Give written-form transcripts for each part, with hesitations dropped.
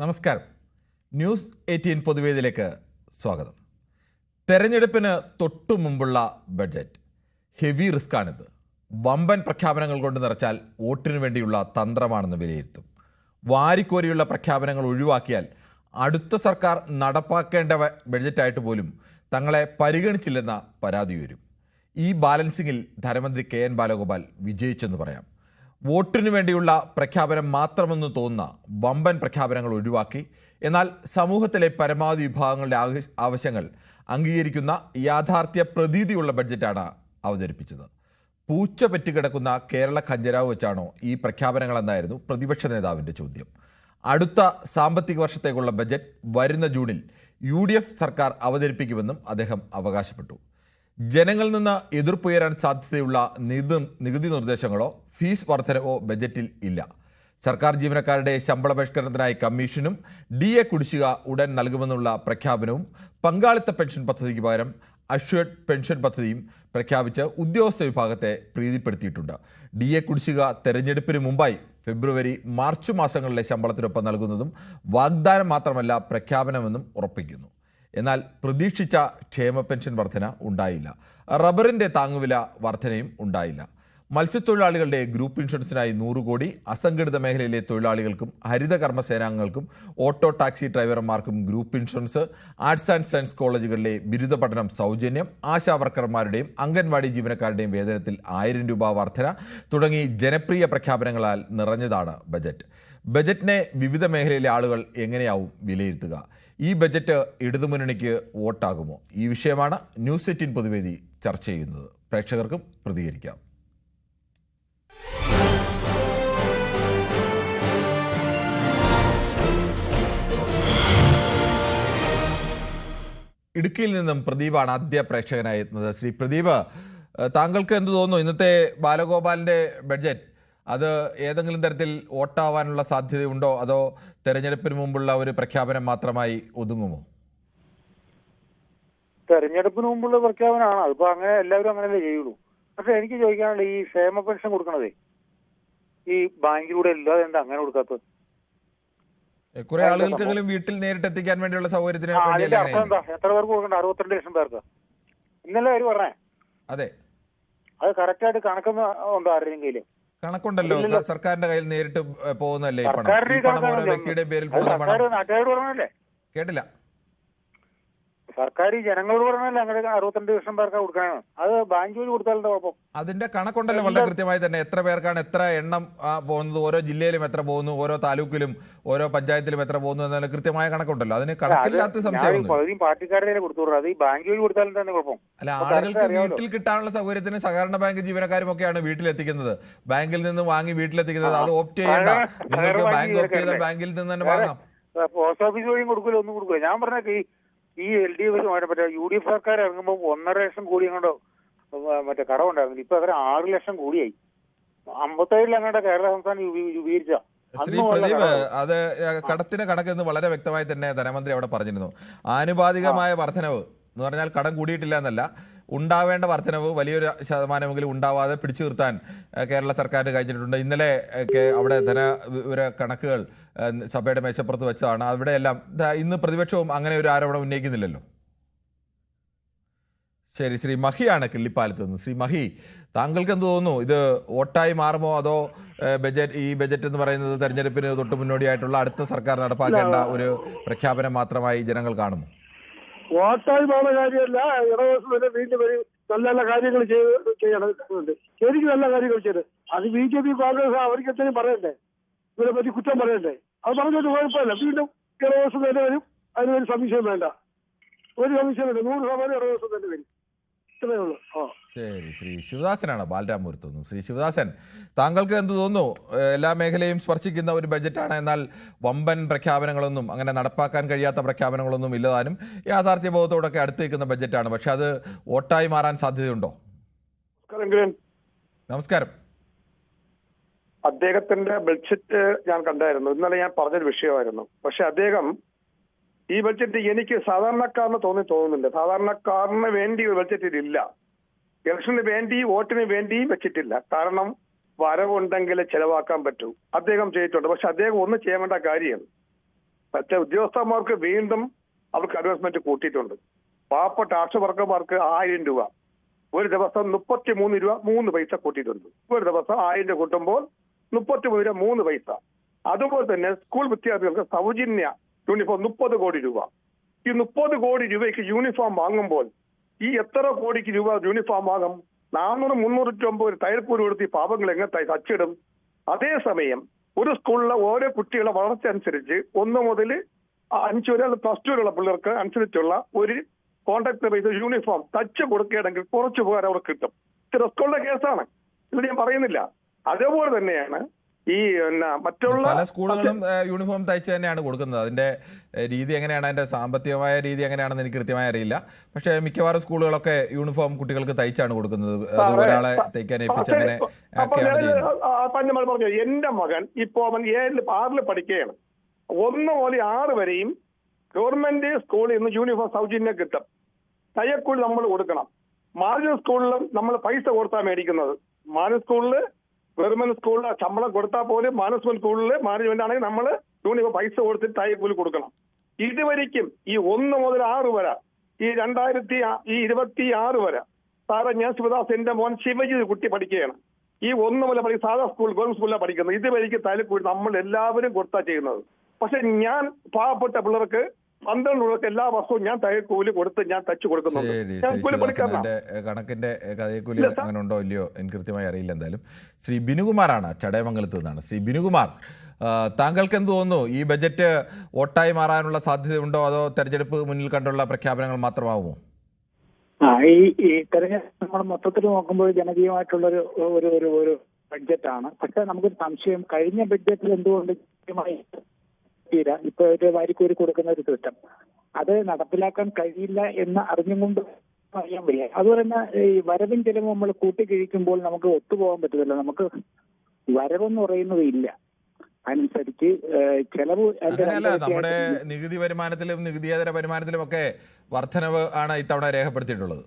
നമസ്കാരം. ന്യൂസ് 18 പൊതുവേദിയിലേക്ക് സ്വാഗതം. തെരഞ്ഞെടുപ്പിന് തൊട്ടു മുമ്പുള്ള ബഡ്ജറ്റ് ഹെവി റിസ്ക്കാണിത്. വമ്പൻ പ്രഖ്യാപനങ്ങൾ കൊണ്ട് നിറച്ചാൽ വോട്ടിനു വേണ്ടിയുള്ള തന്ത്രമാണെന്ന് വിലയിരുത്തും. വാരിക്കോരിയുള്ള പ്രഖ്യാപനങ്ങൾ ഒഴിവാക്കിയാൽ അടുത്ത സർക്കാർ നടപ്പാക്കേണ്ട ബഡ്ജറ്റായിട്ട് പോലും തങ്ങളെ പരിഗണിച്ചില്ലെന്ന പരാതി വരും. ഈ ബാലൻസിങ്ങിൽ ധനമന്ത്രി കെ.എൻ. ബാലഗോപാൽ വിജയിച്ചെന്ന് പറയാം. വോട്ടിനു വേണ്ടിയുള്ള പ്രഖ്യാപനം മാത്രമെന്ന് തോന്നുന്ന വമ്പൻ പ്രഖ്യാപനങ്ങൾ ഒഴിവാക്കി, എന്നാൽ സമൂഹത്തിലെ പരമാവധി വിഭാഗങ്ങളുടെ ആവശ്യങ്ങൾ അംഗീകരിക്കുന്ന യാഥാർത്ഥ്യ പ്രതീതിയുള്ള ബഡ്ജറ്റാണ് അവതരിപ്പിച്ചത്. പൂച്ച പെറ്റുകിടക്കുന്ന കേരള ഖഞ്ചരാവ് വെച്ചാണോ ഈ പ്രഖ്യാപനങ്ങളെന്നായിരുന്നു പ്രതിപക്ഷ നേതാവിൻ്റെ ചോദ്യം. അടുത്ത സാമ്പത്തിക വർഷത്തേക്കുള്ള ബഡ്ജറ്റ് വരുന്ന ജൂണിൽ UDF സർക്കാർ അവതരിപ്പിക്കുമെന്നും അദ്ദേഹം അവകാശപ്പെട്ടു. ജനങ്ങളിൽ നിന്ന് എതിർപ്പുയരാൻ സാധ്യതയുള്ള നികുതി നിർദ്ദേശങ്ങളോ ഫീസ് വർധനവോ ബജറ്റിൽ ഇല്ല. സർക്കാർ ജീവനക്കാരുടെ ശമ്പള പരിഷ്കരണത്തിനായി കമ്മീഷനും DA കുടിശ്ശിക ഉടൻ നൽകുമെന്നുള്ള പ്രഖ്യാപനവും പങ്കാളിത്ത പെൻഷൻ പദ്ധതിക്ക് പകരം അഷ്വേർഡ് പെൻഷൻ പദ്ധതിയും പ്രഖ്യാപിച്ച് ഉദ്യോഗസ്ഥ വിഭാഗത്തെ പ്രീതിപ്പെടുത്തിയിട്ടുണ്ട്. DA കുടിശ്ശിക തെരഞ്ഞെടുപ്പിന് മുമ്പായി ഫെബ്രുവരി മാർച്ച് മാസങ്ങളിലെ ശമ്പളത്തിനൊപ്പം നൽകുന്നതും വാഗ്ദാനം മാത്രമല്ല പ്രഖ്യാപനമെന്നും ഉറപ്പിക്കുന്നു. എന്നാൽ പ്രതീക്ഷിച്ച ക്ഷേമ പെൻഷൻ വർധന ഉണ്ടായില്ല. റബ്ബറിൻ്റെ താങ്ങുവില വർധനയും ഉണ്ടായില്ല. മത്സ്യത്തൊഴിലാളികളുടെ ഗ്രൂപ്പ് ഇൻഷുറൻസിനായി 100 കോടി, അസംഘടിത മേഖലയിലെ തൊഴിലാളികൾക്കും ഹരിത കർമ്മസേനാംഗങ്ങൾക്കും ഓട്ടോ ടാക്സി ഡ്രൈവർമാർക്കും group insurance, arts and science കോളേജുകളിലെ ബിരുദ പഠനം സൗജന്യം, ആശാ വർക്കർമാരുടെയും അംഗൻവാടി ജീവനക്കാരുടെയും വേതനത്തിൽ 1000 രൂപ വർധന തുടങ്ങി ജനപ്രിയ പ്രഖ്യാപനങ്ങളാൽ നിറഞ്ഞതാണ് ബജറ്റ്. ബജറ്റിനെ വിവിധ മേഖലയിലെ ആളുകൾ എങ്ങനെയാവും വിലയിരുത്തുക? ഈ ബജറ്റ് ഇടതുമുന്നണിക്ക് വോട്ടാകുമോ? ഈ വിഷയമാണ് ന്യൂസ് 18 പൊതുവേദി ചർച്ച ചെയ്യുന്നത്. പ്രേക്ഷകർക്കും പ്രതികരിക്കാം. ഇടുക്കിയിൽ നിന്നും പ്രദീപാണ് ആദ്യ പ്രേക്ഷകനായി എത്തുന്നത്. ശ്രീ പ്രദീപ്, താങ്കൾക്ക് എന്ത് തോന്നുന്നു? ഇന്നത്തെ ബാലഗോപാലിൻ്റെ ബഡ്ജറ്റ് അത് ഏതെങ്കിലും തരത്തിൽ വോട്ടാവാനുള്ള സാധ്യതയുണ്ടോ, അതോ തെരഞ്ഞെടുപ്പിന് മുമ്പുള്ള ഒരു പ്രഖ്യാപനം മാത്രമായി ഒതുങ്ങുമോ? തെരഞ്ഞെടുപ്പിന് മുമ്പുള്ള പ്രഖ്യാപനമാണ്. അതിപ്പോ അങ്ങനെ എല്ലാവരും അങ്ങനെയല്ലേ ചെയ്യുള്ളൂ. പക്ഷെ എനിക്ക് ചോദിക്കാനുള്ള ഈ ക്ഷേമ പെൻഷൻ കൊടുക്കണതേ ഈ ബാങ്കിലൂടെ അല്ലാതെ എന്താ അങ്ങനെ കൊടുക്കാത്തത്? കുറെ ആളുകൾക്കെങ്കിലും വീട്ടിൽ നേരിട്ട് എത്തിക്കാൻ വേണ്ടിയുള്ള സൗകര്യത്തിന് അതിന്റെ അർത്ഥം എന്താ? എത്ര പേർക്ക് കൊടുക്കണ്ട? 62 ലക്ഷം പേർക്ക്. ഇന്നലെ അവര് പറഞ്ഞേ. അതെ, അത് കറക്റ്റായിട്ട് കണക്കൊന്നും ഉണ്ടോ ആരുടെയും കയ്യില്? കണക്കുണ്ടല്ലോ, സർക്കാരിന്റെ കയ്യിൽ നേരിട്ട് പോകുന്നല്ലേ ഈ പണം. ഓരോ വ്യക്തിയുടെ പേരിൽ നാട്ടുകാരോട് പറഞ്ഞല്ലേ? കേട്ടില്ല. സർക്കാർ ജനങ്ങളോട് പറഞ്ഞല്ലേ അങ്ങനെ 62 ലക്ഷം പേർക്ക് കൊടുക്കണം. അത് ബാങ്ക് വഴി കൊടുത്താലും കുഴപ്പം. അതിന്റെ കണക്കുണ്ടല്ലോ വളരെ കൃത്യമായി തന്നെ. എത്ര പേർക്കാണ് എത്ര എണ്ണം പോകുന്നത്, ഓരോ ജില്ലയിലും എത്ര പോകുന്നു, ഓരോ താലൂക്കിലും ഓരോ പഞ്ചായത്തിലും എത്ര പോകുന്നു എന്നതിന് കൃത്യമായ കണക്കുണ്ടല്ലോ. അതിന് കണക്കില്ലാത്ത സംശയം പാർട്ടിക്കാരുടെ കൊടുത്തു. അത് ഈ ബാങ്ക് വഴി കൊടുത്താലും തന്നെ കുഴപ്പം. അല്ല, ആളുകൾക്ക് വീട്ടിൽ കിട്ടാനുള്ള സൗകര്യത്തിന് സഹകരണ ബാങ്ക് ജീവനക്കാരും ഒക്കെയാണ് വീട്ടിലെത്തിക്കുന്നത്. ബാങ്കിൽ നിന്ന് വാങ്ങി വീട്ടിലെത്തിക്കുന്നത്. അത് ഓപ്റ്റ് ചെയ്യേണ്ട. നിങ്ങൾക്ക് ബാങ്ക് ഓപ്റ്റ് ചെയ്താൽ ബാങ്കിൽ നിന്ന് തന്നെ വാങ്ങാം. പോസ്റ്റ് ഓഫീസ് വഴിയും കൊടുക്കില്ല, ഒന്നും കൊടുക്കില്ല. ഞാൻ പറഞ്ഞ ഈ LDF മറ്റേ UDF സർക്കാർ ഇറങ്ങുമ്പോൾ 1.5 ലക്ഷം കോടി അങ്ങോട്ട് മറ്റേ കടമുണ്ടായിരുന്നു. ഇപ്പൊ അവരെ 6 ലക്ഷം കോടിയായി. 57 അങ്ങോട്ട് കേരള സംസ്ഥാനം രൂപീകരിച്ച. ശ്രീ പ്രദീപ്, അത് കടത്തിന്റെ കണക്കെന്ന് വളരെ വ്യക്തമായി തന്നെ ധനമന്ത്രി അവിടെ പറഞ്ഞിരുന്നു. ആനുപാതികമായ വർധനവ് എന്ന് പറഞ്ഞാൽ കടം കൂടിയിട്ടില്ല എന്നല്ല, ഉണ്ടാവേണ്ട വർധനവ് വലിയൊരു ശതമാനമെങ്കിലും ഉണ്ടാവാതെ പിടിച്ചു നിർത്താൻ കേരള സർക്കാരിന് കഴിഞ്ഞിട്ടുണ്ട്. ഇന്നലെ അവിടെ ധനവിവര കണക്കുകൾ സഭയുടെ മേശപ്പുറത്ത് വെച്ചതാണ്. അവിടെയെല്ലാം ഇന്ന് പ്രതിപക്ഷവും അങ്ങനെ ഒരു ആരോപണം ഉന്നയിക്കുന്നില്ലല്ലോ. ശരി, ശ്രീ മഹിയാണ് കിള്ളിപ്പാലത്ത് നിന്ന്. ശ്രീ മഹി, താങ്കൾക്ക് എന്ത് തോന്നുന്നു? ഇത് വോട്ടായി മാറുമോ, അതോ ഈ ബജറ്റ് എന്ന് പറയുന്നത് തെരഞ്ഞെടുപ്പിന് തൊട്ട് മുന്നോടിയായിട്ടുള്ള അടുത്ത സർക്കാർ നടപ്പാക്കേണ്ട ഒരു പ്രഖ്യാപനം മാത്രമായി ജനങ്ങൾ കാണുമോ? വോട്ടായി മാറുന്ന കാര്യമല്ല. ഇടവസം തന്നെ വീണ്ടും വരും നല്ല നല്ല കാര്യങ്ങൾ ചെയ്യണമെന്നുണ്ട്. ശരിക്കും നല്ല കാര്യങ്ങൾ ചെയ്ത് അത് BJP കോൺഗ്രസ് അവർക്ക് എന്തെങ്കിലും പറയണ്ടേ? ഇതിനെ പറ്റി കുറ്റം പറയണ്ടേ? അത് പറഞ്ഞിട്ട് കുഴപ്പമില്ല. വീണ്ടും ഇടവസം തന്നെ വരും. അതിനൊരു സംശയം വേണ്ട. ഒരു സംശയം വേണ്ട. 100% ഇടവസം തന്നെ വരും. ഇത്രയേ ഉള്ളൂ. ശരി, ശ്രീ ശിവദാസനാണ് ബാലരാമപുരത്തുനിന്ന്. ശ്രീ ശിവദാസൻ, താങ്കൾക്ക് എന്ത് തോന്നുന്നു? എല്ലാ മേഖലയും സ്പർശിക്കുന്ന ഒരു ബജറ്റാണ്. എന്നാൽ വമ്പൻ പ്രഖ്യാപനങ്ങളൊന്നും അങ്ങനെ നടപ്പാക്കാൻ കഴിയാത്ത പ്രഖ്യാപനങ്ങളൊന്നും ഇല്ലതാനും യാഥാർത്ഥ്യബോധത്തോടൊക്കെ അടുത്ത് നിൽക്കുന്ന ബജറ്റാണ്. പക്ഷെ അത് വോട്ടായി മാറാൻ സാധ്യതയുണ്ടോ? നമസ്കാരം. അദ്ദേഹത്തിന്റെ ബഡ്ജറ്റ് ഞാൻ കണ്ടായിരുന്നു. ഇന്നലെ ഞാൻ പറഞ്ഞൊരു വിഷയമായിരുന്നു. പക്ഷെ അദ്ദേഹം ഈ ബഡ്ജറ്റ് എനിക്ക് സാധാരണക്കാരന് തോന്നുന്നുണ്ട്. സാധാരണക്കാരന് വേണ്ടി ഒരു ബഡ്ജറ്റ് ഇല്ല. ഇലക്ഷന് വേണ്ടി വോട്ടിന് വേണ്ടി വെച്ചിട്ടില്ല. കാരണം വരവുണ്ടെങ്കിൽ ചെലവാക്കാൻ പറ്റൂ. അദ്ദേഹം ചെയ്തിട്ടുണ്ട്. പക്ഷെ അദ്ദേഹം ഒന്നും ചെയ്യാൻ വേണ്ട കാര്യം മറ്റേ ഉദ്യോഗസ്ഥന്മാർക്ക് വീണ്ടും അവർക്ക് അഡ്വാൻസ്മെന്റ് കൂട്ടിയിട്ടുണ്ട്. പാവപ്പെട്ട ആശാവർക്കർമാർക്ക് 1000 രൂപ ഒരു ദിവസം 33 രൂപ 3 പൈസ കൂട്ടിയിട്ടുണ്ട്. ഒരു ദിവസം 1000 രൂപ കൂട്ടുമ്പോൾ 33 രൂപ 3 പൈസ. അതുപോലെ തന്നെ സ്കൂൾ വിദ്യാർത്ഥികൾക്ക് സൗജന്യ യൂണിഫോം 30 കോടി രൂപ. ഈ 30 കോടി രൂപയ്ക്ക് യൂണിഫോം വാങ്ങുമ്പോൾ ഈ എത്ര കോടിക്ക് രൂപ യൂണിഫോം വാങ്ങും? 400-309 തയ്യൽക്കൂലി കൊടുത്ത് ഈ പാവങ്ങൾ എങ്ങനെ തച്ചിടും? അതേസമയം ഒരു സ്കൂളിലെ ഓരോ കുട്ടികളുടെ വളർച്ച അനുസരിച്ച് 1 മുതൽ 5 വരെ +2 വരെയുള്ള പിള്ളേർക്ക് അനുസരിച്ചുള്ള ഒരു കോൺട്രാക്ട് ബേസ് യൂണിഫോം തച്ച് കൊടുക്കുകയാണെങ്കിൽ കുറച്ച് ഉപകാരം അവർക്ക് കിട്ടും. ഇത് സ്കൂളിന്റെ കേസാണ്, ഇത് ഞാൻ പറയുന്നില്ല. അതേപോലെ തന്നെയാണ് ഈ മറ്റുള്ള പല സ്കൂളുകളും യൂണിഫോം തയ്ച്ച് തന്നെയാണ് കൊടുക്കുന്നത്. അതിന്റെ രീതി എങ്ങനെയാണ്, അതിന്റെ സാമ്പത്തികമായ രീതി എങ്ങനെയാണെന്ന് എനിക്ക് കൃത്യമായി അറിയില്ല. പക്ഷേ മിക്കവാറും സ്കൂളുകളൊക്കെ യൂണിഫോം കുട്ടികൾക്ക് തയ്ച്ചാണ് കൊടുക്കുന്നത്. അത് ഒരാളെ തയ്ക്കാൻ ഏൽപ്പിച്ച് അങ്ങനെ പറഞ്ഞു. എന്റെ മകൻ ഇപ്പോ അവൻ 6 പഠിക്കുകയാണ്. 1 മുതൽ 6 വരെയും ഗവൺമെന്റ് സ്കൂളിൽ നിന്ന് യൂണിഫോം സൗജന്യം കിട്ടും. തയ്യക്കൂലി നമ്മൾ കൊടുക്കണം. മാനേജ് സ്കൂളിലും നമ്മൾ പൈസ കൊടുത്താൽ മേടിക്കുന്നത്. മാനേജ് സ്കൂളില് ഗവൺമെന്റ് സ്കൂളിൽ ശമ്പളം കൊടുത്താൽ പോലും മാനേജ്മെന്റ് സ്കൂളിൽ മാനേജ്മെന്റ് ആണെങ്കിൽ നമ്മൾ യൂണിഫോം പൈസ കൊടുത്തിട്ട് തയ്യക്കൂലി കൊടുക്കണം. ഇതുവരെയ്ക്കും ഈ 1 മുതൽ 6 വരെ, ഈ 2026 വരെ സാറേ, ഞാൻ ശിവദാസ്, എന്റെ മോൻ ശിവജി കുട്ടി പഠിക്കുകയാണ്. ഈ 1 മുതൽ സാധാ സ്കൂൾ ഗവൺമെന്റ് സ്കൂളിലാണ് പഠിക്കുന്നത്. ഇതുവരെയ്ക്ക് തയ്യക്കൂലി നമ്മൾ എല്ലാവരും കൊടുത്താ ചെയ്യുന്നത്. പക്ഷെ ഞാൻ പാവപ്പെട്ട പിള്ളേർക്ക് 12 രൂപക്ക് എല്ലാ വർഷവും ഞാൻ തയ്യൽക്കൂലി കൊടുത്ത് ഞാൻ തച്ചു കൊടുക്കുന്നുണ്ട്. കണക്കിന്റെ തയ്യൽക്കൂലി അങ്ങനെ ഉണ്ടോ ഇല്ലയോ എനിക്ക് കൃത്യമായി അറിയില്ല. എന്തായാലും ശ്രീ ബിനുകുമാറാണ് ചടയമംഗലത്ത് നിന്നാണ്. ശ്രീ ബിനുകുമാർ, താങ്കൾക്ക് എന്ത് തോന്നുന്നു? ഈ ബജറ്റ് വോട്ടായി മാറാനുള്ള സാധ്യതയുണ്ടോ, അതോ തെരഞ്ഞെടുപ്പ് മുന്നിൽ കണ്ടുള്ള പ്രഖ്യാപനങ്ങൾ മാത്രമാവുമോ? ഈ തെരഞ്ഞെടുപ്പ് നമ്മൾ മൊത്തത്തിൽ നോക്കുമ്പോൾ ജനകീയമായിട്ടുള്ളൊരു ഒരു ബഡ്ജറ്റാണ്. പക്ഷെ നമുക്കൊരു സംശയം, കഴിഞ്ഞ ബഡ്ജറ്റിൽ എന്തുകൊണ്ട് ഇപ്പൊ ഒരു വാരിക്കോരി കൊടുക്കുന്ന ഒരു സിസ്റ്റം അത് നടപ്പിലാക്കാൻ കഴിയില്ല എന്ന് അറിഞ്ഞും കൊണ്ട് അറിയാൻ വയ്യ. അതുപോലെ തന്നെ ഈ വരവും ചെലവും നമ്മൾ കൂട്ടിക്കിഴിക്കുമ്പോൾ നമുക്ക് ഒത്തുപോകാൻ പറ്റില്ല. നമുക്ക് വരവെന്ന് പറയുന്നത് ഇല്ല, അനുസരിച്ച് ചെലവ് നമ്മുടെ നികുതി വരുമാനത്തിലും നികുതിയേതര വരുമാനത്തിലും ഒക്കെ വർധനവ് ആണ് ഇത്തവണ രേഖപ്പെടുത്തിയിട്ടുള്ളത്.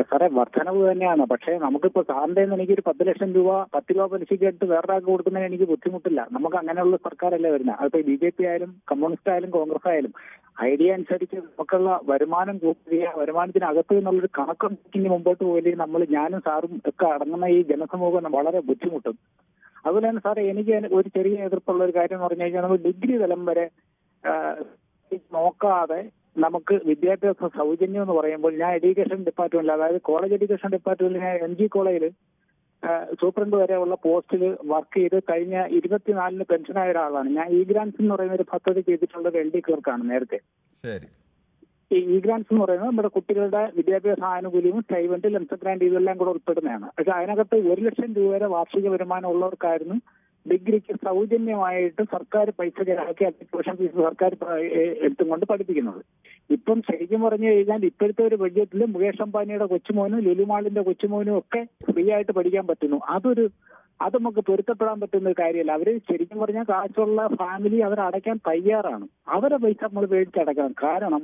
സാറേ, വർധനവ് തന്നെയാണ്. പക്ഷേ നമുക്കിപ്പോ സാറിന്റെ എനിക്കൊരു 10 ലക്ഷം രൂപ 10 രൂപ പലിശയ്ക്ക് എടുത്ത് വേറൊരാൾക്ക് കൊടുക്കുന്നതിന് എനിക്ക് ബുദ്ധിമുട്ടില്ല. നമുക്ക് അങ്ങനെയുള്ള സർക്കാരല്ലേ വരുന്നത്. അതിപ്പോ BJP ആയാലും കമ്മ്യൂണിസ്റ്റ് ആയാലും കോൺഗ്രസ് ആയാലും ഐഡിയ അനുസരിച്ച് നമുക്കുള്ള വരുമാനം കൂട്ടുക, വരുമാനത്തിനകത്ത് നിന്നുള്ളൊരു കണക്ക് മുമ്പോട്ട് പോയില്ലെങ്കിൽ ഞാനും സാറും ഒക്കെ അടങ്ങുന്ന ഈ ജനസമൂഹം വളരെ ബുദ്ധിമുട്ടും. അതുപോലെ തന്നെ സാറേ, എനിക്ക് ഒരു ചെറിയ എതിർപ്പുള്ള ഒരു കാര്യം എന്ന് പറഞ്ഞു കഴിഞ്ഞാൽ, നമ്മൾ ഡിഗ്രി തലം വരെ നോക്കാതെ നമുക്ക് വിദ്യാഭ്യാസ സൗജന്യം എന്ന് പറയുമ്പോൾ, ഞാൻ എഡ്യൂക്കേഷൻ ഡിപ്പാർട്ട്മെന്റിൽ, അതായത് കോളേജ് എഡ്യൂക്കേഷൻ ഡിപ്പാർട്ട്മെന്റിൽ ഞാൻ MG കോളേജിൽ സൂപ്രണ്ട് വരെയുള്ള പോസ്റ്റിൽ വർക്ക് ചെയ്ത് കഴിഞ്ഞ 24-ന് പെൻഷനായ ഒരാളാണ് ഞാൻ. ഗ്രാൻസ് എന്ന് പറയുന്ന ഒരു പദ്ധതി ചെയ്തിട്ടുള്ള ഒരു LD ക്ലർക്കാണ് നേരത്തെ. ഈ ഗ്രാൻസ് എന്ന് പറയുന്നത് നമ്മുടെ കുട്ടികളുടെ വിദ്യാഭ്യാസ ആനുകൂല്യവും സ്റ്റൈവന്റ്, ലംസ ഗ്രാന്റ് ഇതെല്ലാം കൂടെ ഉൾപ്പെടുന്നതാണ്. പക്ഷെ അതിനകത്ത് 1 ലക്ഷം രൂപ വരെ വാർഷിക വരുമാനം ഉള്ളവർക്കായിരുന്നു ഡിഗ്രിക്ക് സൗജന്യമായിട്ട് സർക്കാർ പൈസ ചെലവാക്കി ട്യൂഷൻ ഫീസ് സർക്കാർ എടുത്തുകൊണ്ട് പഠിപ്പിക്കുന്നത്. ഇപ്പം ശരിക്കും പറഞ്ഞു കഴിഞ്ഞാൽ ഇപ്പോഴത്തെ ഒരു ബഡ്ജറ്റിൽ മുകേഷ് അംബാനിയുടെ കൊച്ചുമോനും ലുലുമാളിന്റെ കൊച്ചുമോനും ഒക്കെ ഫ്രീ ആയിട്ട് പഠിക്കാൻ പറ്റുന്നു. അത് നമുക്ക് പൊരുത്തപ്പെടാൻ പറ്റുന്ന ഒരു കാര്യമല്ല. അവര് ശരിക്കും പറഞ്ഞാൽ കാശുള്ള ഫാമിലി അവർ അടയ്ക്കാൻ തയ്യാറാണ്. അവരെ പൈസ നമ്മൾ മേടിച്ചടക്കണം. കാരണം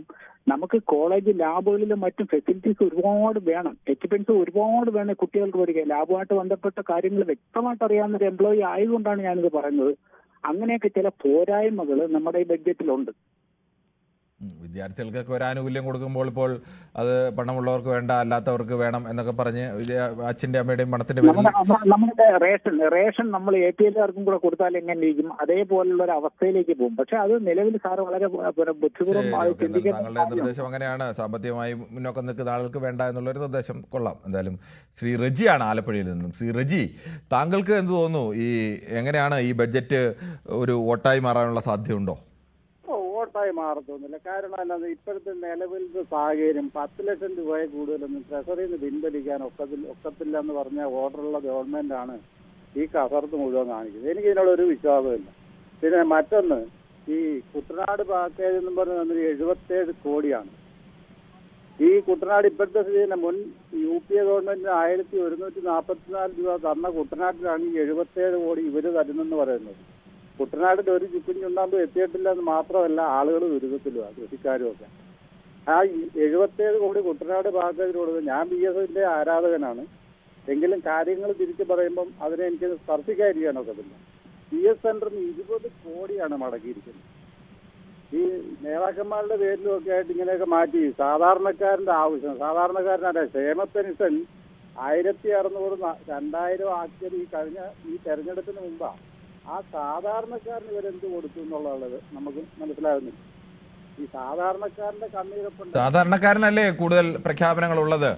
നമുക്ക് കോളേജ് ലാബുകളിലും മറ്റും ഫെസിലിറ്റീസ് ഒരുപാട് വേണം, എക്യുപ്മെന്റ്സ് ഒരുപാട് വേണം കുട്ടികൾക്ക് പഠിക്കാൻ. ലാബുമായിട്ട് ബന്ധപ്പെട്ട കാര്യങ്ങൾ വ്യക്തമായിട്ട് അറിയാവുന്ന ഒരു എംപ്ലോയി ആയതുകൊണ്ടാണ് ഞാനിത് പറയുന്നത്. അങ്ങനെയൊക്കെ ചില പോരായ്മകൾ നമ്മുടെ ഈ ബഡ്ജറ്റിലുണ്ട്. വിദ്യാർത്ഥികൾക്കൊക്കെ ഒരു ആനുകൂല്യം കൊടുക്കുമ്പോൾ ഇപ്പോൾ അത് പണമുള്ളവർക്ക് വേണ്ട, അല്ലാത്തവർക്ക് വേണം എന്നൊക്കെ പറഞ്ഞ് അച്ഛൻ്റെ അമ്മയുടെയും പണത്തിന്റെ നമ്മുടെ റേഷൻ നമ്മൾ APLകാർക്കും കൂടെ കൊടുത്താൽ എങ്ങനെ ഇരിക്കും? അതേപോലുള്ള ഒരു അവസ്ഥയിലേക്ക് പോകും. പക്ഷെ അത് നിലവിൽ സാറ് വളരെ ബുദ്ധിപൂർവ്വം ചിന്തിക്കാൻ. താങ്കളുടെ നിർദ്ദേശം അങ്ങനെയാണ്, സാമ്പത്തികമായി മുന്നോക്കം നിൽക്കുന്ന ആൾക്ക് വേണ്ട എന്നുള്ളൊരു നിർദ്ദേശം കൊള്ളാം. എന്തായാലും ശ്രീ റജിയാണ് ആലപ്പുഴയിൽ നിന്നും. ശ്രീ റജി, താങ്കൾക്ക് എന്ത് തോന്നുന്നു? ഈ എങ്ങനെയാണ് ഈ ബഡ്ജറ്റ് ഒരു വോട്ടായി മാറാനുള്ള സാധ്യതയുണ്ടോ? വോട്ടായി മാറത്തൊന്നുമില്ല. കാരണം എന്താ, ഇപ്പോഴത്തെ നിലവിലത്തെ സാഹചര്യം 10 ലക്ഷം രൂപയെ കൂടുതലൊന്നും ട്രഷറിയിൽ നിന്ന് പിൻവലിക്കാൻ ഒക്കത്തില്ല എന്ന് പറഞ്ഞ ഓർഡറുള്ള ഗവൺമെന്റാണ് ഈ കസർത്ത് മുഴുവൻ കാണിക്കുന്നത്. എനിക്ക് ഇതിനോടൊരു വിശ്വാസമില്ല. പിന്നെ മറ്റൊന്ന്, ഈ കുട്ടനാട് പാക്കേജ് എന്നും പറഞ്ഞ് 77 കോടിയാണ്. ഈ കുട്ടനാട് ഇപ്പോഴത്തെ സ്ഥിതി മുൻ UPA ഗവൺമെന്റിന് 1144 രൂപ തന്ന കുട്ടനാട്ടിലാണ് ഈ 77 കോടി ഇവര് തരുന്നെന്ന് പറയുന്നത്. കുട്ടനാട്ടിൽ ഒരു ചുക്കും ചുണ്ണാമ്പും എത്തിയിട്ടില്ല എന്ന് മാത്രമല്ല, ആളുകൾ ദുരിതത്തിലുമാണ്, കൃഷിക്കാരും ഒക്കെ. ആ 77 കോടി കുട്ടനാട് പാക്കേജിൽ കൊടുക്കുന്നത്. ഞാൻ BSന്റെ ആരാധകനാണ്, എങ്കിലും കാര്യങ്ങൾ തിരിച്ചു പറയുമ്പം അതിനെ എനിക്ക് സ്പർശിക്കാതിരിക്കാനൊക്കത്തില്ല. BS സെന്ററിന് 20 കോടിയാണ് മടക്കിയിരിക്കുന്നത്. ഈ നേതാക്കന്മാരുടെ പേരിലും ഒക്കെ ആയിട്ട് ഇങ്ങനെയൊക്കെ മാറ്റി സാധാരണക്കാരന്റെ ആവശ്യം, സാധാരണക്കാരനാണ് ക്ഷേമ പെൻഷൻ 1600 2000 ആക്കിയത് ഈ തെരഞ്ഞെടുപ്പിന് മുമ്പാണ്. ആ സാധാരണക്കാരന് ഇവരെന്ത് കൊടുത്തു എന്നുള്ളത് നമുക്ക് മനസ്സിലാകുന്നില്ല. ഈ സാധാരണക്കാരന്റെ കണ്ണീരൊപ്പം സാധാരണക്കാരനല്ലേ കൂടുതൽ പ്രഖ്യാപനങ്ങൾ ഉള്ളത്?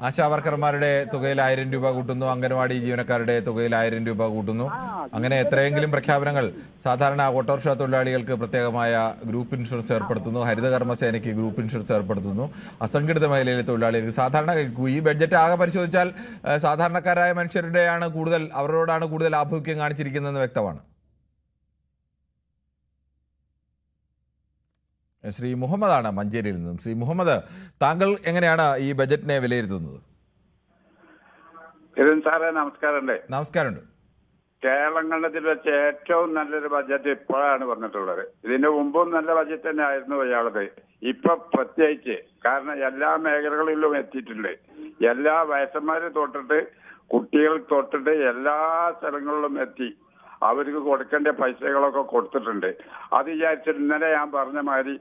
ആശാവർക്കർമാരുടെ തുകയിൽ 1000 രൂപ കൂട്ടുന്നു, അംഗൻവാടി ജീവനക്കാരുടെ തുകയിൽ 1000 രൂപ കൂട്ടുന്നു. അങ്ങനെ എത്രയെങ്കിലും പ്രഖ്യാപനങ്ങൾ. സാധാരണ ഓട്ടോറിക്ഷ തൊഴിലാളികൾക്ക് പ്രത്യേകമായ ഗ്രൂപ്പ് ഇൻഷുറൻസ് ഏർപ്പെടുത്തുന്നു, ഹരിതകർമ്മസേനയ്ക്ക് ഗ്രൂപ്പ് ഇൻഷുറൻസ് ഏർപ്പെടുത്തുന്നു, അസംഘടിത മേഖലയിലെ തൊഴിലാളികൾക്ക്. സാധാരണ ഈ ബഡ്ജറ്റ് ആകെ പരിശോധിച്ചാൽ സാധാരണക്കാരായ മനുഷ്യരുടെയാണ് കൂടുതൽ, അവരോടാണ് കൂടുതൽ ആഭിമുഖ്യം കാണിച്ചിരിക്കുന്നതെന്ന് വ്യക്തമാണ്. ശ്രീ മുഹമ്മദാണ് മഞ്ചേരിയിൽ നിന്നും. ശ്രീ മുഹമ്മദ്, താങ്കൾ എങ്ങനെയാണ് ഈ ബജറ്റിനെ വിലയിരുത്തുന്നത്? സാറേ നമസ്കാരമുണ്ട്. നമസ്കാരമുണ്ട്. കേരളം കണ്ടതിൽ വെച്ച് ഏറ്റവും നല്ലൊരു ബഡ്ജറ്റ് ഇപ്പോഴാണ് വന്നിട്ടുള്ളത്. ഇതിന്റെ മുമ്പും നല്ല ബഡ്ജറ്റ് തന്നെ ആയിരുന്നു ഇയാളത്. ഇപ്പൊ പ്രത്യേകിച്ച് കാരണം എല്ലാ മേഖലകളിലും എത്തിയിട്ടുണ്ട്. എല്ലാ വയസ്സന്മാരെ തൊട്ടിട്ട് കുട്ടികൾ തൊട്ടിട്ട് എല്ലാ സ്ഥലങ്ങളിലും എത്തി. അവർക്ക് കൊടുക്കേണ്ട പൈസകളൊക്കെ കൊടുത്തിട്ടുണ്ട്. അത് വിചാരിച്ചിട്ട് ഇന്നലെ ഞാൻ പറഞ്ഞ മാതിരി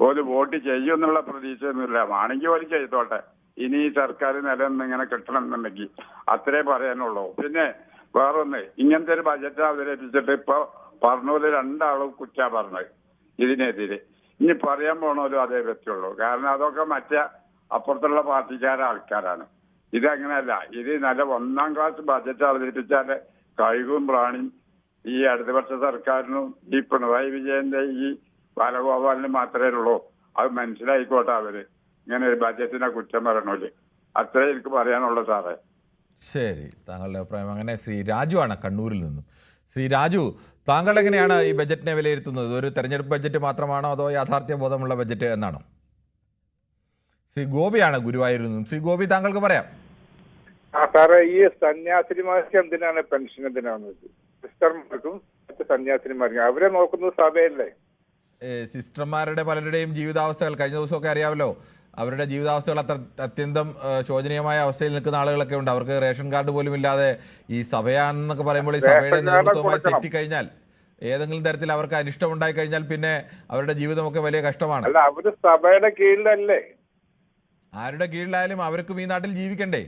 ഒരു വോട്ട് ചെയ്യുമെന്നുള്ള പ്രതീക്ഷയൊന്നുമില്ല. ആണെങ്കിൽ ഒരു ചെയ്തോട്ടെ. ഇനി ഈ സർക്കാർ നിലനിന്നിങ്ങനെ കിട്ടണം എന്നുണ്ടെങ്കിൽ അത്രേ പറയാനുള്ളൂ. പിന്നെ വേറൊന്ന്, ഇങ്ങനത്തെ ഒരു ബജറ്റ് അവതരിപ്പിച്ചിട്ട് ഇപ്പൊ പറഞ്ഞോല് രണ്ടാളും കുറ്റാ പറഞ്ഞത് ഇതിനെതിരെ. ഇനി പറയാൻ പോണോലും അതേ പറ്റുള്ളൂ. കാരണം അതൊക്കെ മറ്റേ അപ്പുറത്തുള്ള പാർട്ടിക്കാരെ ആൾക്കാരാണ്. ഇതങ്ങനെയല്ല. ഇത് നല്ല 1ാം ക്ലാസ് ബജറ്റ് അവതരിപ്പിച്ചാല് കഴിവും പ്രാണിയും ഈ അടുത്ത വർഷ സർക്കാരിനും ഈ പിണറായി വിജയന്റെ ഈ ബാലഗോപാലിനും മാത്രമേ ഉള്ളൂ. അത് മനസ്സിലായിക്കോട്ടെ അവര് ഇങ്ങനെ ഒരു ബജറ്റിനെ കുറ്റം പറയണോല്. അത്രേ എനിക്ക് പറയാനുള്ളൂ സാറേ. ശരി, താങ്കളുടെ അഭിപ്രായം അങ്ങനെ. ശ്രീ രാജു ആണ് കണ്ണൂരിൽ നിന്നും. ശ്രീ രാജു, താങ്കൾ എങ്ങനെയാണ് ഈ ബജറ്റിനെ വിലയിരുത്തുന്നത്? ഒരു തെരഞ്ഞെടുപ്പ് ബജറ്റ് മാത്രമാണോ അതോ യാഥാർത്ഥ്യ ബോധമുള്ള ബജറ്റ് എന്നാണോ? ശ്രീ ഗോപിയാണ് ഗുരുവായൂരിൽ നിന്നും. ശ്രീ ഗോപി, താങ്കൾക്ക് പറയാം. സാറേ, ഈ സന്യാസിനിമാർക്ക് എന്തിനാണ് പെൻഷൻ? എന്തിനാണ് സിസ്റ്റർമാർക്കും മറ്റ് സന്യാസിനിമാർക്കും? അവരെ നോക്കുന്നത് സഭയല്ലേ? സിസ്റ്റർമാരുടെ പലരുടെയും ജീവിതാവസ്ഥകൾ കഴിഞ്ഞ ദിവസമൊക്കെ അറിയാമല്ലോ. അവരുടെ ജീവിതാവസ്ഥകൾ അത്യന്തം ശോചനീയമായ അവസ്ഥയിൽ നിൽക്കുന്ന ആളുകളൊക്കെ ഉണ്ട്. അവർക്ക് റേഷൻ കാർഡ് പോലും ഇല്ലാതെ ഈ സഭയാണെന്നൊക്കെ പറയുമ്പോൾ ഈ സഭയുടെ നേതൃത്വമായി തെറ്റിക്കഴിഞ്ഞാൽ, ഏതെങ്കിലും തരത്തിൽ അവർക്ക് അനിഷ്ടം ഉണ്ടായി കഴിഞ്ഞാൽ പിന്നെ അവരുടെ ജീവിതമൊക്കെ വലിയ കഷ്ടമാണ്. അല്ല, അവര് സഭയുടെ കീഴിലല്ലേ? ആരുടെ കീഴിലായാലും അവർക്കും ഈ നാട്ടിൽ ജീവിക്കണ്ടേ?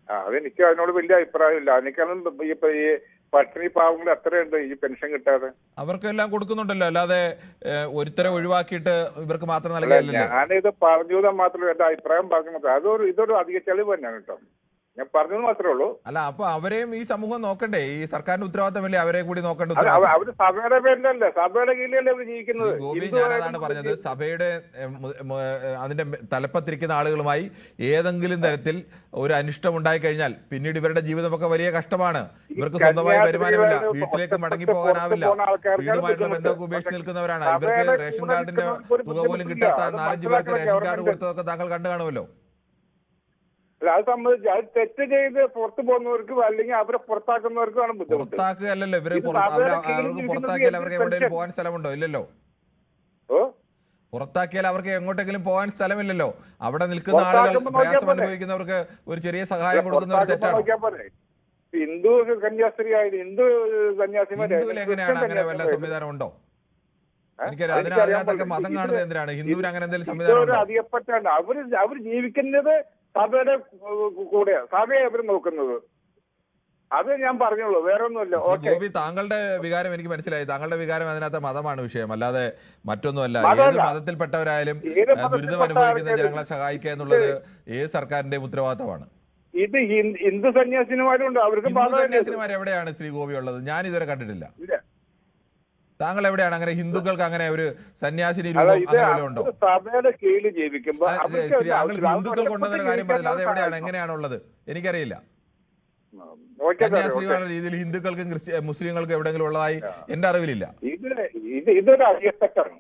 അതെനിക്ക് അതിനോട് വലിയ അഭിപ്രായമില്ല. എനിക്കൊന്നും ഈ പട്ടിണി പാവങ്ങൾ എത്രയുണ്ട് ഈ പെൻഷൻ കിട്ടാതെ? അവർക്കെല്ലാം കൊടുക്കുന്നുണ്ടല്ലോ, അല്ലാതെ ഒരുത്തരെ ഒഴിവാക്കിയിട്ട് ഇവർക്ക് മാത്രം നൽകിയല്ലോ. ഞാനിത് പറഞ്ഞത് മാത്രമേ എന്റെ അഭിപ്രായം പറഞ്ഞത്. ഇതൊരു അധിക ചെലവ് തന്നെയാണ് കേട്ടോ. ഞാൻ പറഞ്ഞത് മാത്രമേ ഉള്ളൂ. അല്ല, അപ്പൊ അവരെയും ഈ സമൂഹം നോക്കണ്ടേ? ഈ സർക്കാരിന്റെ ഉത്തരവാദിത്തമല്ലേ അവരെ കൂടി നോക്കേണ്ട? അവര് സഭയുടെ പേരിലല്ലേ, സഭയുടെ കീഴിലല്ലേ അവർ ജീവിക്കുന്നത്? ഗോപി, ഞാനതാണ് പറഞ്ഞത്. സഭയുടെ അതിന്റെ തലപ്പത്തിരിക്കുന്ന ആളുകളുമായി ഏതെങ്കിലും തരത്തിൽ ഒരു അനിഷ്ടം ഉണ്ടായി കഴിഞ്ഞാൽ പിന്നീട് ഇവരുടെ ജീവിതമൊക്കെ വലിയ കഷ്ടമാണ്. ഇവർക്ക് സ്വന്തമായി വരുമാനമില്ല, വീട്ടിലേക്ക് മടങ്ങി പോകാനാവില്ല, വീടുമായിട്ടുള്ള ബന്ധമൊക്കെ ഉപേക്ഷിച്ച് നിൽക്കുന്നവരാണ്. ഇവർക്ക് റേഷൻ കാർഡിന്റെ തുക പോലും കിട്ടാത്ത 4-5 പേർക്ക് റേഷൻ കാർഡ് കൊടുത്തതൊക്കെ താങ്കൾ കണ്ടു കാണുമല്ലോ. അത് സംബന്ധിച്ച് അത് തെറ്റ് ചെയ്ത് പുറത്തു പോകുന്നവർക്കും അല്ലെങ്കിൽ അവരെ പുറത്താക്കുന്നവർക്കുമാണ് ബുദ്ധിമുട്ട്. പുറത്താക്കുകയല്ലല്ലോ ഇവരെ. അവർക്ക് പുറത്താക്കിയാൽ അവർക്ക് എവിടെയെങ്കിലും പോകാൻ സ്ഥലമുണ്ടോ? ഇല്ലല്ലോ. പുറത്താക്കിയാൽ അവർക്ക് എങ്ങോട്ടെങ്കിലും പോകാൻ സ്ഥലമില്ലല്ലോ. അവിടെ നിൽക്കുന്ന ആളുകൾ, പ്രയാസം അനുഭവിക്കുന്നവർക്ക് ഒരു ചെറിയ സഹായം കൊടുക്കുന്നവർ തെറ്റാണോ? ഹിന്ദു കന്യാസ്ത്രീയായാലും ഹിന്ദു ഹിന്ദുവിൽ എങ്ങനെയാണ് അങ്ങനെ വല്ല സംവിധാനം ഉണ്ടോ? എനിക്കറിയാം. അതിനകത്തൊക്കെ മതം കാണുന്നത് എന്തിനാണ്? ഹിന്ദുവിന് അങ്ങനെ എന്തെങ്കിലും സംവിധാനം ഉണ്ടോ? അറിയപ്പെട്ടാണ് അവർ ജീവിക്കുന്നത് സഭയുടെ കൂടെ. സഭയെ അവർ നോക്കുന്നത്. അത് ഞാൻ പറഞ്ഞോളൂ, വേറെ ഒന്നുമില്ല. ഗോപി, താങ്കളുടെ വികാരം എനിക്ക് മനസ്സിലായി. താങ്കളുടെ വികാരം അതിനകത്ത് മതമാണ് വിഷയം, അല്ലാതെ മറ്റൊന്നുമല്ല. ഏത് മതത്തിൽപ്പെട്ടവരായാലും ദുരിതം അനുഭവിക്കുന്ന ജനങ്ങളെ സഹായിക്കുക എന്നുള്ളത് ഏത് സർക്കാരിന്റെയും ഉത്തരവാദിത്തമാണ്. ഇത് ഹിന്ദു സന്യാസിനിമാരുണ്ട്. അവർക്ക് സന്യാസിനിമാർ എവിടെയാണ് ശ്രീ ഗോപി ഉള്ളത്? ഞാൻ ഇതുവരെ കണ്ടിട്ടില്ല. താങ്കൾ എവിടെയാണ് അങ്ങനെ ഹിന്ദുക്കൾക്ക് അങ്ങനെ ഒരു സന്യാസിനി രൂപം അങ്ങനെ ഉണ്ടോ? സഭയുടെ കീഴിൽ ജീവിക്കുമ്പോൾ ഹിന്ദുക്കൾ കൊണ്ടുവന്ന കാര്യം പറഞ്ഞില്ല. അത് എവിടെയാണ്, എങ്ങനെയാണുള്ളത്? എനിക്കറിയില്ല. കന്യാസ്ത്രീകളുടെ രീതിയിൽ ഹിന്ദുക്കൾക്കും മുസ്ലിങ്ങൾക്കും എവിടെയെങ്കിലും ഉള്ളതായി എന്റെ അറിവിലില്ല. ഇതൊരു അറിയപ്പെട്ടാണ്.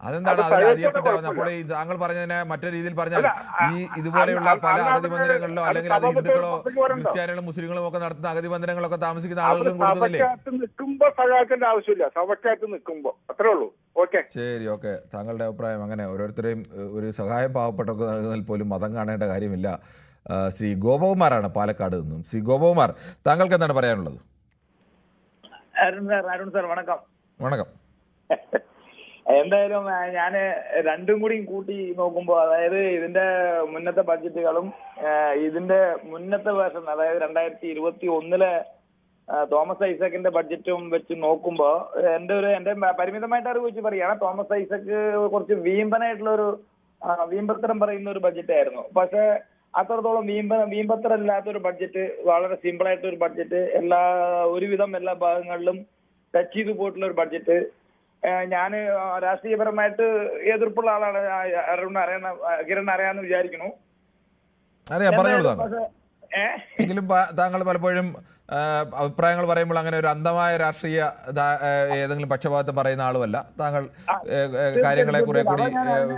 അതെന്താണ് അതിന് അറിയപ്പെട്ടാവുന്നത്? അപ്പോൾ ഈ താങ്കൾ പറഞ്ഞതിനെ മറ്റൊരു രീതിയിൽ പറഞ്ഞാൽ ഈ ഇതുപോലെയുള്ള പല അഗതി മന്ദിരങ്ങളിലോ അല്ലെങ്കിൽ അത് ഹിന്ദുക്കളോ ക്രിസ്ത്യാനികളും മുസ്ലിങ്ങളും ഒക്കെ നടത്തുന്ന അഗതി മന്ദിരങ്ങളൊക്കെ താമസിക്കുന്ന ആളുകളും കൊടുക്കുന്നില്ലേ? ആവശ്യമില്ല, സഭക്കകത്ത് നിൽക്കുമ്പോ അത്രേ ഉള്ളൂ. ശരി, ഓക്കെ. താങ്കളുടെ അഭിപ്രായം അങ്ങനെ. ഓരോരുത്തരെയും ഒരു സഹായം പാവപ്പെട്ടവർക്ക് നൽകുന്നതിൽ പോലും മതം കാണേണ്ട കാര്യമില്ല. ശ്രീ ഗോപകുമാറാണ് പാലക്കാട് നിന്നും. ശ്രീ ഗോപകുമാർ, താങ്കൾക്ക് എന്താണ് പറയാനുള്ളത്? അരുൺ സാർ വണക്കം. വണക്കം. എന്തായാലും ഞാൻ രണ്ടും കൂടി കൂട്ടി നോക്കുമ്പോൾ, അതായത് ഇതിന്റെ മുന്നത്തെ ബഡ്ജറ്റുകളും ഇതിന്റെ മുന്നത്തെ വേർഷൻ, അതായത് 2021 തോമസ് ഐസക്കിന്റെ ബഡ്ജറ്റും വെച്ച് നോക്കുമ്പോൾ എന്റെ പരിമിതമായിട്ട് അറിവ് വെച്ച് പറയുകയാണ്, തോമസ് ഐസക്ക് കുറച്ച് വീമ്പത്തരം പറയുന്ന ഒരു ബഡ്ജറ്റ് ആയിരുന്നു. പക്ഷെ അത്രത്തോളം വീമ്പത്തരം ഇല്ലാത്തൊരു ബഡ്ജറ്റ്, വളരെ സിമ്പിൾ ആയിട്ടൊരു ബഡ്ജറ്റ്, ഒരുവിധം എല്ലാ ഭാഗങ്ങളിലും ടച്ച് ചെയ്ത് പോയിട്ടുള്ള ഒരു ബഡ്ജറ്റ്. ഞാൻ രാഷ്ട്രീയപരമായിട്ട് എതിർപ്പുള്ള ആളാണ്, കിരൺ അറിയാന്ന് വിചാരിക്കുന്നു. എങ്കിലും താങ്കൾ പലപ്പോഴും അഭിപ്രായങ്ങൾ പറയുമ്പോൾ അങ്ങനെ ഒരു അന്ധമായ രാഷ്ട്രീയ ഏതെങ്കിലും പക്ഷപാതം പറയുന്ന ആളുമല്ല. താങ്കൾ കാര്യങ്ങളെ കുറെ കൂടി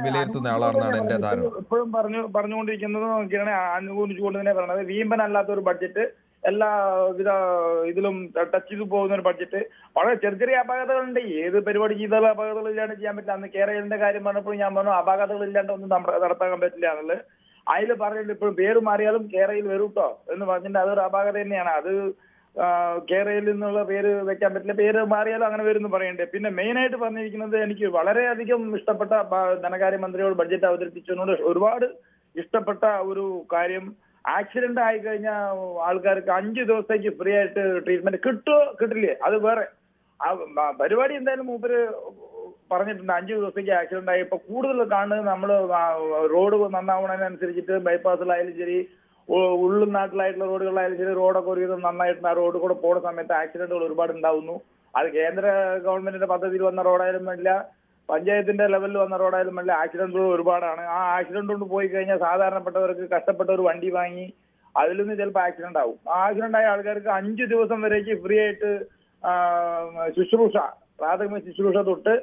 വിലയിരുത്തുന്ന ആളാണെന്നാണ് എന്റെ ധാരണ. ഇപ്പോഴും പറഞ്ഞുകൊണ്ടിരിക്കുന്നത് കിരണെ അനുകൂലിച്ചുകൊണ്ട് തന്നെ പറഞ്ഞത്, വീമ്പനല്ലാത്ത ഒരു ബഡ്ജറ്റ്, എല്ലാ ഇതിലും ടച്ച് ചെയ്ത് പോകുന്ന ഒരു ബഡ്ജറ്റ്. വളരെ ചെറിയ അപാകതകളുണ്ട്. ഏത് പരിപാടി ചെയ്താലും അപാകതകളില്ലാണ്ട് ചെയ്യാൻ പറ്റില്ല. അന്ന് കേരളത്തിന്റെ കാര്യം പറഞ്ഞപ്പോൾ ഞാൻ പറഞ്ഞു അപാകതകളില്ലാണ്ട് ഒന്നും നടത്താൻ പറ്റില്ല എന്നുള്ളത്. അതിൽ പറഞ്ഞിട്ട് ഇപ്പോഴും പേര് മാറിയാലും കേരളയിൽ വരൂട്ടോ എന്ന് പറഞ്ഞിട്ട് അതൊരു അപാകത തന്നെയാണ്. അത് കേരളയിൽ നിന്നുള്ള പേര് വെക്കാൻ പറ്റില്ല, പേര് മാറിയാലും അങ്ങനെ വരും എന്ന് പറയണ്ടേ. പിന്നെ മെയിൻ ആയിട്ട് പറഞ്ഞിരിക്കുന്നത്, എനിക്ക് വളരെയധികം ഇഷ്ടപ്പെട്ട ധനകാര്യമന്ത്രിയോട് ബഡ്ജറ്റ് അവതരിപ്പിച്ചതിനോട് ഒരുപാട് ഇഷ്ടപ്പെട്ട ഒരു കാര്യം, ആക്സിഡന്റ് ആയി കഴിഞ്ഞാൽ ആൾക്കാർക്ക് 5 ദിവസത്തേക്ക് ഫ്രീ ആയിട്ട് ട്രീറ്റ്മെന്റ് കിട്ടില്ലേ, അത് വേറെ പരിപാടി. എന്തായാലും മൂപ്പര് പറഞ്ഞിട്ടുണ്ട് 5 ദിവസത്തേക്ക് ആക്സിഡന്റ് ആയി. ഇപ്പൊ കൂടുതൽ കാണുന്നത് നമ്മൾ റോഡ് നന്നാവണതിനനുസരിച്ചിട്ട് ബൈപ്പാസിലായാലും ശരി, ഉൾനാട്ടിലായിട്ടുള്ള റോഡുകളിലായാലും ശരി, റോഡൊക്കെ ഒരുവിധം നന്നായിട്ട് ആ റോഡ് കൂടെ പോകുന്ന സമയത്ത് ആക്സിഡന്റുകൾ ഒരുപാട് ഉണ്ടാവുന്നു. അത് കേന്ദ്ര ഗവൺമെന്റിന്റെ പദ്ധതിയിൽ വന്ന റോഡായാലും വേണ്ടില്ല, പഞ്ചായത്തിന്റെ ലെവലിൽ വന്ന റോഡായാലും വേണ്ടില്ല, ആക്സിഡന്റുകൾ ഒരുപാടാണ്. ആ ആക്സിഡന്റ് കൊണ്ട് പോയി കഴിഞ്ഞാൽ സാധാരണപ്പെട്ടവർക്ക് കഷ്ടപ്പെട്ട ഒരു വണ്ടി വാങ്ങി അതിൽ നിന്ന് ചിലപ്പോൾ ആക്സിഡന്റ് ആവും. ആ ആക്സിഡന്റ് ആയ ആൾക്കാർക്ക് 5 ദിവസം വരേക്ക് ഫ്രീ ആയിട്ട് ശുശ്രൂഷ, പ്രാഥമിക ശുശ്രൂഷ തൊട്ട്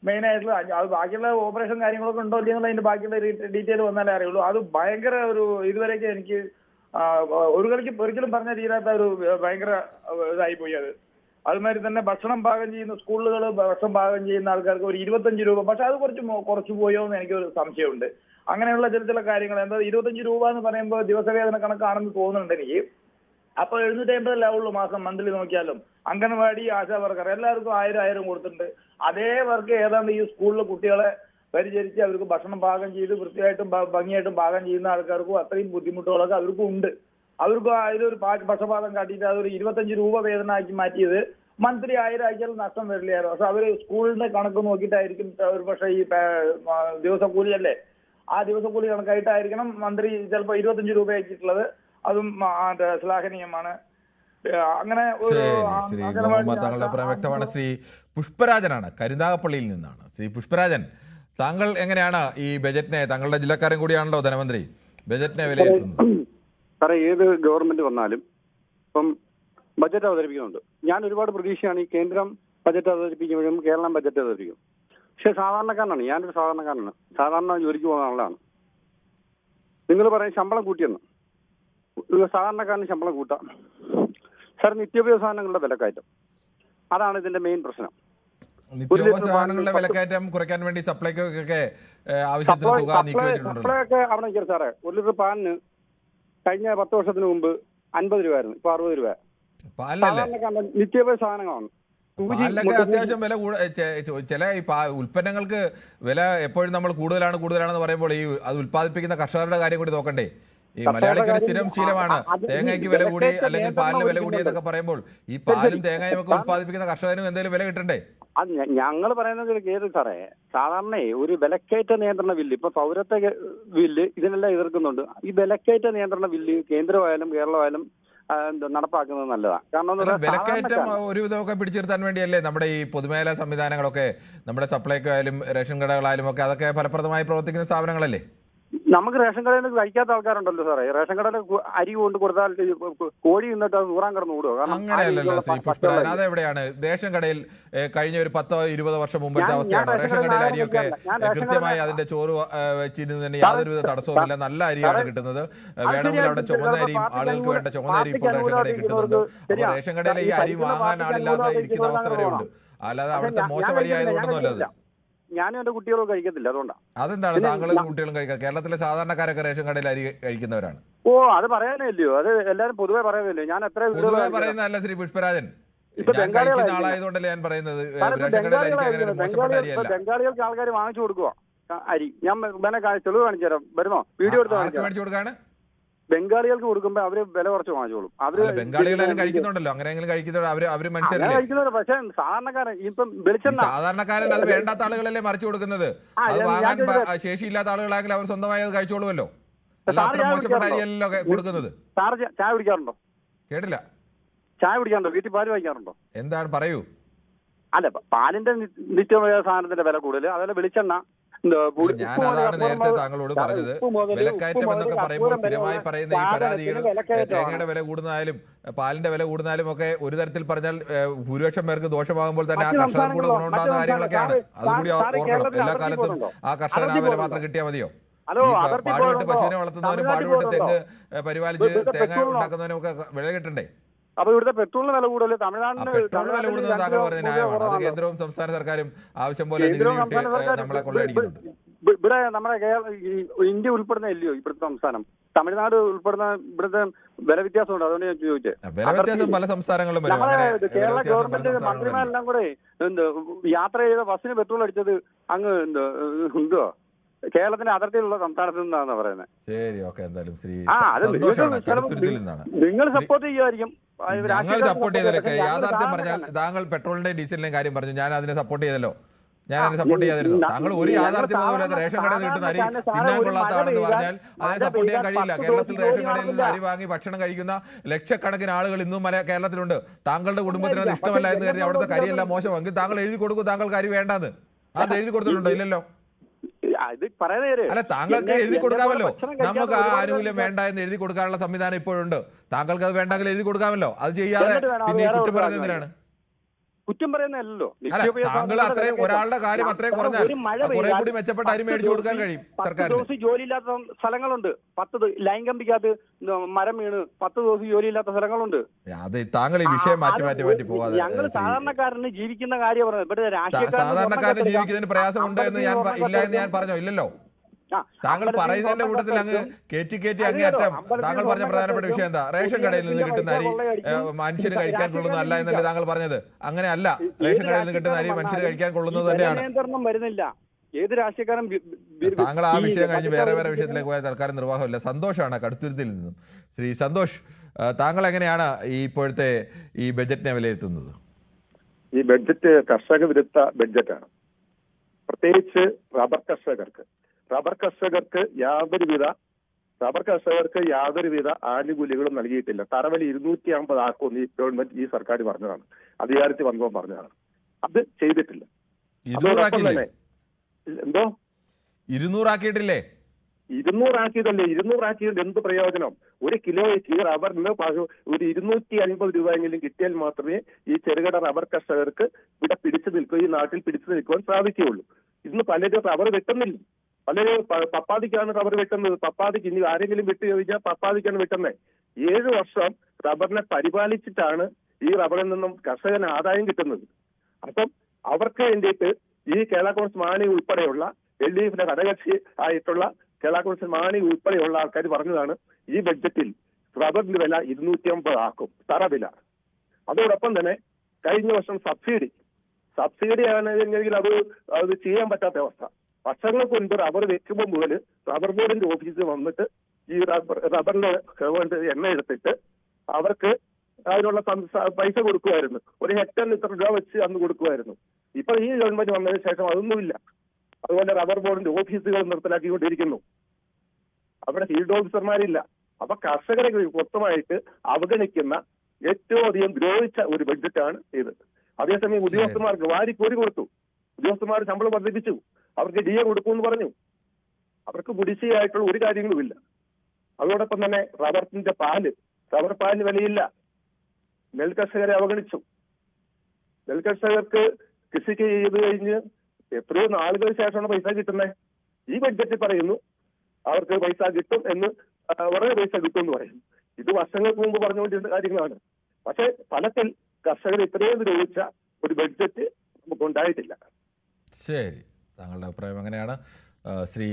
മെയിൻ ആയിട്ടുള്ള അത് ബാക്കിയുള്ള ഓപ്പറേഷൻ കാര്യങ്ങളൊക്കെ ഉണ്ടോ ഇല്ലെങ്കിൽ അതിന്റെ ബാക്കിയുള്ള ഡീറ്റെയിൽ വന്നാലേ അറിയുള്ളൂ. അത് ഭയങ്കര ഒരു ഇതുവരെയൊക്കെ എനിക്ക് ഒരിക്കലും പറഞ്ഞ തീരാത്ത ഒരു ഭയങ്കര ഇതായി പോയി. അതുമാതിരി തന്നെ ഭക്ഷണം പാകം ചെയ്യുന്ന സ്കൂളുകൾ, ഭക്ഷണം പാകം ചെയ്യുന്ന ആൾക്കാർക്ക് ഒരു 25 രൂപ, പക്ഷെ അത് കുറച്ച് പോയോ എന്ന് എനിക്കൊരു സംശയമുണ്ട്. അങ്ങനെയുള്ള ചില കാര്യങ്ങൾ. എന്താ 25 രൂപ എന്ന് പറയുമ്പോൾ ദിവസവേതന കണക്കാണെന്ന് തോന്നുന്നുണ്ട് എനിക്ക്. അപ്പോൾ 750 ഉള്ളൂ മാസം, മന്ത്ലി നോക്കിയാലും. അംഗൻവാടി, ആശാ വർക്കർ എല്ലാവർക്കും 1000 കൊടുത്തിട്ടുണ്ട്. അതേ വർക്ക് ഏതാണ്ട് ഈ സ്കൂളിലെ കുട്ടികളെ പരിചരിച്ച് അവർക്ക് ഭക്ഷണം പാകം ചെയ്ത് വൃത്തിയായിട്ടും ഭംഗിയായിട്ടും പാകം ചെയ്യുന്ന ആൾക്കാർക്കും അത്രയും ബുദ്ധിമുട്ടുകളൊക്കെ അവർക്കും ഉണ്ട്. അവർക്ക് അതിലൊരു പക്ഷപാതം കാട്ടിയിട്ട് അതൊരു 25 രൂപ വേതനമാക്കി മാറ്റിയത് മന്ത്ലി 1000 ആക്കിയാൽ നഷ്ടം വരില്ലായിരുന്നു. പക്ഷെ അവര് സ്കൂളിന്റെ കണക്ക് നോക്കിയിട്ടായിരിക്കും ഒരു പക്ഷേ ഈ ദിവസക്കൂലിയല്ലേ, ആ ദിവസക്കൂലി കണക്കായിട്ടായിരിക്കണം മന്ത്രി ചിലപ്പോൾ 25 രൂപ ആക്കിയിട്ടുള്ളത്. അതും ശ്ലാഘനീയമാണ്. അങ്ങനെ താങ്കളുടെ അഭിപ്രായം വ്യക്തമാണ്. ശ്രീ പുഷ്പരാജനാണ്, കരുനാഗപ്പള്ളിയിൽ നിന്നാണ്. ശ്രീ പുഷ്പരാജൻ, താങ്കൾ എങ്ങനെയാണ് ഈ ബജറ്റിനെ, താങ്കളുടെ ജില്ലക്കാരൻ കൂടിയാണല്ലോ ധനമന്ത്രി, ബജറ്റിനെ വിലയിരുത്തുന്നത്? സാറേ, ഏത് ഗവൺമെന്റ് വന്നാലും ഇപ്പം ബജറ്റ് അവതരിപ്പിക്കുന്നുണ്ട്. ഞാൻ ഒരുപാട് പ്രതീക്ഷയാണ് ഈ കേന്ദ്രം ബജറ്റ് അവതരിപ്പിക്കുമ്പോഴും കേരളം ബജറ്റ് അവതരിപ്പിക്കും. പക്ഷെ സാധാരണക്കാരനാണ്, ഞാനൊരു സാധാരണക്കാരനാണ്, സാധാരണ ജോലിക്ക് പോകുന്ന ആളാണ്. നിങ്ങൾ പറയും ശമ്പളം കൂട്ടിയെന്ന്, സാധാരണക്കാരന് ശമ്പളം കൂട്ടാം. സാർ, നിത്യോപയോഗ സാധനങ്ങളുടെ വിലക്കയറ്റം, അതാണ് ഇതിന്റെ മെയിൻ പ്രശ്നം. നിത്യോപയോഗ സാധനങ്ങളുടെ വിലക്കയറ്റം കുറയ്ക്കാൻ വേണ്ടി സപ്ലൈക്കൊക്കെ ആവശ്യത്തിന് തുക നീക്കി വെച്ചിട്ടുണ്ടല്ലോ. സപ്ലൈയൊക്കെ അവിടെ നിൽക്കാം സാറേ. 1 ലിറ്റർ പാലിന് കഴിഞ്ഞ 10 വർഷത്തിന് മുമ്പ് 50 രൂപയായിരുന്നു, ഇപ്പൊ 60 രൂപ. നിത്യോപയോഗ സാധനങ്ങളാണ്. പാലിനൊക്കെ അത്യാവശ്യം വില ചില ഈ ഉൽപ്പന്നങ്ങൾക്ക് വില എപ്പോഴും നമ്മൾ കൂടുതലാണെന്ന് പറയുമ്പോൾ ഈ അത് ഉൽപ്പാദിപ്പിക്കുന്ന കർഷകരുടെ കാര്യം കൂടി നോക്കണ്ടേ? ഈ മലയാളിക്ക് ഒരു സ്ഥിരം ശീലമാണ് തേങ്ങയ്ക്ക് വില കൂടി അല്ലെങ്കിൽ പാലിന് വില കൂടി എന്നൊക്കെ പറയുമ്പോൾ ഈ പാലും തേങ്ങയും ഒക്കെ ഉൽപ്പാദിപ്പിക്കുന്ന കർഷകനും എന്തെങ്കിലും വില കിട്ടണ്ടേ? അത് ഞങ്ങൾ പറയുന്നത് കേട്ടു സാറേ. സാധാരണ ഒരു വിലക്കയറ്റ നിയന്ത്രണ ബില്ല്, ഇപ്പൊ പൗരത്വ ബില്ല് ഇതിനെല്ലാം എതിർക്കുന്നുണ്ട്. ഈ വിലക്കയറ്റ നിയന്ത്രണ ബില്ല് കേന്ദ്രമായാലും കേരളമായാലും നടപ്പാക്കുന്നത് നല്ലതാണ്. കാരണം വിലക്കയറ്റം ഒരുവിധമൊക്കെ പിടിച്ചിരുത്താൻ വേണ്ടിയല്ലേ നമ്മുടെ ഈ പൊതുമേഖലാ സംവിധാനങ്ങളൊക്കെ, നമ്മുടെ സപ്ലൈകോ ആയാലും റേഷൻ കടകളായാലും ഒക്കെ അതൊക്കെ ഫലപ്രദമായി പ്രവർത്തിക്കുന്ന സ്ഥാപനങ്ങളല്ലേ? നമുക്ക് റേഷൻ കടയിൽ കഴിക്കാത്ത ആൾക്കാരുണ്ടല്ലോ സാറേ. റേഷൻ കടയിൽ അരി കൊണ്ട് കൊടുത്താൽ കോഴി നിന്നിട്ട് അത് നൂറാൻ കിടന്ന് കൂടുക. അങ്ങനെയല്ലല്ലോ ശ്രീ പുഷ്പരാജൻ, അതെവിടെയാണ്? റേഷൻ കടയിൽ കഴിഞ്ഞ ഒരു 10-20 വർഷം മുമ്പത്തെ അവസ്ഥയാണോ? റേഷൻ കടയിൽ അരിയൊക്കെ കൃത്യമായി അതിന്റെ ചോറ് വെച്ചിരുന്ന് തന്നെ യാതൊരുവിധ തടസ്സവുമില്ല, നല്ല അരിയാണ് കിട്ടുന്നത്. വേണമെങ്കിൽ അവിടെ ചുമന്ന അരിയും, ആളുകൾക്ക് വേണ്ട ചുമന്ന അരി ഇപ്പോൾ റേഷൻ കടയിൽ കിട്ടുന്നുണ്ട്. അപ്പോൾ റേഷൻ കടയിൽ ഈ അരി വാങ്ങാൻ ആളില്ലാതെ ഇരിക്കുന്ന അവസ്ഥ വരെ ഉണ്ട്. അല്ലാതെ അവിടുത്തെ മോശം അരി ആയതുകൊണ്ടൊന്നും അല്ലത്. ഞാനും എന്റെ കുട്ടികളും കഴിക്കത്തില്ല, അതുകൊണ്ടാണ്. അതെന്താണ് താങ്കളും കുട്ടികളും കഴിക്കുക? കേരളത്തിലെ സാധാരണക്കാരൊക്കെ റേഷൻ കടയിൽ അരി കഴിക്കുന്നവരാണ്. അത് പറയാനേ ഇല്ലയോ? അത് എല്ലാരും പൊതുവെ പറയുന്നില്ലയോ? ഞാൻ എത്ര പൊതുവെ പറയുന്നതല്ല ശ്രീ പുഷ്പരാജൻ, ഇപ്പൊ ഞാൻ കഴിക്കുന്ന ബംഗാളികളായിരിക്കും ആളായതുകൊണ്ടല്ലേ ഞാൻ പറയുന്നത്. സാർ, ഇപ്പൊ റേഷൻ കടയിൽ അരിക്ക് അങ്ങനെ ഒരു മോശപ്പെട്ട ബംഗാളികൾ അരിയല്ല. ബംഗാളികൾക്ക് ആൾക്കാർ വാങ്ങിച്ചു കൊടുക്കുക അരി. ഞാൻ വേണേ തെളിവ് കാണിച്ചു തരാം. വരുന്നോ? വീഡിയോ എടുത്ത് ആർക്ക് കാണിച്ചു മേടിച്ചു കൊടുക്കാണ്? ബംഗാളികൾക്ക് കൊടുക്കുമ്പോ അവര് വില കുറച്ച് വാങ്ങിച്ചോളും. അവര് ബംഗാളികളെല്ലാം കഴിക്കുന്നുണ്ടല്ലോ, അങ്ങനെയെങ്കിലും കഴിക്കുന്നുണ്ട്. അവര് മനുഷ്യരല്ലേ, കഴിക്കുന്നത്. പക്ഷെ സാധാരണക്കാരൻ ഇപ്പം വെളിച്ചെണ്ണ സാധാരണക്കാരൻ അത് വേണ്ടാത്ത ആളുകളല്ലേ മറിച്ചു കൊടുക്കുന്നത്. അത് വാങ്ങാൻ ശേഷിയില്ലാത്ത ആളുകളാണെങ്കിൽ അവർ സ്വന്തമായി അത് കഴിച്ചോളുമല്ലോ. അല്ല അത്ര മോശപ്പെട്ട അരിയല്ലോ കൊടുക്കുന്നത്. സാറ് ചായ കുടിക്കാറുണ്ടോ? കേട്ടില്ല. ചായ കുടിക്കാറുണ്ടോ? വീട്ടിൽ പാല് വാങ്ങിക്കാറുണ്ടോ? എന്താണ് പറയൂ. അല്ല, പാലിന്റെ നിത്യമായ സാധനത്തിന്റെ വില കൂടുതൽ. അതുപോലെ വെളിച്ചെണ്ണ. ഞാൻ അതാണ് നേരത്തെ താങ്കളോട് പറഞ്ഞത്. വിലക്കയറ്റം എന്നൊക്കെ പറയുമ്പോൾ സ്ഥിരമായി പറയുന്ന ഈ പരാതികൾ തേങ്ങയുടെ വില കൂടുന്നതായാലും പാലിന്റെ വില കൂടുന്നാലും ഒക്കെ ഒരു തരത്തിൽ പറഞ്ഞാൽ ഭൂരിപക്ഷം പേർക്ക് ദോഷമാകുമ്പോൾ തന്നെ ആ കർഷകർ കൂടെ ഗുണമുണ്ടാകുന്ന കാര്യങ്ങളൊക്കെയാണ്. അതുകൂടി ഓർക്കണം. എല്ലാ കാലത്തും ആ കർഷകന് ആ വില മാത്രം കിട്ടിയാൽ മതിയോ? പാടുപെട്ട് പശുവിനെ വളർത്തുന്നവനും പാടുപെട്ട് തെങ്ങ് പരിപാലിച്ച് തേങ്ങ ഉണ്ടാക്കുന്നവനും ഒക്കെ വില കിട്ടണ്ടേ? അപ്പൊ ഇവിടുത്തെ പെട്രോളിന് വില കൂടുതൽ. തമിഴ്നാടിന് പെട്രോൾ വില കൂടുന്നത് താങ്കൾ പറഞ്ഞ ന്യായമാണ്. അത് കേന്ദ്രവും സംസ്ഥാന സർക്കാരും ആവശ്യം പോലെ നികുതി കിട്ടി നമ്മളെ കൊള്ളയടിക്കുന്നുണ്ട്. ഇവിടെ നമ്മുടെ ഇന്ത്യ ഉൾപ്പെടുന്ന അല്ലയോ ഇവിടുത്തെ സംസ്ഥാനം? തമിഴ്നാട് ഉൾപ്പെടുന്ന ഇവിടുത്തെ വില വ്യത്യാസമുണ്ട്. അതുകൊണ്ട് ഞാൻ ചോദിച്ചത്. വില വ്യത്യാസം പല സംസ്ഥാനങ്ങളിലും വരും. കേരള ഗവൺമെന്റ് മന്ത്രിമാരെല്ലാം കൂടെ യാത്ര ചെയ്ത ബസ്സിന് പെട്രോൾ അടിച്ചത് അങ്ങ് എന്തുവാ കേരളത്തിന്റെ അതിർത്തിയിലുള്ള സംസ്ഥാനത്ത് നിന്നാണ് പറയുന്നത്. ശരി, ഓക്കെ. എന്തായാലും ശ്രീ സന്തോഷാണ് കടുത്തുരുത്തിൽ നിന്നാണ്. നിങ്ങൾ സപ്പോർട്ട് ചെയ്യുമായിരിക്കും. ഞങ്ങൾ സപ്പോർട്ട് ചെയ്തതൊക്കെ യാഥാർത്ഥ്യം പറഞ്ഞാൽ താങ്കൾ പെട്രോളിന്റെയും ഡീസലിന്റെയും കാര്യം പറഞ്ഞു. ഞാൻ അതിനെ സപ്പോർട്ട് ചെയ്തല്ലോ. ഞാൻ അതിനെ സപ്പോർട്ട് ചെയ്യാതിരുന്നു. താങ്കൾ ഒരു യാഥാർത്ഥ്യം പോലും റേഷൻ കടയിൽ നിന്ന് കിട്ടുന്ന അരി തിന്നാൻ കൊള്ളാത്തതാണെന്ന് പറഞ്ഞാൽ അതിനെ സപ്പോർട്ട് ചെയ്യാൻ കഴിയില്ല. കേരളത്തിൽ റേഷൻ കടയിൽ നിന്ന് അരി വാങ്ങി ഭക്ഷണം കഴിക്കുന്ന ലക്ഷക്കണക്കിന് ആളുകൾ ഇന്നും കേരളത്തിലുണ്ട്. താങ്കളുടെ കുടുംബത്തിന് അത് ഇഷ്ടമല്ല എന്ന് കരുതി അവിടുത്തെ കരിയെല്ലാം മോശമെങ്കിൽ താങ്കൾ എഴുതി കൊടുക്കും താങ്കൾക്ക് അരി വേണ്ടാന്ന്. അത് എഴുതി കൊടുത്തിട്ടുണ്ടോ? ഇല്ലല്ലോ. അല്ല, താങ്കൾക്ക് എഴുതി കൊടുക്കാമല്ലോ. നമുക്ക് ആ ആനുകൂല്യം വേണ്ട എന്ന് എഴുതി കൊടുക്കാനുള്ള സംവിധാനം ഇപ്പോഴുണ്ട്. താങ്കൾക്ക് അത് വേണ്ടെങ്കിൽ എഴുതി കൊടുക്കാമല്ലോ. അത് ചെയ്യാതെ പിന്നെ കുറ്റം പറയുന്നത് എന്തിനാണ്? കുറ്റം പറയുന്നല്ലോ. താങ്കൾ അത്രയും ഒരാളുടെ കാര്യം അത്രയും കുറഞ്ഞാൽ കുറെ കൂടി മെച്ചപ്പെട്ട അരി മേടിച്ചു കൊടുക്കാൻ കഴിയും സർക്കാർ. 10 ദിവസം ജോലിയില്ലാത്ത സ്ഥലങ്ങളുണ്ട്. 10 ലൈൻ കമ്പിക്കകത്ത് മരം വീണ് 10 ദിവസം ജോലിയില്ലാത്ത സ്ഥലങ്ങളുണ്ട്. അത് താങ്കൾ ഈ വിഷയം മാറ്റി പോകാതെ ഞങ്ങൾ സാധാരണക്കാരന് ജീവിക്കുന്ന കാര്യം പറഞ്ഞത്. സാധാരണക്കാരന് ജീവിക്കുന്നതിന് പ്രയാസമുണ്ട് എന്ന് ഇല്ല എന്ന് ഞാൻ പറഞ്ഞോ? ഇല്ലല്ലോ. താങ്കൾ പറയുന്നതിന്റെ കൂട്ടത്തിൽ അങ്ങ് കയറ്റി അങ്ങേയറ്റം താങ്കൾ പറഞ്ഞ പ്രധാനപ്പെട്ട വിഷയം എന്താ? റേഷൻ കടയിൽ നിന്ന് കിട്ടുന്ന അരി മനുഷ്യന് കഴിക്കാൻ കൊള്ളുന്നതല്ല എന്നല്ലേ താങ്കൾ പറഞ്ഞത്? അങ്ങനെ അല്ല. റേഷൻ കടയിൽ നിന്ന് കിട്ടുന്ന അരി മനുഷ്യന് കഴിക്കാൻ കൊള്ളുന്നത് തന്നെയാണ്. വരുന്നില്ല. ഏത് രാഷ്ട്രീയക്കാരും. താങ്കൾ ആ വിഷയം കഴിഞ്ഞ് വേറെ വിഷയത്തിലേക്ക് പോയ തൽക്കാലം നിർവാഹമില്ല. സന്തോഷമാണ് കടുത്തുരുത്തിൽ നിന്നും. ശ്രീ സന്തോഷ്, താങ്കൾ എങ്ങനെയാണ് ഈ ഇപ്പോഴത്തെ ഈ ബജറ്റിനെ വിലയിരുത്തുന്നത്? ഈ ബഡ്ജറ്റ് കർഷക വിരുദ്ധ ബഡ്ജറ്റാണ്. പ്രത്യേകിച്ച് റബ്ബർ കർഷകർക്ക് യാതൊരുവിധ ആനുകൂല്യങ്ങളും നൽകിയിട്ടില്ല. തറവലി 250 ആക്കുമെന്ന് ഈ ഗവൺമെന്റ് ഈ സർക്കാർ പറഞ്ഞതാണ്, അധികാരത്തിൽ വന്നപ്പോൾ പറഞ്ഞതാണ്. അത് ചെയ്തിട്ടില്ല. എന്തോ 200 ആക്കിയിട്ടില്ലേ? 200 ആക്കിയതല്ലേ? 200 ആക്കിയത് എന്ത് പ്രയോജനം? ഒരു കിലോയ്ക്ക് റബ്ബറിന് ഒരു 250 രൂപയെങ്കിലും കിട്ടിയാൽ മാത്രമേ ഈ ചെറുകിട റബ്ബർ കർഷകർക്ക് ഇവിടെ ഈ നാട്ടിൽ പിടിച്ചു നിൽക്കുവാൻ സാധിക്കുകയുള്ളൂ. ഇന്ന് പലരും റബ്ബർ വെട്ടുന്നില്ല. പലരും പപ്പാതിക്കാണ് റബ്ബർ വെട്ടുന്നത്. പപ്പാതിക്ക് ഇനി ആരെങ്കിലും വിട്ടു ചോദിച്ചാൽ പപ്പാതിക്കാണ് വെട്ടുന്നത്. 7 വർഷം റബ്ബറിനെ പരിപാലിച്ചിട്ടാണ് ഈ റബ്ബറിൽ നിന്നും കർഷകന് ആദായം കിട്ടുന്നത്. അപ്പം അവർക്ക് വേണ്ടിയിട്ട് ഈ കേരള കോൺഗ്രസ് മാണി ഉൾപ്പെടെയുള്ള LDFന്റെ ഘടകകക്ഷി ആയിട്ടുള്ള കേരള കോൺഗ്രസ് മാണി ഉൾപ്പെടെയുള്ള ആൾക്കാർ പറഞ്ഞതാണ് ഈ ബഡ്ജറ്റിൽ റബ്ബറിന്റെ വില 250 ആക്കും, തറവില. അതോടൊപ്പം തന്നെ കഴിഞ്ഞ വർഷം സബ്സിഡി ആണെങ്കിൽ അത് ചെയ്യാൻ പറ്റാത്ത അവസ്ഥ. വർഷങ്ങൾക്ക് മുൻപ് റബ്ബർ വെക്കുമ്പോൾ മുതൽ റബ്ബർ ബോർഡിന്റെ ഓഫീസിൽ വന്നിട്ട് ഈ റബ്ബറിന്റെ ഗവൺമെന്റ് എണ്ണ എടുത്തിട്ട് അവർക്ക് അതിനുള്ള പൈസ കൊടുക്കുമായിരുന്നു. ഒരു ഹെക്ടറിന് ഇത്ര രൂപ വെച്ച് അന്ന് കൊടുക്കുമായിരുന്നു. ഇപ്പൊ ഈ ഗവൺമെന്റ് വന്നതിന് ശേഷം അതൊന്നുമില്ല. അതുപോലെ റബ്ബർ ബോർഡിന്റെ ഓഫീസുകൾ നിർത്തലാക്കിക്കൊണ്ടിരിക്കുന്നു. അവിടെ ഫീൽഡ് ഓഫീസർമാരില്ല. അപ്പൊ കർഷകരെ മൊത്തമായിട്ട് അവഗണിക്കുന്ന ഏറ്റവും അധികം ദ്രോഹിച്ച ഒരു ബഡ്ജറ്റാണ് ഇത്. അതേസമയം ഉദ്യോഗസ്ഥന്മാർക്ക് വാരിക്കോരി കൊടുത്തു. ഉദ്യോഗസ്ഥന്മാർ ശമ്പളം വർദ്ധിപ്പിച്ചു. അവർക്ക് DA കൊടുക്കുമെന്ന് പറഞ്ഞു. അവർക്ക് കുടിശ്ശികയായിട്ടുള്ള ഒരു കാര്യങ്ങളുമില്ല. അതോടൊപ്പം തന്നെ റബ്ബർ പാലിന് വിലയില്ല. നെൽകർഷകരെ അവഗണിച്ചു. നെൽകർഷകർക്ക് കൃഷിക്ക് ചെയ്ത് കഴിഞ്ഞ് എത്രയോ നാളുകൾക്ക് ശേഷമാണ് പൈസ കിട്ടുന്നത്. ഈ ബഡ്ജറ്റിൽ പറയുന്നു അവർക്ക് പൈസ കിട്ടും എന്ന്, വളരെ പൈസ കിട്ടുമെന്ന് പറയുന്നു. ഇത് വർഷങ്ങൾക്ക് മുമ്പ് പറഞ്ഞുകൊണ്ടിരുന്ന കാര്യങ്ങളാണ്. പക്ഷെ ഫലത്തിൽ കർഷകർ ഇത്രയും ദ്രോഹിച്ച ഒരു ബഡ്ജറ്റ് നമുക്ക് ഉണ്ടായിട്ടില്ല. ശരി, താങ്കളുടെ അഭിപ്രായം എങ്ങനെയാണ്? ശ്രീ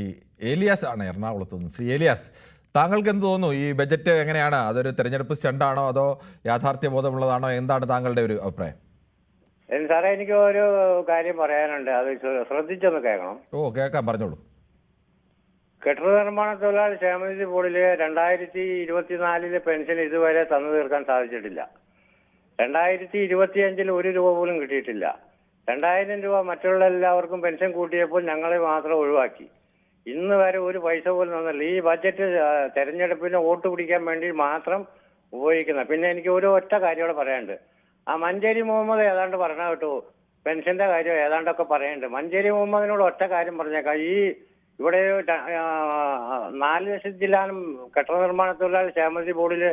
ഏലിയാസ് ആണ് എറണാകുളത്ത് നിന്ന്. ശ്രീ ഏലിയാസ്, താങ്കൾക്ക് എന്ത് തോന്നുന്നു ഈ ബജറ്റ് എങ്ങനെയാണ്? അതൊരു തെരഞ്ഞെടുപ്പ് സ്റ്റണ്ടാണോ അതോ യാഥാർത്ഥ്യ ബോധമുള്ളതാണോ? എന്താണ് താങ്കളുടെ ഒരു അഭിപ്രായം? സാറേ, എനിക്ക് ഒരു കാര്യം പറയാനുണ്ട്, അത് ശ്രദ്ധിച്ചൊന്ന് കേൾക്കണം. കേൾക്കാം, പറഞ്ഞോളൂ. കെട്ടിട നിർമ്മാണ തൊഴിലാളി ക്ഷേമനിധി ബോർഡില് 2024 പെൻഷൻ ഇതുവരെ തന്നു തീർക്കാൻ സാധിച്ചിട്ടില്ല. 2025 1 രൂപ പോലും കിട്ടിയിട്ടില്ല. 2000 രൂപ മറ്റുള്ള എല്ലാവർക്കും പെൻഷൻ കൂട്ടിയപ്പോൾ ഞങ്ങളെ മാത്രം ഒഴിവാക്കി. ഇന്ന് വരെ ഒരു പൈസ പോലും തന്നില്ല. ഈ ബജറ്റ് തെരഞ്ഞെടുപ്പിന് വോട്ട് പിടിക്കാൻ വേണ്ടി മാത്രം ഉപയോഗിക്കുന്ന. പിന്നെ എനിക്ക് ഒരു ഒറ്റ കാര്യം കൂടെ പറയാനുണ്ട്. ആ മഞ്ചേരി മുഹമ്മദ് ഏതാണ്ട് പറഞ്ഞ കേട്ടു, പെൻഷന്റെ കാര്യം ഏതാണ്ടൊക്കെ പറയുന്നുണ്ട്. മഞ്ചേരി മുഹമ്മദിനോട് ഒറ്റ കാര്യം പറഞ്ഞേക്കാം. ഈ ഇവിടെ 4 ലക്ഷത്തിലാണ് കെട്ടിട നിർമ്മാണ തൊഴിലാളി ക്ഷേമനിധി ബോർഡിൽ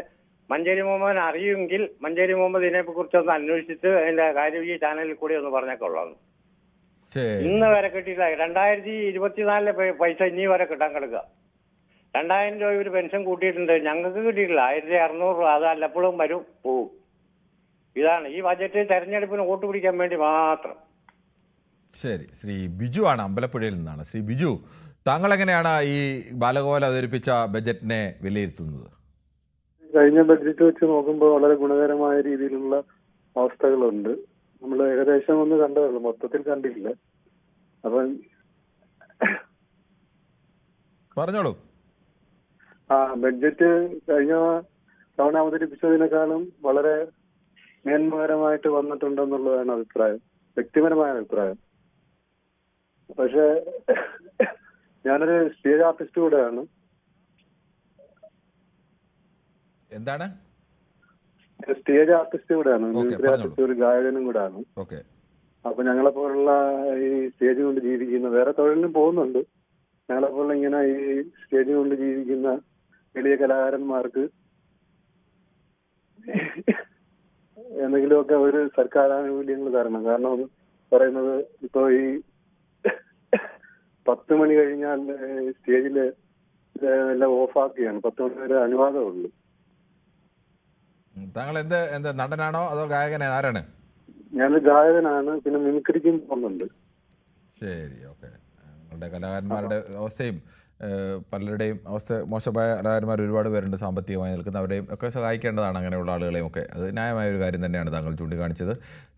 മഞ്ചേരി മുഹമ്മദിനെ അറിയുമെങ്കിൽ മഞ്ചേരി മുഹമ്മദ് ഇതിനെ കുറിച്ചൊന്ന് അന്വേഷിച്ചിട്ട് അതിന്റെ കാര്യം ഈ ചാനലിൽ കൂടി ഒന്ന് പറഞ്ഞേക്കുള്ളൂ. ഇന്ന് വരെ കിട്ടിയില്ല. 2024 പൈസ ഇനി വരെ കിട്ടാൻ കിടക്കുക. 2000 രൂപ ഒരു പെൻഷൻ കൂട്ടിയിട്ടുണ്ട്, ഞങ്ങൾക്ക് കിട്ടിയിട്ടില്ല. 1600 രൂപ. അത് വല്ലപ്പോഴും വരും, പോവും. ഇതാണ് ഈ ബജറ്റ് തെരഞ്ഞെടുപ്പിന് വോട്ട് പിടിക്കാൻ വേണ്ടി മാത്രം. ശരി, ശ്രീ ബിജു ആണ് അമ്പലപ്പുഴയിൽ നിന്നാണ്. ശ്രീ ബിജു, താങ്കൾ എങ്ങനെയാണ് ഈ ബാലഗോപാൽ അവതരിപ്പിച്ച ബജറ്റിനെ വിലയിരുത്തുന്നത്? കഴിഞ്ഞ ബഡ്ജറ്റ് വെച്ച് നോക്കുമ്പോൾ വളരെ ഗുണകരമായ രീതിയിലുള്ള അവസ്ഥകളുണ്ട്. നമ്മൾ ഏകദേശം ഒന്ന് കണ്ടതുള്ളൂ, മൊത്തത്തിൽ കണ്ടില്ല. അപ്പം പറഞ്ഞോളൂ. ബഡ്ജറ്റ് കഴിഞ്ഞ തവണ അവതരിപ്പിച്ചതിനേക്കാളും വളരെ മേന്മകരമായിട്ട് വന്നിട്ടുണ്ടെന്നുള്ളതാണ് അഭിപ്രായം, വ്യക്തിപരമായ അഭിപ്രായം. പക്ഷെ ഞാനൊരു സ്റ്റേജ് ആർട്ടിസ്റ്റ് കൂടെയാണ്. എന്താണ്? സ്റ്റേജ് ആർട്ടിസ്റ്റ് കൂടെയാണ്, മ്യൂസിക് ആർട്ടിസ്റ്റ്, ഒരു ഗായകനും കൂടെയാണ്. അപ്പൊ ഞങ്ങളെ പോലുള്ള ഈ സ്റ്റേജ് കൊണ്ട് ജീവിക്കുന്ന, വേറെ തൊഴിലിനും പോകുന്നുണ്ട്, ഞങ്ങളെ പോലുള്ള ഇങ്ങനെ ഈ സ്റ്റേജ് കൊണ്ട് ജീവിക്കുന്ന വലിയ കലാകാരന്മാർക്ക് എന്തെങ്കിലുമൊക്കെ ഒരു സർക്കാർ ആനുകൂല്യങ്ങൾ തരണം. കാരണം പറയുന്നത് ഇപ്പൊ ഈ 10 മണി കഴിഞ്ഞാൽ സ്റ്റേജില് എല്ലാം ഓഫാക്കുകയാണ്. 10 മണി വരെ അനുവാദമുള്ളൂ. താങ്കൾ എന്ത് നടനാണോ അതോ ഗായകനെ? ആരാണ്? ഞാനൊരു ഗായകനാണ്, പിന്നെ മിമിക്രിക്കും പോകുന്നുണ്ട്. ശരി, ഓക്കെ. നിങ്ങളുടെ കലാകാരന്മാരുടെ അവസ്ഥയും പലരുടെയും അവസ്ഥ മോശമായ കലാകാരന്മാർ ഒരുപാട് പേരുണ്ട്, സാമ്പത്തികമായി നിൽക്കുന്നവരെയും ഒക്കെ സഹായിക്കേണ്ടതാണ്, അങ്ങനെയുള്ള ആളുകളെയും ഒക്കെ. അത് ന്യായമായ ഒരു കാര്യം തന്നെയാണ് താങ്കൾ ചൂണ്ടിക്കാണിച്ചത്.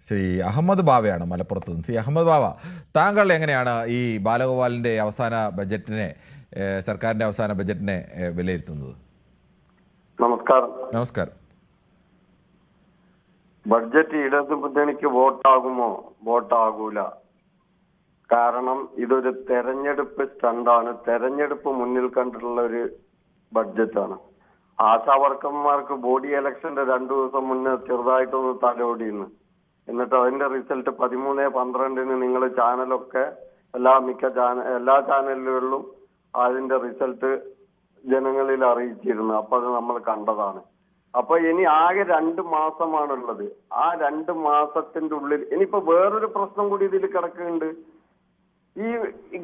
ശ്രീ അഹമ്മദ് ബാവയാണ് മലപ്പുറത്ത് നിന്ന്. ശ്രീ അഹമ്മദ് ബാവ, താങ്കൾ എങ്ങനെയാണ് ഈ ബാലഗോപാലിൻ്റെ അവസാന ബജറ്റിനെ, സർക്കാരിൻ്റെ അവസാന ബജറ്റിനെ വിലയിരുത്തുന്നത്? നമസ്കാരം. ബഡ്ജറ്റ് ഇടതു മുന്നണിക്ക് വോട്ടാകുമോ? വോട്ടാകൂല. കാരണം ഇതൊരു തെരഞ്ഞെടുപ്പ് സ്റ്റണ്ടാണ്. തെരഞ്ഞെടുപ്പ് മുന്നിൽ കണ്ടിട്ടുള്ള ഒരു ബഡ്ജറ്റാണ്. ആശാവർക്കർമാർക്ക് ബോഡി ഇലക്ഷന്റെ 2 ദിവസം മുന്നേ ചെറുതായിട്ടൊന്ന് തലോടിയിരുന്നു. എന്നിട്ട് അതിന്റെ റിസൾട്ട് 13/12 നിങ്ങൾ ചാനലൊക്കെ എല്ലാ ചാനലുകളിലും അതിന്റെ റിസൾട്ട് ജനങ്ങളിൽ അറിയിച്ചിരുന്നു. അപ്പൊ അത് നമ്മൾ കണ്ടതാണ്. അപ്പൊ ഇനി ആകെ 2 മാസമാണുള്ളത്. ആ 2 മാസത്തിന്റെ ഉള്ളിൽ ഇനിയിപ്പോ വേറൊരു പ്രശ്നം കൂടി ഇതിൽ കിടക്കുന്നുണ്ട്. ഈ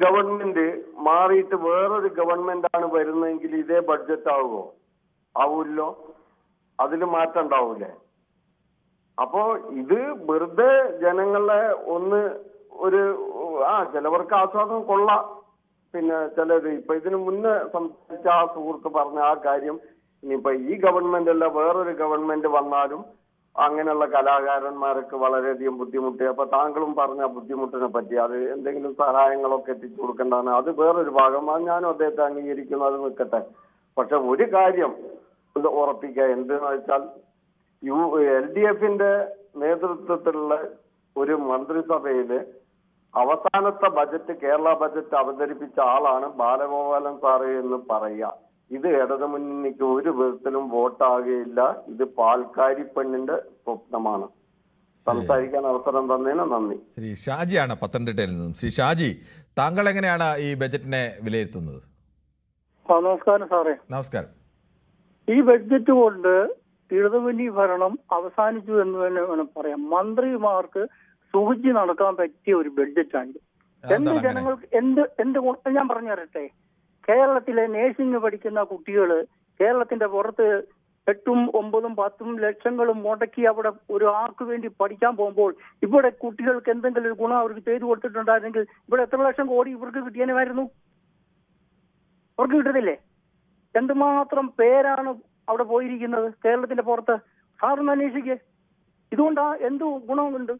ഗവൺമെന്റ് മാറിയിട്ട് വേറൊരു ഗവൺമെന്റ് ആണ് വരുന്നതെങ്കിൽ ഇതേ ബഡ്ജറ്റ് ആവുമോ? ആവൂല്ലോ. അതിൽ മാറ്റം ഉണ്ടാവൂലേ? അപ്പോ ഇത് വെറുതെ ജനങ്ങളെ ചിലവർക്ക് ആസ്വാദം കൊള്ളാം. പിന്നെ ചിലര് ഇപ്പൊ ഇതിനു മുന്നേ സംസാരിച്ച ആ സുഹൃത്ത് പറഞ്ഞ ആ കാര്യം, ഇനിയിപ്പോ ഈ ഗവൺമെന്റ് അല്ല വേറൊരു ഗവൺമെന്റ് വന്നാലും അങ്ങനെയുള്ള കലാകാരന്മാർക്ക് വളരെയധികം ബുദ്ധിമുട്ട്. അപ്പൊ താങ്കളും പറഞ്ഞ ബുദ്ധിമുട്ടിനെ പറ്റി അത് എന്തെങ്കിലും സഹായങ്ങളൊക്കെ എത്തിച്ചു കൊടുക്കേണ്ടതാണ്. അത് വേറൊരു ഭാഗം. അത് ഞാനും അദ്ദേഹത്തെ അംഗീകരിക്കുന്നു, അത് നിൽക്കട്ടെ. പക്ഷെ ഒരു കാര്യം ഇത് ഉറപ്പിക്കുക, എന്തെന്ന് വെച്ചാൽ LDFന്റെ നേതൃത്വത്തിലുള്ള ഒരു മന്ത്രിസഭയില് അവസാനത്തെ ബജറ്റ്, കേരള ബജറ്റ് അവതരിപ്പിച്ച ആളാണ് ബാലഗോപാലൻ സാറ് എന്ന് പറയുക. ഇത് ഇടതുമുന്നണിക്ക് ഒരു വിധത്തിലും വോട്ടാകുകയില്ല. ഇത് പാൽക്കാരി പെണ്ണിന്റെ സ്വപ്നമാണ്. സംസാരിക്കാൻ അവസരം തന്നതിന് നന്ദി. ശ്രീ ഷാജിയാണ് പത്തനംതിട്ടയിൽ നിന്നും. ശ്രീ ഷാജി, താങ്കൾ എങ്ങനെയാണ് ഈ ബജറ്റിനെ വിലയിരുത്തുന്നത്? നമസ്കാരം സാറേ. നമസ്കാരം. ഈ ബഡ്ജറ്റ് കൊണ്ട് ഇടതുമുന്നണി ഭരണം അവസാനിച്ചു എന്ന് തന്നെ വേണം പറയാം. മന്ത്രിമാർക്ക് സൂചി നടക്കാൻ പറ്റിയ ഒരു ബഡ്ജറ്റാണ്. എന്ത് ജനങ്ങൾക്ക് എന്ത് ഞാൻ പറഞ്ഞു തരട്ടെ. കേരളത്തിലെ നേഴ്സിംഗ് പഠിക്കുന്ന കുട്ടികൾ കേരളത്തിന്റെ പുറത്ത് 8, 9, 10 ലക്ഷങ്ങളും മുടക്കി അവിടെ ഒരു ആൾക്ക് വേണ്ടി പഠിക്കാൻ പോകുമ്പോൾ ഇവിടെ കുട്ടികൾക്ക് എന്തെങ്കിലും ഒരു ഗുണം അവർക്ക് ചെയ്തു കൊടുത്തിട്ടുണ്ടായിരുന്നെങ്കിൽ ഇവിടെ എത്ര ലക്ഷം കോടി ഇവർക്ക് കിട്ടിയനായിരുന്നു? അവർക്ക് കിട്ടത്തില്ലേ? എന്തുമാത്രം പേരാണ് അവിടെ പോയിരിക്കുന്നത് കേരളത്തിന്റെ പുറത്ത്. സാറൊന്ന് അന്വേഷിക്കേ. ഇതുകൊണ്ടാ എന്ത് ഗുണമുണ്ട്?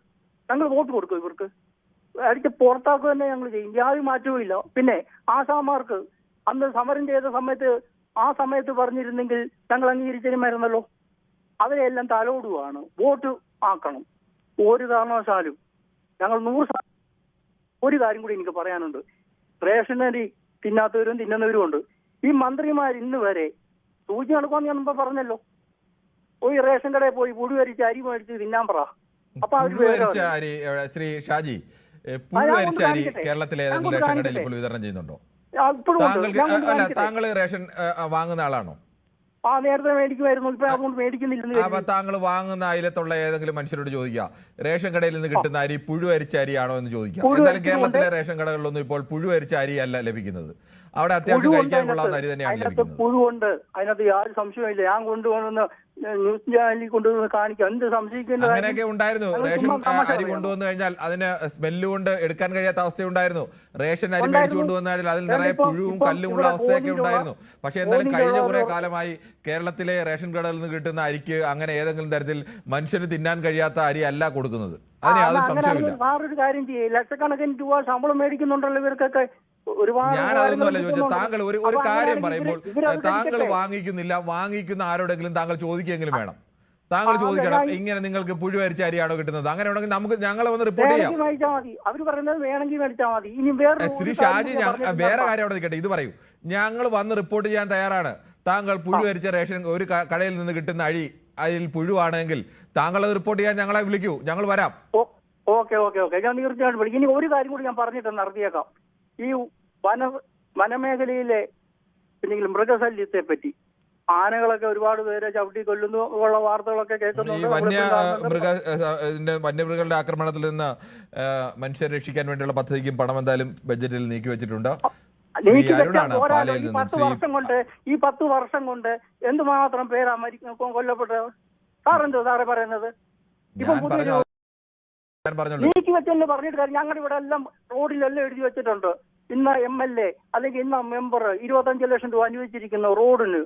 ഞങ്ങൾ വോട്ട് കൊടുക്കും ഇവർക്ക്, അടിച്ച് പുറത്താക്കുക തന്നെ ഞങ്ങൾ ചെയ്യും, യാതൊരു മാറ്റവും ഇല്ല. പിന്നെ ആസാമാർക്ക് അന്ന് സമരം ചെയ്ത സമയത്ത് പറഞ്ഞിരുന്നെങ്കിൽ ഞങ്ങൾ അംഗീകരിച്ചിരുമായിരുന്നല്ലോ. അവരെല്ലാം തലോടുവാണ്, വോട്ട് ആക്കണം. ഒരു കാരണവശാലും ഞങ്ങൾ 100%. ഒരു കാര്യം കൂടി എനിക്ക് പറയാനുണ്ട്. റേഷനരി തിന്നാത്തവരും തിന്നുന്നവരും ഉണ്ട്. ഈ മന്ത്രിമാർ ഇന്ന് വരെ സൂചി നടക്കുമെന്ന് ഞാൻ മുമ്പ് പറഞ്ഞല്ലോ. ഒരു റേഷൻ കടയിൽ പോയി പുഴുവരിച്ച് അരി മേടിച്ച് തിന്നാൻ പറ. അപ്പൊ ശ്രീ ഷാജി, പുഴുവരിച്ച അരി കേരളത്തിലെ ഏതെങ്കിലും റേഷൻ കടയിൽ ഇപ്പോൾ വിതരണം ചെയ്യുന്നുണ്ടോ? താങ്കൾ റേഷൻ വാങ്ങുന്ന ആളാണോ? നേരത്തെ മേടിക്കുമായിരുന്നു, ഇപ്പൊ അതുകൊണ്ട് മേടിക്കുന്നില്ല. അപ്പൊ താങ്കൾ വാങ്ങുന്ന അയലത്തുള്ള ഏതെങ്കിലും മനുഷ്യരോട് ചോദിക്കുക, റേഷൻ കടയിൽ നിന്ന് കിട്ടുന്ന അരി പുഴുവരിച്ച അരിയാണോ എന്ന് ചോദിക്കുക. എന്തായാലും കേരളത്തിലെ റേഷൻ കടകളിലൊന്നും ഇപ്പോൾ പുഴുവരിച്ച അരിയല്ല ലഭിക്കുന്നത്. അവിടെ അത്യാവശ്യം കഴിക്കാൻ കൊള്ളാവുന്ന അരി തന്നെയാണ് ലഭിക്കുന്നത്. പുഴുവുണ്ട്, അതിനകത്ത് യാതൊരു സംശയമില്ല. ഞാൻ കൊണ്ടുവന്ന് ന്യൂസ് ചാനലിൽ കൊണ്ടുവന്ന് കാണിക്കാം. എന്ത് സംശയിക്കേണ്ട? അങ്ങനെയൊക്കെ ഉണ്ടായിരുന്നു. റേഷൻ അരി കൊണ്ടുവന്നു കഴിഞ്ഞാൽ അതിന് സ്മെല്ല് കൊണ്ട് എടുക്കാൻ കഴിയാത്ത അവസ്ഥയുണ്ടായിരുന്നു. റേഷൻ അരി മേടിച്ചു കൊണ്ടുവന്നു കഴിഞ്ഞാൽ അതിൽ നിറയെ പുഴുവും കല്ലും ഉള്ള അവസ്ഥയൊക്കെ ഉണ്ടായിരുന്നു. പക്ഷെ എന്തായാലും കഴിഞ്ഞ കുറെ കാലമായി കേരളത്തിലെ റേഷൻ കടകളിൽ നിന്ന് കിട്ടുന്ന അരിക്ക് അങ്ങനെ ഏതെങ്കിലും തരത്തിൽ മനുഷ്യന് തിന്നാൻ കഴിയാത്ത അരി അല്ല കൊടുക്കുന്നത്. അതിന് യാതൊരു സംശയമില്ല. വേറൊരു കാര്യം ചെയ്യും, ലക്ഷക്കണക്കിന് രൂപ ശമ്പളം മേടിക്കുന്നുണ്ടല്ലോ ഇവർക്കൊക്കെ. ഞാനതൊന്നുമല്ല ചോദിച്ചത്. താങ്കൾ ഒരു കാര്യം പറയുമ്പോൾ താങ്കൾ വാങ്ങിക്കുന്നില്ല, വാങ്ങിക്കുന്ന ആരോടെങ്കിലും താങ്കൾ ചോദിക്കെങ്കിലും വേണം. താങ്കൾ ചോദിക്കണം, ഇങ്ങനെ നിങ്ങൾക്ക് പുഴുവരിച്ച അരിയാണോ കിട്ടുന്നത്? അങ്ങനെ ഉണ്ടെങ്കിൽ നമുക്ക് ഞങ്ങളെ വന്ന് റിപ്പോർട്ട് ചെയ്യാം. ശ്രീ ഷാജി, വേറെ കാര്യം അവിടെ നിൽക്കട്ടെ, ഇത് പറയൂ. ഞങ്ങൾ വന്ന് റിപ്പോർട്ട് ചെയ്യാൻ തയ്യാറാണ്. താങ്കൾ പുഴുവരിച്ച റേഷൻ ഒരു കടയിൽ നിന്ന് കിട്ടുന്ന അരി അതിൽ പുഴുവാണെങ്കിൽ താങ്കൾ അത് റിപ്പോർട്ട് ചെയ്യാൻ ഞങ്ങളെ വിളിക്കൂ, ഞങ്ങൾ വരാം. ഓക്കെ, ഞാൻ തീർച്ചയായിട്ടും വിളിക്കും. ഇനി ഒരു കാര്യം കൂടി ഞാൻ പറഞ്ഞിട്ട് നടത്തിയേക്കാം. ഈ വനമേഖലയിലെ പിന്നെ മൃഗശല്യത്തെ പറ്റി, ആനകളൊക്കെ ഒരുപാട് പേരെ ചവിട്ടി കൊല്ലുന്നു ഉള്ള വാർത്തകളൊക്കെ കേൾക്കുന്നുണ്ട്. വന്യമൃഗങ്ങളുടെ ആക്രമണത്തിൽ നിന്ന് മനുഷ്യരെ രക്ഷിക്കാൻ വേണ്ടിയുള്ള പദ്ധതിക്കും പണം എന്തായാലും ബഡ്ജറ്റിൽ നീക്കി വെച്ചിട്ടുണ്ട്. ഈ 10 വർഷം കൊണ്ട് എന്തുമാത്രം പേരാ കൊല്ലപ്പെട്ടത്? സാറേ പറയുന്നത്? നീക്കി വെച്ചെന്ന് പറഞ്ഞിട്ട് കാര്യം. ഞങ്ങളുടെ ഇവിടെ എല്ലാം റോഡിലെല്ലാം എഴുതി വെച്ചിട്ടുണ്ട്, ഇന്ന് MLA അല്ലെങ്കിൽ ഇന്ന് മെമ്പർ 25 ലക്ഷം രൂപ അനുവദിച്ചിരിക്കുന്ന റോഡിന്.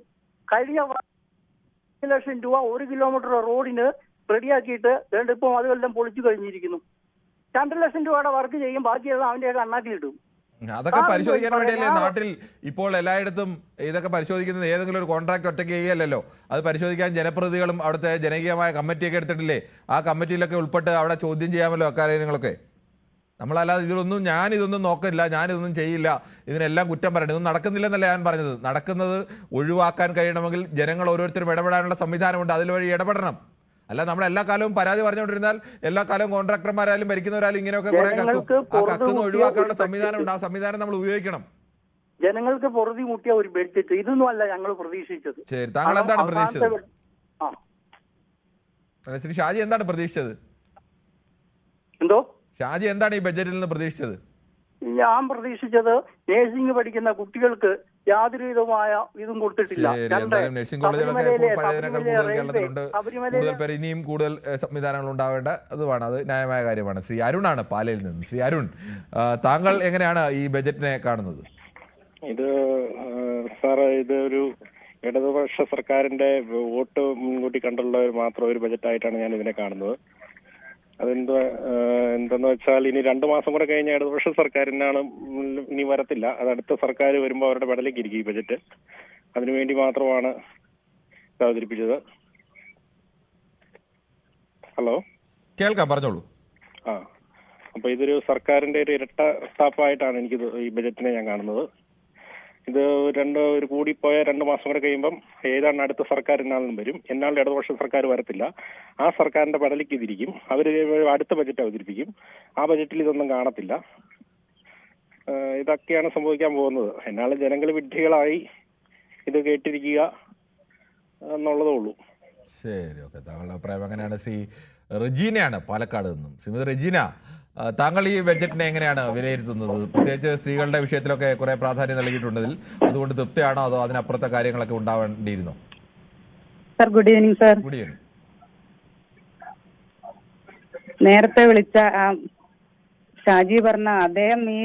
കഴിഞ്ഞ 1 ലക്ഷം രൂപ 1 കിലോമീറ്റർ റോഡിന് റെഡിയാക്കിയിട്ട് ഇപ്പൊ അതെല്ലാം പൊളിച്ചു കഴിഞ്ഞിരിക്കുന്നു. 2 ലക്ഷം രൂപയുടെ വർക്ക് ചെയ്യും, ബാക്കിയെല്ലാം അവന്റെ കണ്ണാക്കിയിടും. അതൊക്കെ പരിശോധിക്കാൻ വേണ്ടിയല്ലേ നാട്ടിൽ ഇപ്പോൾ എല്ലായിടത്തും ഇതൊക്കെ പരിശോധിക്കുന്നത്? ഏതെങ്കിലും ഒരു കോൺട്രാക്ട് ഒറ്റയ്ക്ക് ചെയ്യല്ലോ, അത് പരിശോധിക്കാൻ ജനപ്രതിനിധികളും അവിടുത്തെ ജനകീയമായ കമ്മിറ്റിയൊക്കെ എടുത്തിട്ടില്ലേ? ആ കമ്മിറ്റിയിലൊക്കെ ഉൾപ്പെട്ട് അവിടെ ചോദ്യം ചെയ്യാമല്ലോ അക്കാര്യങ്ങളൊക്കെ. നമ്മളല്ലാതെ ഞാനിതൊന്നും നോക്കില്ല, ഞാനിതൊന്നും ചെയ്യില്ല, ഇതിനെല്ലാം കുറ്റം പറയണം, ഇതൊന്നും നടക്കുന്നില്ലെന്നല്ല ഞാൻ പറഞ്ഞത്. നടക്കുന്നത് ഒഴിവാക്കാൻ കഴിയണമെങ്കിൽ ജനങ്ങൾ ഓരോരുത്തരും ഇടപെടാനുള്ള സംവിധാനമുണ്ട്, അതിൽ വഴി ഇടപെടണം. അല്ല നമ്മൾ എല്ലാ കാലവും പരാതി പറഞ്ഞുകൊണ്ടിരുന്നാൽ എല്ലാ കാലവും കോൺട്രാക്ടർമാരായാലും ഭരിക്കുന്നവരായാലും ഇങ്ങനെയൊക്കെ കുറെ കക്കുന്ന ഒഴിവാക്കാനുള്ള സംവിധാനമുണ്ട്. ആ സംവിധാനം നമ്മൾ ഉപയോഗിക്കണം. ജനങ്ങൾക്ക് പൊറുതി മുട്ടിയ ഒരു ബഡ്ജറ്റ് ഇതൊന്നും അല്ല ഞങ്ങൾ പ്രതീക്ഷിച്ചത്. ശരി, താങ്കൾ എന്താണ് പ്രതീക്ഷിച്ചത്? ശ്രീ ഷാജി എന്താണ് പ്രതീക്ഷിച്ചത്? എന്തോ ഷാജി എന്താണ് ഈ ബഡ്ജറ്റിൽ നിന്ന് പ്രതീക്ഷിച്ചത്? ഞാൻ പ്രതീക്ഷിച്ചത് നഴ്സിംഗ് പഠിക്കുന്ന കുട്ടികൾക്ക് യാതൊരു വിധമായ ഇതും കൊടുത്തിട്ടില്ല. നഴ്സിംഗ് കോളേജുകളൊക്കെ പഴയതിനേക്കാൾ കൂടുതൽ കേരളത്തിലുണ്ട്. കൂടുതൽ പേര് ഇനിയും കൂടുതൽ സംവിധാനങ്ങൾ ഉണ്ടാവേണ്ട അതുമാണ്, അത് ന്യായമായ കാര്യമാണ്. ശ്രീ അരുണാണ് പാലയിൽ നിന്ന്. ശ്രീ അരുൺ, താങ്കൾ എങ്ങനെയാണ് ഈ ബജറ്റിനെ കാണുന്നത്? ഇത് ഒരു ഇടതുപക്ഷ സർക്കാരിന്റെ വോട്ട് മുൻകൂട്ടി കണ്ടുള്ള മാത്രം ഒരു ബജറ്റായിട്ടാണ് ഞാൻ ഇതിനെ കാണുന്നത്. എന്തെന്ന് വെച്ചാൽ ഇനി 2 മാസം കൂടെ കഴിഞ്ഞ ഇടതുപക്ഷ സർക്കാരിനാണ് ഇനി വരത്തില്ല. അത് അടുത്ത സർക്കാർ വരുമ്പോൾ അവരുടെ പെടലേക്ക് ഇരിക്കും ഈ ബജറ്റ്. അതിനുവേണ്ടി മാത്രമാണ് അവതരിപ്പിച്ചത്. ഹലോ, കേൾക്കാം, പറഞ്ഞോളൂ. അപ്പൊ ഇതൊരു സർക്കാരിന്റെ ഒരു ഇരട്ട സ്ഥാപ്പായിട്ടാണ് എനിക്ക് ഈ ബജറ്റിനെ ഞാൻ കാണുന്നത്. ഇത് ഒരു കൂടിപ്പോയ 2 മാസം കൂടെ കഴിയുമ്പം ഏതാണ് അടുത്ത സർക്കാർ എന്നാലും വരും. എന്നാലും ഇടതുപക്ഷ സർക്കാർ വരത്തില്ല. ആ സർക്കാരിന്റെ പടലേക്ക് ഇതിരിക്കും. അവർ അടുത്ത ബജറ്റ് അവതരിപ്പിക്കും. ആ ബജറ്റിൽ ഇതൊന്നും കാണത്തില്ല. ഇതൊക്കെയാണ് സംഭവിക്കാൻ പോകുന്നത്. എന്നാലും ജനങ്ങൾ വിഡ്ഢികളായി ഇത് കേട്ടിരിക്കുക എന്നുള്ളതേ ഉള്ളൂ. ശരി, ഓക്കെ. താങ്കളുടെ അഭിപ്രായം അങ്ങനെയാണ്. ശ്രീ റെജീനയാണ് പാലക്കാട് നിന്നും. ശ്രീമതി റെജീന, താങ്കൾ ഈ ബജറ്റിനെ എങ്ങനെയാണ് വിലയിരുത്തുന്നത്? പ്രത്യേകിച്ച് സ്ത്രീകളുടെ വിഷയത്തിലൊക്കെ കുറെ പ്രാധാന്യം നൽകിയിട്ടുണ്ടതിൽ, അതുകൊണ്ട് തൃപ്തിയാണോ അതോ അതിനപ്പുറത്തെ കാര്യങ്ങളൊക്കെ ഉണ്ടാവേണ്ടിയിരുന്നോ? Sir, good evening. Sir, good evening. നേരത്തെ വിളിച്ച ഷാജി പറഞ്ഞ അദ്ദേഹം ഈ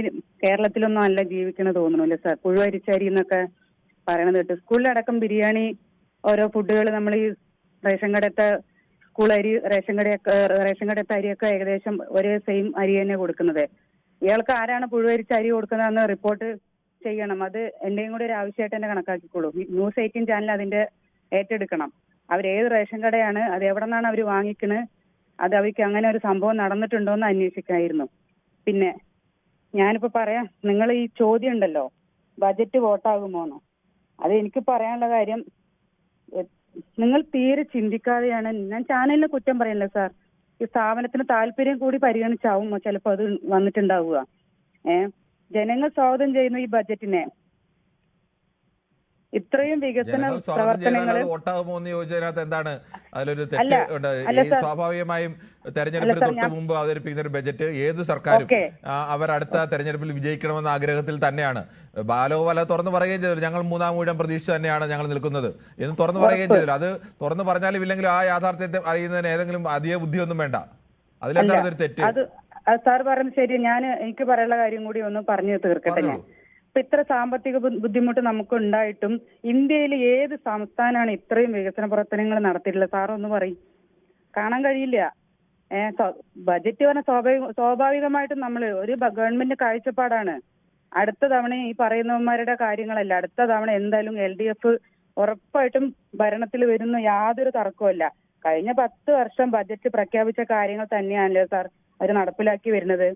കേരളത്തിലൊന്നും അല്ല ജീവിക്കണ തോന്നുന്നു അല്ലേ സർ? പുഴുവരിച്ചരി എന്നൊക്കെ പറയണത് കേട്ടു. സ്കൂളിലടക്കം ബിരിയാണി ഓരോ ഫുഡുകൾ നമ്മൾ ഈ റേഷൻ കടത്തെ സ്കൂൾ അരി റേഷൻ കടത്തെ അരിയൊക്കെ ഏകദേശം ഒരേ സെയിം അരി തന്നെ കൊടുക്കുന്നത്. ഇയാൾക്ക് ആരാണ് പുഴുവരിച്ച അരി കൊടുക്കുന്നതെന്ന് റിപ്പോർട്ട് ചെയ്യണം. അത് എന്റെയും കൂടി ഒരു ആവശ്യമായിട്ട് തന്നെ കണക്കാക്കിക്കോളൂ. ന്യൂസ് 18 ചാനൽ അതിന്റെ ഏറ്റെടുക്കണം. അവരേത് റേഷൻ കടയാണ്, അത് എവിടെ നിന്നാണ് അവർ വാങ്ങിക്കുന്നത്, അത് അവർക്ക് അങ്ങനെ ഒരു സംഭവം നടന്നിട്ടുണ്ടോ എന്ന് അന്വേഷിക്കായിരുന്നു. പിന്നെ ഞാനിപ്പോ പറയാം, നിങ്ങൾ ഈ ചോദ്യം ഉണ്ടല്ലോ ബജറ്റ് വോട്ടാകുമോന്ന്, അത് എനിക്ക് പറയാനുള്ള കാര്യം, നിങ്ങൾ തീരെ ചിന്തിക്കാതെയാണ്. ഞാൻ ചാനലിനെ കുറ്റം പറയല്ല സാർ, ഈ സ്ഥാപനത്തിന് താല്പര്യം കൂടി പരിഗണിച്ചാവും ചിലപ്പോൾ അത് വന്നിട്ടുണ്ടാവുക. ജനങ്ങൾ സ്വാഗതം ചെയ്യുന്നു ഈ ബജറ്റിനെ. ഇത്രയും വികസന പ്രവർത്തനങ്ങൾ വോട്ടാകുമോ എന്ന് ചോദിച്ചതിനകത്ത് എന്താണ് അതിലൊരു തെറ്റ് ഉണ്ട്? ഈ സ്വാഭാവികമായും തെരഞ്ഞെടുപ്പിന് തൊട്ട് മുമ്പ് അവതരിപ്പിക്കുന്ന ഒരു ബജറ്റ് ഏത് സർക്കാരും അവർ അടുത്ത തെരഞ്ഞെടുപ്പിൽ വിജയിക്കണമെന്ന ആഗ്രഹത്തിൽ തന്നെയാണ്. ബാലോവല തുറന്നു പറയുകയും ചെയ്തു, ഞങ്ങൾ 3-ാം ഊഴം പ്രതീക്ഷിച്ച് തന്നെയാണ് ഞങ്ങൾ നിൽക്കുന്നത് എന്ന് തുറന്നു പറയുകയും ചെയ്തു. അത് തുറന്നു പറഞ്ഞാലും ഇല്ലെങ്കിലും ആ യാഥാർത്ഥ്യത്തെ അറിയുന്നതിന് ഏതെങ്കിലും അധിക ബുദ്ധിയൊന്നും വേണ്ട. അതിലെന്താണ് ഒരു തെറ്റ്? അത് സാർ പറഞ്ഞത് ശരി. എനിക്ക് പറയാനുള്ള കാര്യം കൂടി ഒന്ന് പറഞ്ഞു തീർക്കട്ടെ. ഞാൻ ഇത്ര സാമ്പത്തിക ബുദ്ധിമുട്ട് നമുക്ക് ഉണ്ടായിട്ടും ഇന്ത്യയിൽ ഏത് സംസ്ഥാനമാണ് ഇത്രയും വികസന പ്രവർത്തനങ്ങൾ നടത്തിയിട്ടുള്ളത്? സാർ ഒന്ന് പറയും. കാണാൻ കഴിയില്ല. ബജറ്റ് പറഞ്ഞ സ്വാഭാവികമായിട്ടും നമ്മൾ ഒരു ഗവൺമെന്റ് കാഴ്ചപ്പാടാണ്. അടുത്ത തവണ ഈ പറയുന്നവന്മാരുടെ കാര്യങ്ങളല്ല, അടുത്ത തവണ എന്തായാലും LDF ഉറപ്പായിട്ടും ഭരണത്തിൽ വരുന്ന യാതൊരു തർക്കവുമില്ല. കഴിഞ്ഞ 10 വർഷം ബജറ്റ് പ്രഖ്യാപിച്ച കാര്യങ്ങൾ തന്നെയാണല്ലോ സാർ അവർ നടപ്പിലാക്കി വരുന്നത്.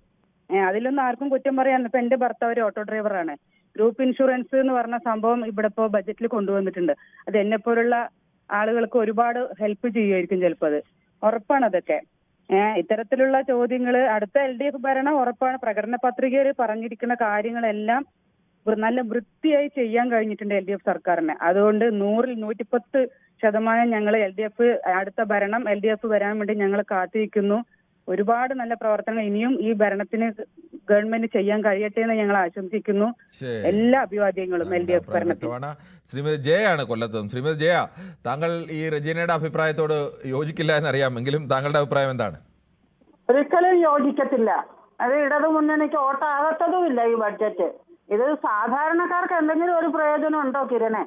അതിലൊന്നും ആർക്കും കുറ്റം പറയാൻ. ഇപ്പൊ എന്റെ ഭർത്താവ് ഒരു ഓട്ടോ ഡ്രൈവറാണ്. ഗ്രൂപ്പ് ഇൻഷുറൻസ് എന്ന് പറഞ്ഞ സംഭവം ഇവിടെ ഇപ്പോൾ ബജറ്റിൽ കൊണ്ടുവന്നിട്ടുണ്ട്. അത് എന്നെ പോലുള്ള ആളുകൾക്ക് ഒരുപാട് ഹെൽപ്പ് ചെയ്യുമായിരിക്കും ചിലപ്പോൾ. അത് ഉറപ്പാണ്. അതൊക്കെ ഇത്തരത്തിലുള്ള ചോദ്യങ്ങൾ അടുത്ത LDF ഭരണം ഉറപ്പാണ്. പ്രകടന പത്രികയിൽ പറഞ്ഞിരിക്കുന്ന കാര്യങ്ങളെല്ലാം നല്ല വൃത്തിയായി ചെയ്യാൻ കഴിഞ്ഞിട്ടുണ്ട് LDF സർക്കാരിന്. അതുകൊണ്ട് 100-ൽ 110% ഞങ്ങൾ LDF അടുത്ത ഭരണം LDF വരാൻ വേണ്ടി ഞങ്ങൾ കാത്തിരിക്കുന്നു. ഒരുപാട് നല്ല പ്രവർത്തനങ്ങൾ ഇനിയും ഈ ഭരണത്തിന് ഗവൺമെന്റ് ചെയ്യാൻ കഴിയട്ടെ എന്ന് ഞങ്ങൾ ആശംസിക്കുന്നു. എല്ലാ അഭിവാദ്യങ്ങളും LDF ഭരണത്തിന്. ശ്രീമതി ജയാണ് കൊല്ലത്ത്. ശ്രീമതി ജയ, താങ്കൾ ഈ റെജീനയുടെ അഭിപ്രായത്തോട് യോജിക്കില്ല എന്നറിയാം, എങ്കിലും താങ്കളുടെ അഭിപ്രായം എന്താണ്? ഒരിക്കലും യോജിക്കത്തില്ല. അത് ഇടതു മുന്നണിക്ക് വോട്ടാകത്തതുമില്ല ഈ ബഡ്ജറ്റ്. ഇത് സാധാരണക്കാർക്ക് എന്തെങ്കിലും ഒരു പ്രയോജനം ഉണ്ടോ കിരണേ?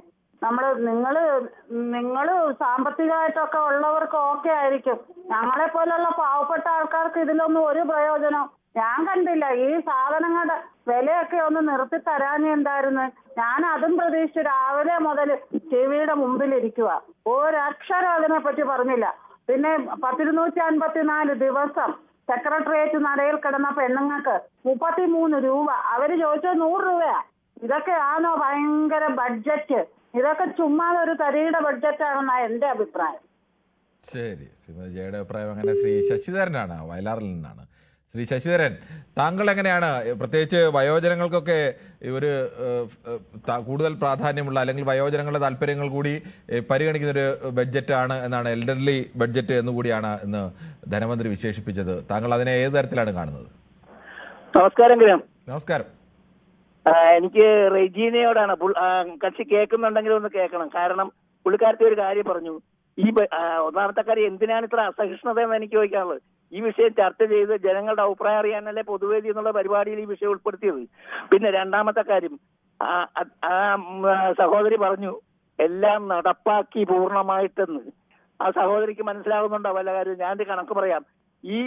നിങ്ങള് സാമ്പത്തികമായിട്ടൊക്കെ ഉള്ളവർക്ക് ഓക്കെ ആയിരിക്കും. ഞങ്ങളെ പോലുള്ള പാവപ്പെട്ട ആൾക്കാർക്ക് ഇതിലൊന്നും ഒരു പ്രയോജനം ഞാൻ കണ്ടില്ല. ഈ സാധനങ്ങളുടെ വിലയൊക്കെ ഒന്ന് നിർത്തി തരാൻ എന്തായിരുന്നു? ഞാൻ അതും പ്രതീക്ഷിച്ച് രാവിലെ മുതൽ ടിവിയുടെ മുമ്പിൽ ഇരിക്കുക. ഒരക്ഷരം അതിനെ പറ്റി പറഞ്ഞില്ല. പിന്നെ 1254 ദിവസം സെക്രട്ടേറിയറ്റ് നടയിൽ കിടന്ന പെണ്ണുങ്ങൾക്ക് 33 രൂപ. അവര് ചോദിച്ചത് 100 രൂപയാ. ഇതൊക്കെയാണോ ഭയങ്കര ബഡ്ജറ്റ്? ഇതൊക്കെ ചുമ്മാ ഒരു തരിയുടെ ബഡ്ജറ്റാണെന്നാണ് എന്റെ അഭിപ്രായം. ശരി, ശ്രീമതി ജയയുടെ അഭിപ്രായം അങ്ങനെ. ശ്രീ ശശിധരനാണ്, വയലാറിൽ നിന്നാണ്. ശ്രീ ശശിധരൻ, താങ്കൾ എങ്ങനെയാണ്, പ്രത്യേകിച്ച് വയോജനങ്ങൾക്കൊക്കെ ഒരു കൂടുതൽ പ്രാധാന്യമുള്ള അല്ലെങ്കിൽ വയോജനങ്ങളുടെ താല്പര്യങ്ങൾ കൂടി പരിഗണിക്കുന്നൊരു ബഡ്ജറ്റാണ് എന്നാണ്, എൽഡർലി ബഡ്ജറ്റ് എന്നുകൂടിയാണ് ഇന്ന് ധനമന്ത്രി വിശേഷിപ്പിച്ചത്. താങ്കൾ അതിനെ ഏത് തരത്തിലാണ് കാണുന്നത്? നമസ്കാരം. നമസ്കാരം. എനിക്ക് റെജീനയോടാണ്. കക്ഷി കേൾക്കുന്നുണ്ടെങ്കിൽ ഒന്ന് കേൾക്കണം. കാരണം പുള്ളിക്കാരത്തെ ഒരു കാര്യം പറഞ്ഞു. ഈ ഒന്നാമത്തെ കാര്യം, എന്തിനാണ് ഇത്ര അസഹിഷ്ണുത എന്ന് എനിക്ക് ചോദിക്കാനുള്ളത്. ഈ വിഷയം ചർച്ച ചെയ്ത് ജനങ്ങളുടെ അഭിപ്രായം അറിയാനല്ലേ പൊതുവേദി എന്നുള്ള പരിപാടിയിൽ ഈ വിഷയം ഉൾപ്പെടുത്തിയത്. പിന്നെ രണ്ടാമത്തെ കാര്യം, സഹോദരി പറഞ്ഞു എല്ലാം നടപ്പാക്കി പൂർണ്ണമായിട്ടെന്ന്. ആ സഹോദരിക്ക് മനസ്സിലാകുന്നുണ്ടോ വല്ല കാര്യം? ഞാനൊരു കണക്ക് പറയാം. ഈ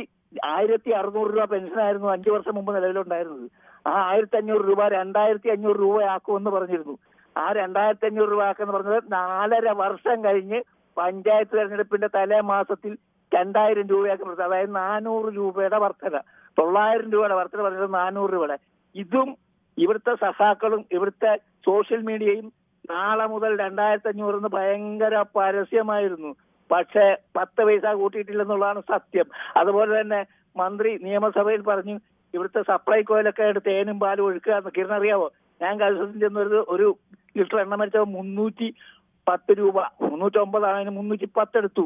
1600 രൂപ പെൻഷനായിരുന്നു 5 വർഷം മുമ്പ് നിലവിലുണ്ടായിരുന്നത്. ആ 1500 രൂപ 2500 രൂപയാക്കുമെന്ന് പറഞ്ഞിരുന്നു. ആ 2500 രൂപ ആക്കെന്ന് പറഞ്ഞത് 4.5 വർഷം കഴിഞ്ഞ് പഞ്ചായത്ത് തെരഞ്ഞെടുപ്പിന്റെ തലേ മാസത്തിൽ 2000 രൂപയാക്കി കൊടുത്തത്. അതായത് 400 രൂപയുടെ വർധന. 900 രൂപയുടെ വർധന പറഞ്ഞത് 400 രൂപയുടെ. ഇതും ഇവിടുത്തെ സഖാക്കളും ഇവിടുത്തെ സോഷ്യൽ മീഡിയയും നാളെ മുതൽ 2500 ഭയങ്കര പരസ്യമായിരുന്നു. പക്ഷേ 10 പൈസ കൂട്ടിയിട്ടില്ലെന്നുള്ളതാണ് സത്യം. അതുപോലെ തന്നെ മന്ത്രി നിയമസഭയിൽ പറഞ്ഞു ഇവിടുത്തെ സപ്ലൈകോയിലൊക്കെ തേനും പാലും ഒഴുക്കുക എന്ന്. കിരണ അറിയാവോ? ഞാൻ കൽസത്തിൽ ചെന്നൊരു ഒരു ലിറ്റർ എണ്ണ മരിച്ചത് 310 രൂപ. 309 ആയതിന് 310 എടുത്തു.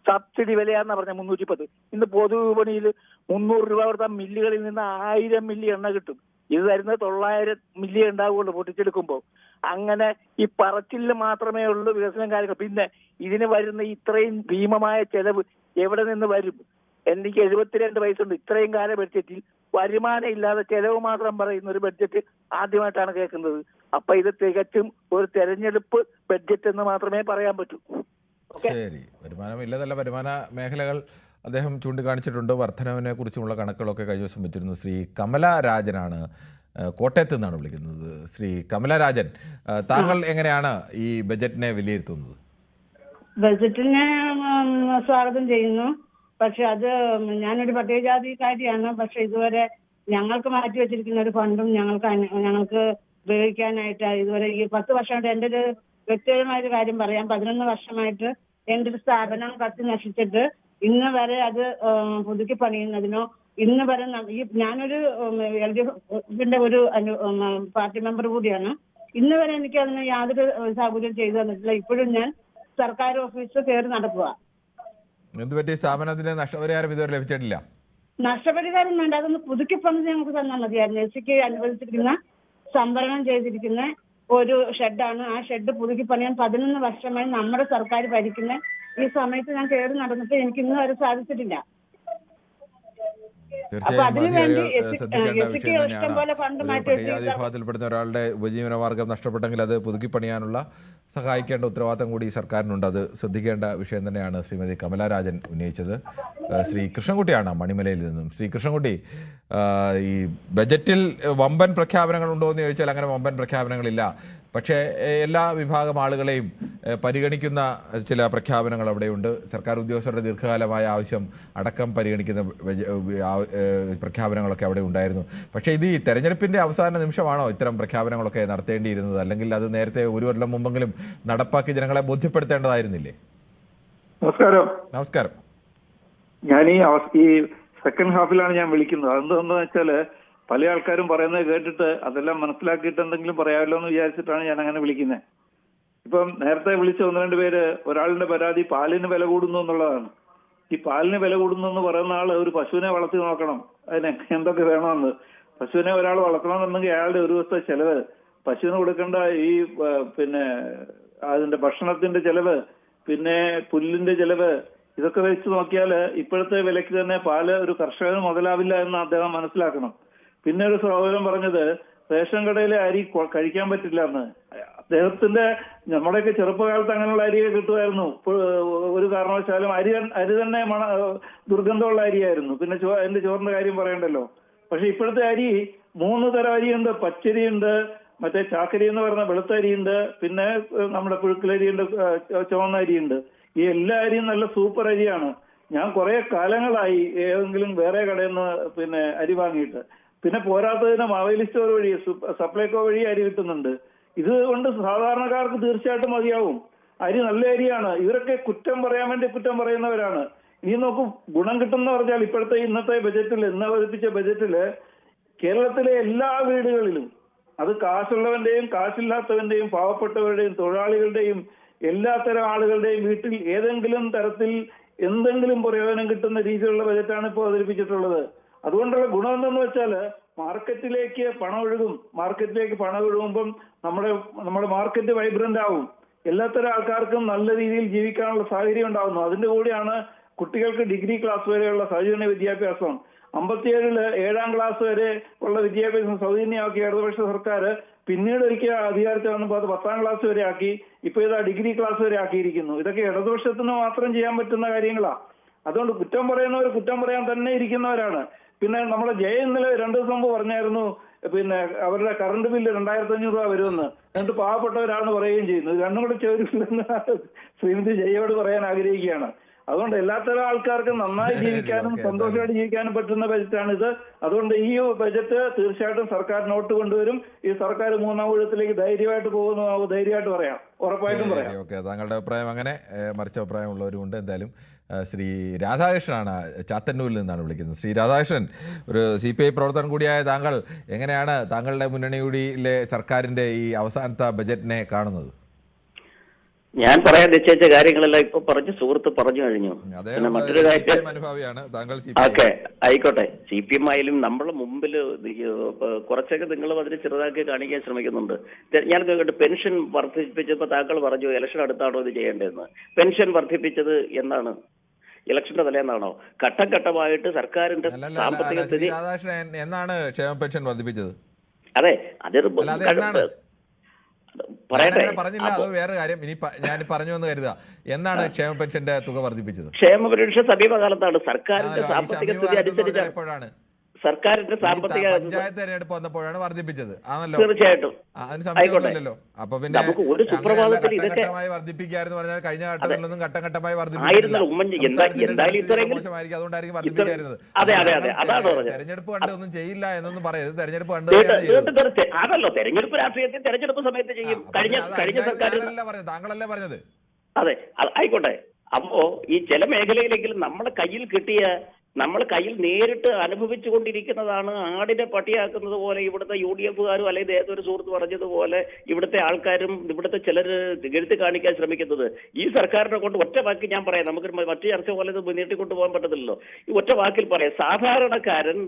സബ്സിഡി വിലയാണെന്നാ പറഞ്ഞ 310. ഇന്ന് പൊതുവിപണിയിൽ 300 രൂപ കൊടുത്ത മില്ലുകളിൽ നിന്ന് 1000 മില്ലി എണ്ണ കിട്ടും. ഇത് തരുന്നത് 900 മില്ലി ഉണ്ടാവുള്ളൂ പൊട്ടിച്ചെടുക്കുമ്പോൾ. അങ്ങനെ ഈ പറച്ചിലിന് മാത്രമേ ഉള്ളൂ വികസനം കാര്യങ്ങൾ. പിന്നെ ഇതിന് വരുന്ന ഇത്രയും ഭീമമായ ചെലവ് എവിടെ നിന്ന് വരും? എനിക്ക് 72 വയസ്സുണ്ട്. ഇത്രയും കാലം ബഡ്ജറ്റിൽ വരുമാനം ഇല്ലാതെ ചെലവ് മാത്രം പറയുന്ന ഒരു ബഡ്ജറ്റ് ആദ്യമായിട്ടാണ് കേൾക്കുന്നത്. അപ്പൊ ഇത് തികച്ചും ഒരു തെരഞ്ഞെടുപ്പ് ബഡ്ജറ്റ് എന്ന് മാത്രമേ പറയാൻ പറ്റൂ. ശരി, വരുമാനമില്ലതല്ല, വരുമാന മേഖലകൾ അദ്ദേഹം ചൂണ്ടിക്കാണിച്ചിട്ടുണ്ട്. വർധനവിനെ കുറിച്ചുമുള്ള കണക്കുകളൊക്കെ കഴിഞ്ഞ ദിവസം വെച്ചിരുന്നു. ശ്രീ കമല രാജനാണ്, കോട്ടയത്ത് നിന്നാണ് വിളിക്കുന്നത്. ശ്രീ കമല രാജൻ, താങ്കൾ എങ്ങനെയാണ് ഈ ബജറ്റിനെ വിലയിരുത്തുന്നത്? ബജറ്റിനെ സ്വാഗതം ചെയ്യുന്നു. പക്ഷെ അത് ഞാനൊരു പട്ടികജാതിക്കാരിയാണ്. പക്ഷെ ഇതുവരെ ഞങ്ങൾക്ക് മാറ്റി വെച്ചിരിക്കുന്ന ഒരു ഫണ്ടും ഞങ്ങൾക്ക് ഉപയോഗിക്കാനായിട്ട് ഇതുവരെ ഈ 10 വർഷമായിട്ട് എൻ്റെ ഒരു വ്യക്തിപരമായൊരു കാര്യം പറയാം. 11 വർഷമായിട്ട് എൻ്റെ ഒരു സ്ഥാപനം കത്തി നശിച്ചിട്ട് ഇന്ന് വരെ അത് പുതുക്കി പണിയുന്നതിനോ ഇന്ന് വരെ ഞാനൊരു LDFന്റെ ഒരു പാർട്ടി മെമ്പർ കൂടിയാണ്. ഇന്ന് വരെ എനിക്ക് അതിന് യാതൊരു സൗകര്യം ചെയ്തു തന്നിട്ടില്ല. ഇപ്പോഴും ഞാൻ സർക്കാർ ഓഫീസിൽ കയറി നടക്കുക. എന്തുപറ്റി? സ്ഥാപനത്തിന് നഷ്ടപരിഹാരം ഇതുവരെ ലഭിച്ചിട്ടില്ല? നഷ്ടപരിഹാരം വേണ്ട, അതൊന്ന് പുതുക്കി പണിത് ഞങ്ങൾക്ക് തന്നാൽ മതിയായിരുന്നു. എസിക്ക് അനുവദിച്ചിരിക്കുന്ന സംവരണം ചെയ്തിരിക്കുന്ന ഒരു ഷെഡാണ്. ആ ഷെഡ് പുതുക്കി പണിയാൻ 11 വർഷമായി നമ്മുടെ സർക്കാർ ഭരിക്കുന്ന ഈ സമയത്ത് ഞാൻ കയറി നടന്നിട്ട് എനിക്ക് ഇന്ന് വരെ സാധിച്ചിട്ടില്ല. ശ്രദ്ധിക്കേണ്ട വിഷയം തന്നെയാണ്. പട്ടികജാതി വിഭാഗത്തിൽപ്പെടുന്ന ഒരാളുടെ ഉപജീവന മാർഗം നഷ്ടപ്പെട്ടെങ്കിൽ അത് പുതുക്കിപ്പണിയാനുള്ള സഹായിക്കേണ്ട ഉത്തരവാദിത്തം കൂടി സർക്കാരിനുണ്ട്. അത് ശ്രദ്ധിക്കേണ്ട വിഷയം തന്നെയാണ് ശ്രീമതി കമലാരാജൻ ഉന്നയിച്ചത്. ശ്രീ കൃഷ്ണൻകുട്ടിയാണ് മണിമലയിൽ നിന്നും. ശ്രീ കൃഷ്ണൻകുട്ടി, ഈ ബജറ്റിൽ വമ്പൻ പ്രഖ്യാപനങ്ങൾ ഉണ്ടോ എന്ന് ചോദിച്ചാൽ അങ്ങനെ വമ്പൻ പ്രഖ്യാപനങ്ങളില്ല. പക്ഷേ എല്ലാ വിഭാഗം ആളുകളെയും പരിഗണിക്കുന്ന ചില പ്രഖ്യാപനങ്ങൾ അവിടെയുണ്ട്. സർക്കാർ ഉദ്യോഗസ്ഥരുടെ ദീർഘകാലമായ ആവശ്യം അടക്കം പരിഗണിക്കുന്ന പ്രഖ്യാപനങ്ങളൊക്കെ അവിടെ ഉണ്ടായിരുന്നു. പക്ഷേ ഇത് ഈ തെരഞ്ഞെടുപ്പിൻ്റെ അവസാന നിമിഷമാണോ ഇത്തരം പ്രഖ്യാപനങ്ങളൊക്കെ നടത്തേണ്ടിയിരുന്നത്? അല്ലെങ്കിൽ അത് നേരത്തെ ഒരു കൊല്ലം മുമ്പെങ്കിലും നടപ്പാക്കി ജനങ്ങളെ ബോധ്യപ്പെടുത്തേണ്ടതായിരുന്നില്ലേ? നമസ്കാരം. നമസ്കാരം. ഞാൻ ഈ സെക്കൻഡ് ഹാഫിലാണ് ഞാൻ വിളിക്കുന്നത്. അതെന്താണെന്ന് വെച്ചാല് പല ആൾക്കാരും പറയുന്നത് കേട്ടിട്ട് അതെല്ലാം മനസ്സിലാക്കിയിട്ട് എന്തെങ്കിലും പറയാമല്ലോ എന്ന് വിചാരിച്ചിട്ടാണ് ഞാൻ അങ്ങനെ വിളിക്കുന്നത്. ഇപ്പം നേരത്തെ വിളിച്ച 1-2 പേര് ഒരാളുടെ പരാതി പാലിന് വില കൂടുന്നു എന്നുള്ളതാണ്. ഈ പാലിന് വില കൂടുന്നു എന്ന് പറയുന്ന ആള് ഒരു പശുവിനെ വളർത്തി നോക്കണം, അതിന് എന്തൊക്കെ വേണമെന്ന്. പശുവിനെ ഒരാൾ വളർത്തണമെന്നുണ്ടെങ്കിൽ അയാളുടെ ഒരു ദിവസത്തെ ചെലവ്, പശുവിന് കൊടുക്കേണ്ട ഈ അതിന്റെ ഭക്ഷണത്തിന്റെ ചെലവ്, പിന്നെ പുല്ലിന്റെ ചെലവ്, ഇതൊക്കെ വെച്ച് നോക്കിയാൽ ഇപ്പോഴത്തെ വിലയ്ക്ക് തന്നെ പാല് ഒരു കർഷകന് മുതലാവില്ല എന്ന് അദ്ദേഹം മനസ്സിലാക്കണം. പിന്നെ ഒരു സഹോദരൻ പറഞ്ഞത് റേഷൻ കടയിലെ അരി കഴിക്കാൻ പറ്റില്ല എന്ന്. അദ്ദേഹത്തിന്റെ നമ്മുടെയൊക്കെ ചെറുപ്പകാലത്ത് അങ്ങനെയുള്ള അരിയെ കിട്ടുമായിരുന്നു. ഒരു കാരണവശാലും അരി തന്നെ ദുർഗന്ധമുള്ള അരിയായിരുന്നു. പിന്നെ എന്റെ ചോറിന്റെ കാര്യം പറയണ്ടല്ലോ. പക്ഷെ ഇപ്പോഴത്തെ അരി 3 തരം അരിയുണ്ട്. പച്ചരിയുണ്ട്, മറ്റേ ചാക്കരി എന്ന് പറയുന്ന വെളുത്ത അരിയുണ്ട്, പിന്നെ നമ്മുടെ പുഴുക്കലരിയുണ്ട്, ചുവന്ന അരിയുണ്ട്. ഈ എല്ലാ അരിയും നല്ല സൂപ്പർ അരിയാണ്. ഞാൻ കുറെ കാലങ്ങളായി ഏതെങ്കിലും വേറെ കടയിൽ നിന്ന് അരി വാങ്ങിയിട്ട്. പിന്നെ പോരാത്തതിന് മാവേലി സ്റ്റോർ വഴി സപ്ലൈകോ വഴി അരി കിട്ടുന്നുണ്ട്. ഇതുകൊണ്ട് സാധാരണക്കാർക്ക് തീർച്ചയായിട്ടും മതിയാവും. അരി നല്ല അരിയാണ്. ഇവരൊക്കെ കുറ്റം പറയാൻ വേണ്ടി കുറ്റം പറയുന്നവരാണ്. ഇനി നോക്കും, ഗുണം കിട്ടുന്ന പറഞ്ഞാൽ ഇപ്പോഴത്തെ ഇന്നത്തെ ബജറ്റിൽ, ഇന്ന് അവതരിപ്പിച്ച ബജറ്റില് കേരളത്തിലെ എല്ലാ വീടുകളിലും, അത് കാശുള്ളവന്റെയും കാശില്ലാത്തവന്റെയും പാവപ്പെട്ടവരുടെയും തൊഴിലാളികളുടെയും എല്ലാത്തരം ആളുകളുടെയും വീട്ടിൽ ഏതെങ്കിലും തരത്തിൽ എന്തെങ്കിലും പ്രയോജനം കിട്ടുന്ന രീതിയിലുള്ള ബജറ്റാണ് ഇപ്പോൾ അവതരിപ്പിച്ചിട്ടുള്ളത്. അതുകൊണ്ടുള്ള ഗുണം എന്തെന്ന് വെച്ചാൽ മാർക്കറ്റിലേക്ക് പണം ഒഴുകും. മാർക്കറ്റിലേക്ക് പണം ഒഴുകുമ്പം നമ്മുടെ മാർക്കറ്റ് വൈബ്രന്റ് ആവും. എല്ലാത്തരം ആൾക്കാർക്കും നല്ല രീതിയിൽ ജീവിക്കാനുള്ള സാഹചര്യം ഉണ്ടാകുന്നു. അതിന്റെ കൂടെയാണ് കുട്ടികൾക്ക് ഡിഗ്രി ക്ലാസ് വരെയുള്ള സൗജന്യ വിദ്യാഭ്യാസം. 57-ല് 7ാം ക്ലാസ് വരെ ഉള്ള വിദ്യാഭ്യാസം സൗജന്യമാക്കിയ ഇടതുപക്ഷ സർക്കാർ പിന്നീട് ഒരിക്കൽ അധികാരത്തിൽ വന്നപ്പോൾ അത് 10ാം ക്ലാസ് വരെ ആക്കി. ഇപ്പൊ ഇതാ ഡിഗ്രി ക്ലാസ് വരെ ആക്കിയിരിക്കുന്നു. ഇതൊക്കെ ഇടതുപക്ഷത്തിന് മാത്രം ചെയ്യാൻ പറ്റുന്ന കാര്യങ്ങളാ. അതുകൊണ്ട് കുറ്റം പറയുന്നവർ കുറ്റം പറയാൻ തന്നെ ഇരിക്കുന്നവരാണ്. പിന്നെ നമ്മുടെ ഇന്നലെ 2 ദിവസം മുമ്പ് പറഞ്ഞായിരുന്നു അവരുടെ കറണ്ട് ബില്ല് 2500 രൂപ വരുമെന്ന്. എന്നിട്ട് പാവപ്പെട്ടവരാണെന്ന് പറയുകയും ചെയ്യുന്നു. രണ്ടും കൂടെ ചേരുന്നില്ലെന്ന് ശ്രീമതി ജയോട് പറയാൻ ആഗ്രഹിക്കുകയാണ്. അതുകൊണ്ട് എല്ലാത്തരം ആൾക്കാർക്കും നന്നായി ജീവിക്കാനും സന്തോഷമായിട്ട് ജീവിക്കാനും പറ്റുന്ന ബജറ്റാണിത്. അതുകൊണ്ട് ഈ ബജറ്റ് തീർച്ചയായിട്ടും സർക്കാർ നോട്ട് കൊണ്ടുവരും. ഈ സർക്കാർ 3ാം ഊഴത്തിലേക്ക് ധൈര്യമായിട്ട് പോകുന്നു, ധൈര്യമായിട്ട് പറയാം, ഉറപ്പായിട്ടും പറയാം. ഓക്കെ, താങ്കളുടെ അഭിപ്രായം അങ്ങനെ, മറിച്ച അഭിപ്രായമുള്ളവരുമുണ്ട്. എന്തായാലും ശ്രീ രാധാകൃഷ്ണനാണ് ചാത്തന്നൂരിൽ നിന്നാണ് വിളിക്കുന്നത്. ശ്രീ രാധാകൃഷ്ണൻ, ഒരു CPI പ്രവർത്തകൻ കൂടിയായ താങ്കൾ എങ്ങനെയാണ് താങ്കളുടെ മുന്നണിയിലെ സർക്കാരിന്റെ ഈ അവസാനത്തെ ബജറ്റിനെ കാണുന്നത്? ഞാൻ പറയാൻ നിശ്ചയിച്ച കാര്യങ്ങളെല്ലാം ഇപ്പൊ സുഹൃത്ത് പറഞ്ഞു കഴിഞ്ഞു. പിന്നെ മറ്റൊരു കാര്യം, ഓക്കെ ആയിക്കോട്ടെ, CPM ആയാലും നമ്മളെ മുമ്പിൽ കുറച്ചൊക്കെ നിങ്ങളും അതിന് ചെറുതാക്കി കാണിക്കാൻ ശ്രമിക്കുന്നുണ്ട്. ഞാൻ കേട്ടിട്ട് പെൻഷൻ വർദ്ധിപ്പിച്ചപ്പോൾ താങ്കൾ പറഞ്ഞു ഇലക്ഷൻ അടുത്താണോ ഇത് ചെയ്യേണ്ടതെന്ന്. പെൻഷൻ വർദ്ധിപ്പിച്ചത് എന്നാണ്? ഇലക്ഷന്റെ തലേന്നാണോ? ഘട്ടം ഘട്ടമായിട്ട് സർക്കാരിന്റെ സാമ്പത്തിക സ്ഥിതി. രാധാകൃഷ്ണൻ, എന്നാണ് ക്ഷേമ പെൻഷൻ വർദ്ധിപ്പിച്ചത്? അതെ, അതൊരു പറയട്ടെ. പറഞ്ഞില്ല, അത് വേറെ കാര്യം. ഇനി ഞാൻ പറഞ്ഞു എന്ന് കരുതുക, എന്നാണ് ക്ഷേമ പെൻഷന്റെ തുക വർദ്ധിപ്പിച്ചത്? ക്ഷേമ പെൻഷൻ സമീപകാലത്താണ്. സർക്കാരിന്റെ സാമ്പത്തിക സ്ഥിതി അനുസരിച്ച് എപ്പോഴാണ്? സർക്കാരിന്റെ സാമ്പത്തിക പഞ്ചായത്ത് തെരഞ്ഞെടുപ്പ് വന്നപ്പോഴാണ് വർദ്ധിപ്പിച്ചത്. ആണല്ലോ, തീർച്ചയായിട്ടും. അതിന് സംശയമൊന്നുമില്ലല്ലോ. അപ്പൊ പിന്നെ ഒരു സുപ്രഭാതത്തിൽ ഘട്ടഘട്ടമായി വർദ്ധിപ്പിക്കാന്ന് പറഞ്ഞാൽ കഴിഞ്ഞ ഘട്ടങ്ങളിലൊന്നും ഘട്ടഘട്ടമായി അതുകൊണ്ടായിരിക്കും വർദ്ധിപ്പിക്കായിരുന്നത്. തെരഞ്ഞെടുപ്പ് കണ്ട് ഒന്നും ചെയ്യില്ല എന്നൊന്നും പറയരുത്. തെരഞ്ഞെടുപ്പ് കണ്ട് അതല്ലോ തെരഞ്ഞെടുപ്പ് രാഷ്ട്രീയത്തിൽ തെരഞ്ഞെടുപ്പ് സമയത്ത് ചെയ്യും. കഴിഞ്ഞ സർക്കാരല്ല പറഞ്ഞത്, താങ്കളല്ലേ പറഞ്ഞത്? അതെ, ആയിക്കോട്ടെ. അപ്പോ ഈ ചില മേഖലയിലെങ്കിലും നമ്മൾ കയ്യിൽ നേരിട്ട് അനുഭവിച്ചു കൊണ്ടിരിക്കുന്നതാണ്. ആടിനെ പട്ടിയാക്കുന്നത് പോലെ ഇവിടുത്തെ UDFകാരും അല്ലെങ്കിൽ ഏതൊരു സുഹൃത്ത് പറഞ്ഞതുപോലെ ഇവിടുത്തെ ആൾക്കാരും ഇവിടുത്തെ ചിലർ തികഴ്ത്തി കാണിക്കാൻ ശ്രമിക്കുന്നത്. ഈ സർക്കാരിനെ കൊണ്ട് ഒറ്റ വാക്കിൽ ഞാൻ പറയാം, നമുക്ക് മറ്റു ചർച്ച പോലെ ഇത് നീട്ടിക്കൊണ്ടു പോകാൻ പറ്റത്തില്ലല്ലോ. ഈ ഒറ്റ വാക്കിൽ പറയാം, സാധാരണക്കാരൻ,